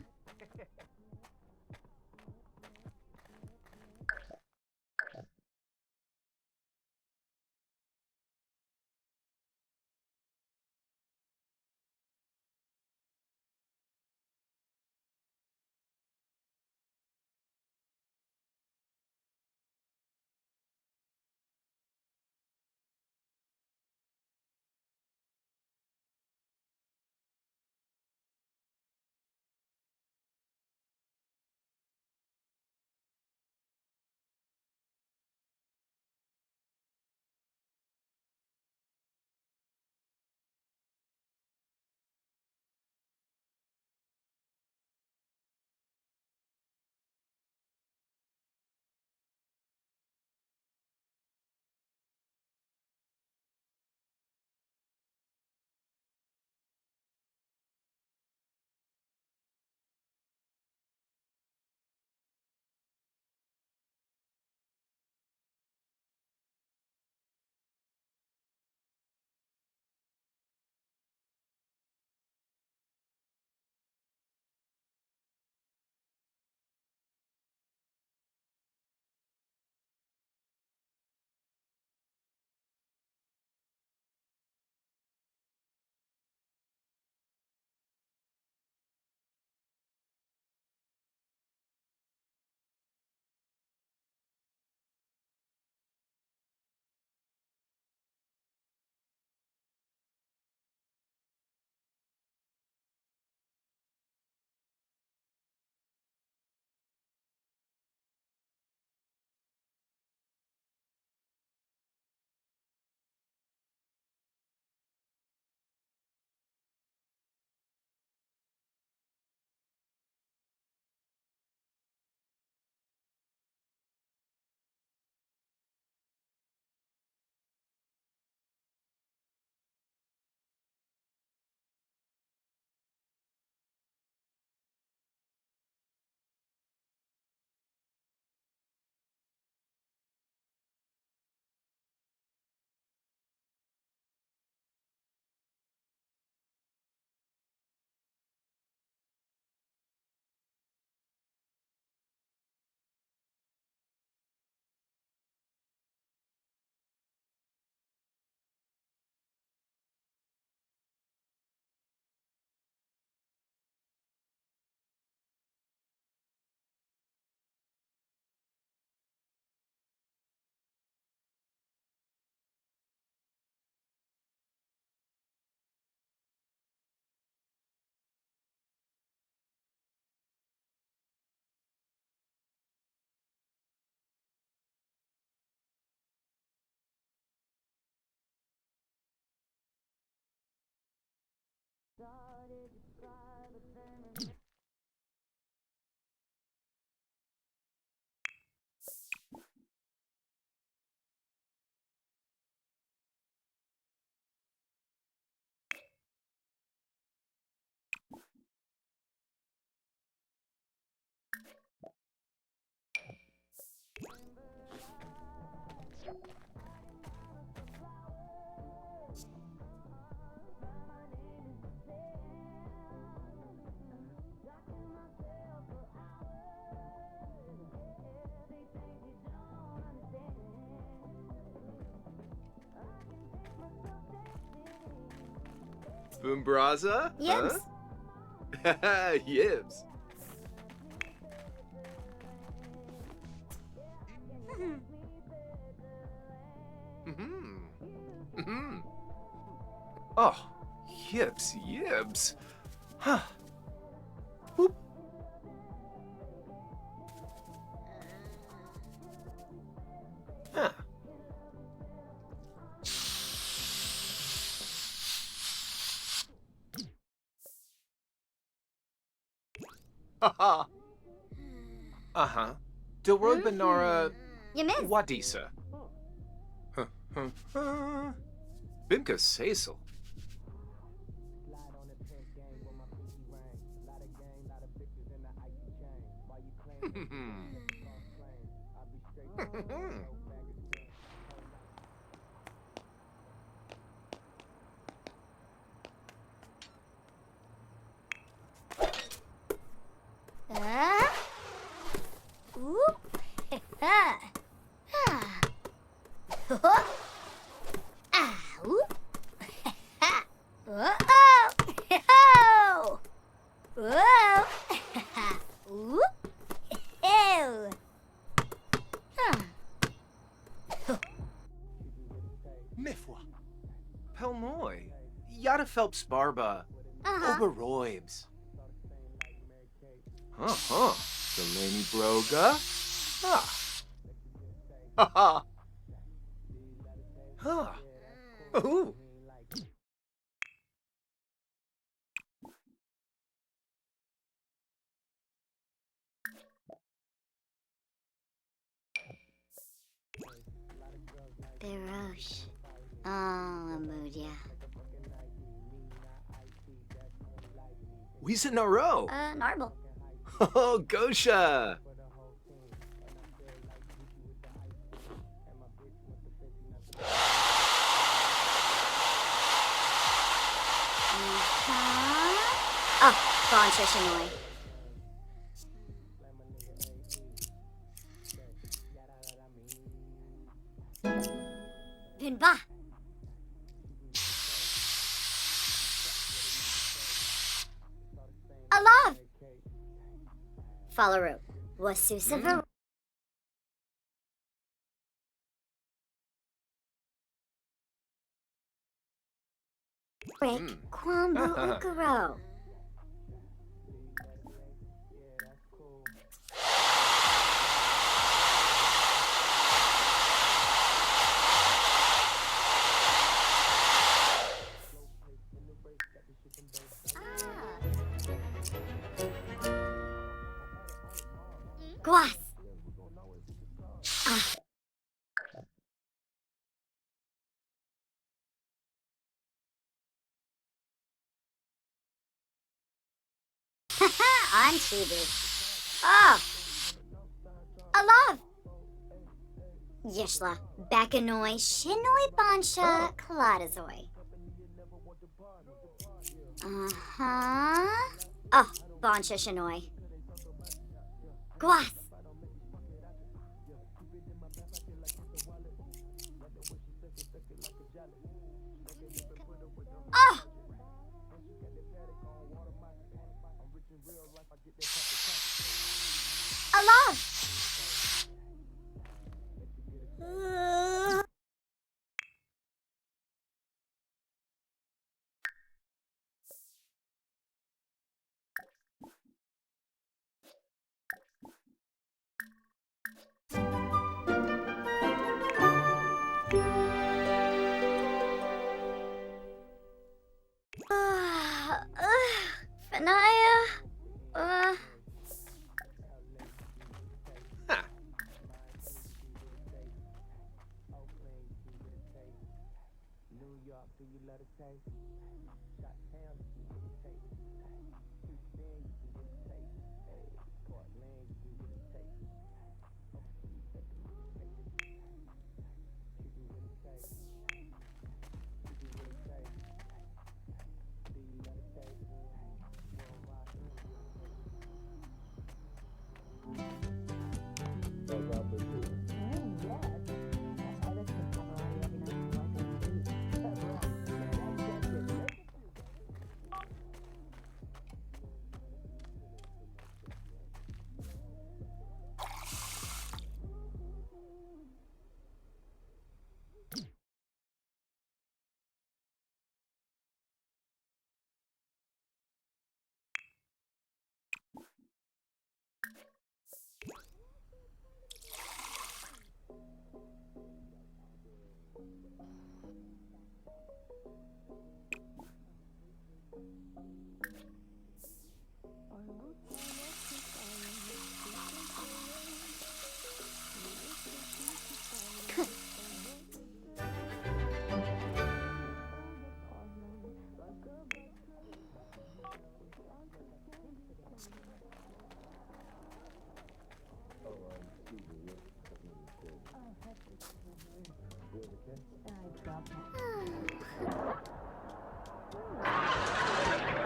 Boombraza? Yibs. Huh? Yibs. Mm-hmm. Oh, Yibs. Huh. Whoop. Huh. Haha. Uh-huh. Dilroy Benara Yemiz. Wadisa. Bimka Cecil. Oop. Ah. Oop. Uh-oh. Whoa. Oop. Ew. Mifwa. Pelmoy. Yada Phelps Barba. Oberoibs. Delaney Broga. Ha. Ooh. Berosh. Oh, Amudia. We's in a row. Narble. Oh, Gosha. Oh, Bon Shishinoi. Vinba. Alive. Follow Wasusa Rick Kwambu Ukuro. Guas. I'm Chibi. Oh. Alive. Yishla. Bakanoi. Shinoi Bansha. Kaladazoi. Oh, Bansha Shinoi. Guas. Oh. Alive. Fanaya.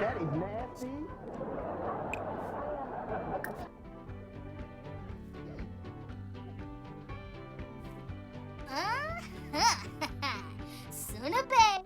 That is nasty. Sunabe.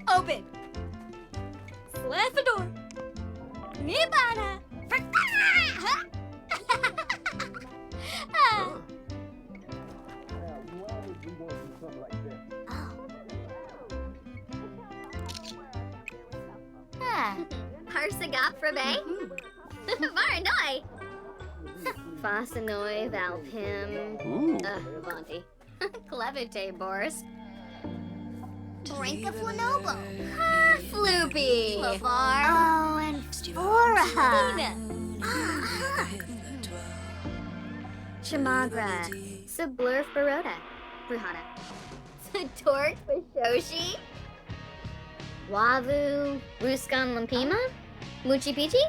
Open. Slam the door. Nibana. Harsagap Frabe? Varanoi! Fasanoi Valpim. Vanti. Clevite Boris. Brinka Flanobo. Floopy. Lavar. Oh, and Fora. Chamagra. Sublur Baroda. Bruhana. Torque Bashoshi. Wavu. Ruskan Lampima. Muchi Pichi.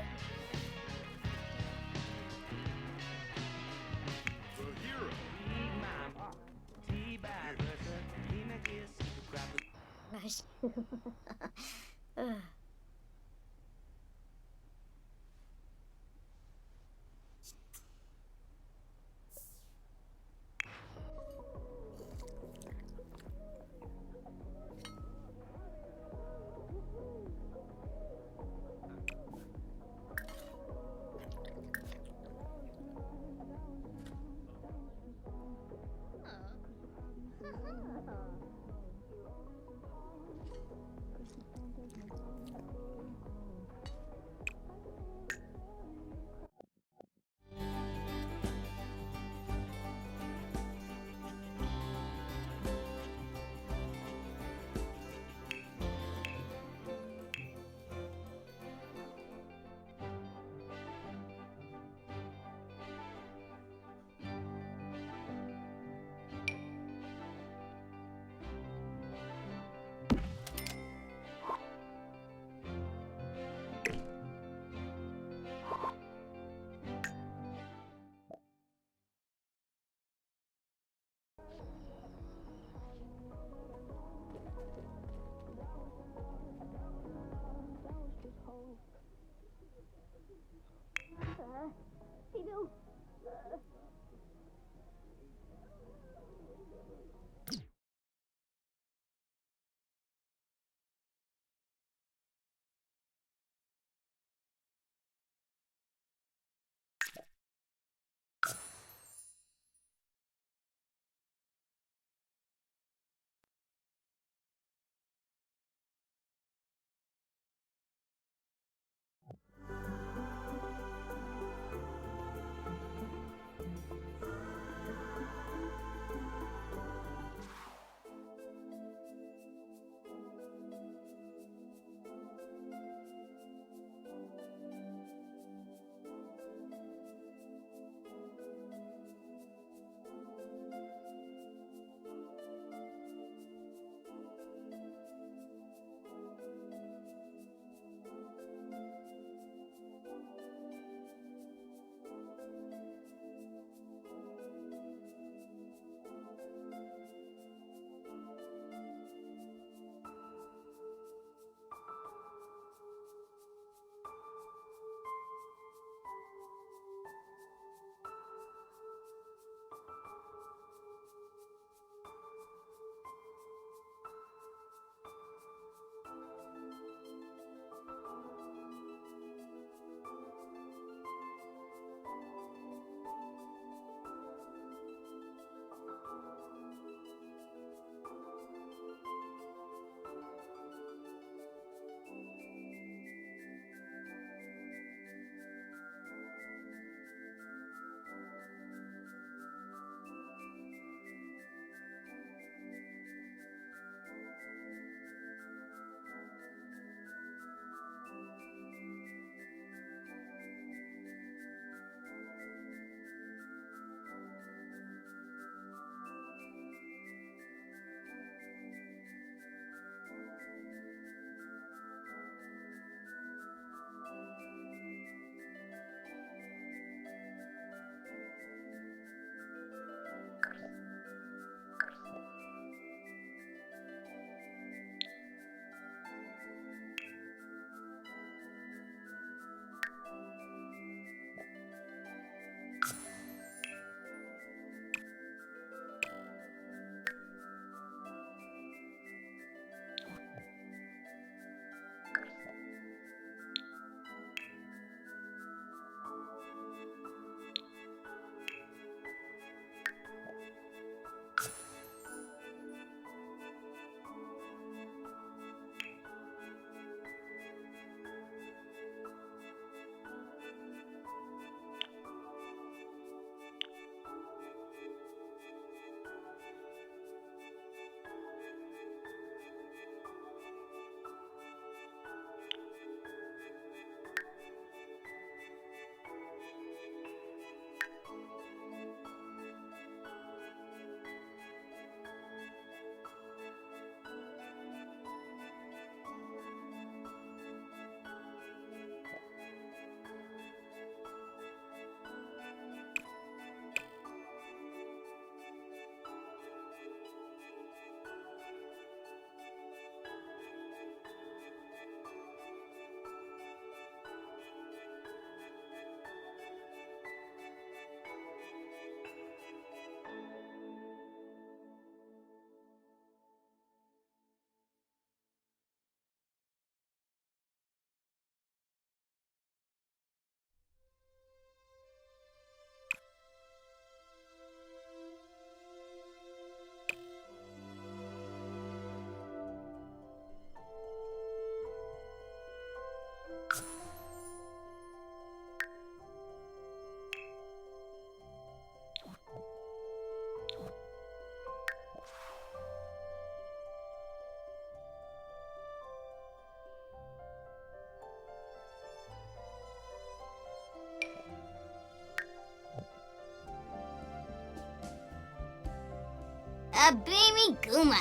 A baby Guma.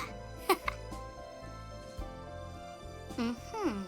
Mm-hmm.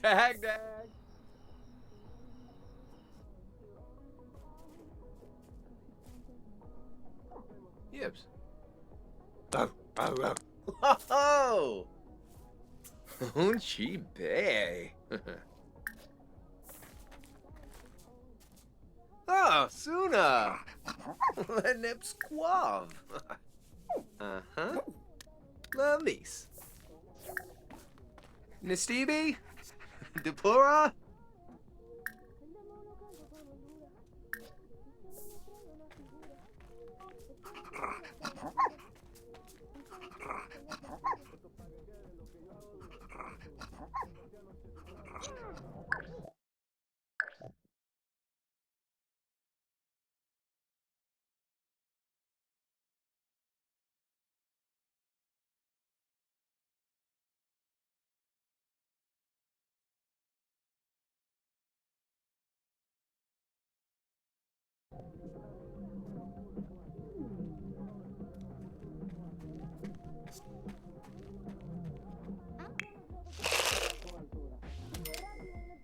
Dag. Yips. Oh! Unchi Bay. Oh, Suna! Lenip Squav. Uh-huh. Lamis. Nistibi? Depura?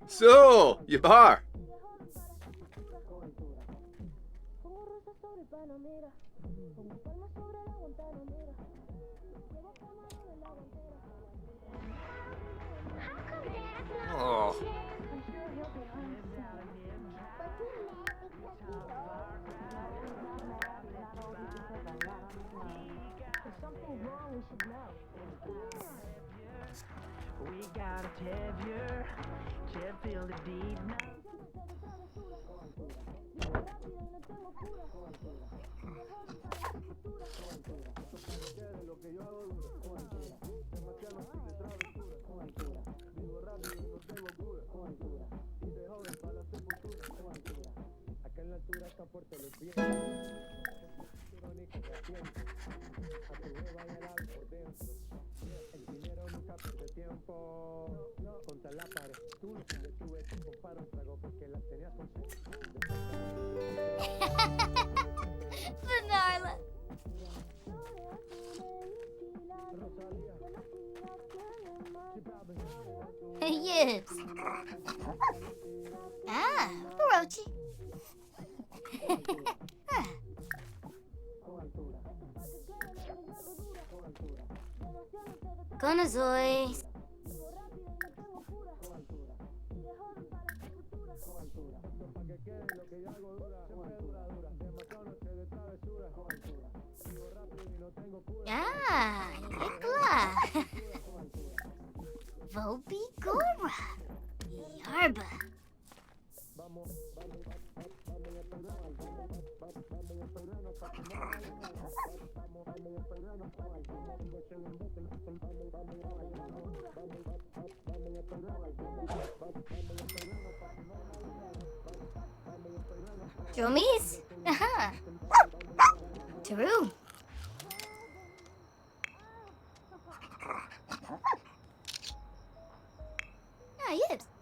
So, Yabar. Oh. We got a Tevyer, Tevfield the deep. Acá en la altura está fuerte los pies. Vanilla. Yes. Ah, Orochi. Ah. Konozoy. Ah, Yikla. Volpi Gora. Yarba. Jomis? Aha. True. Ah, yes.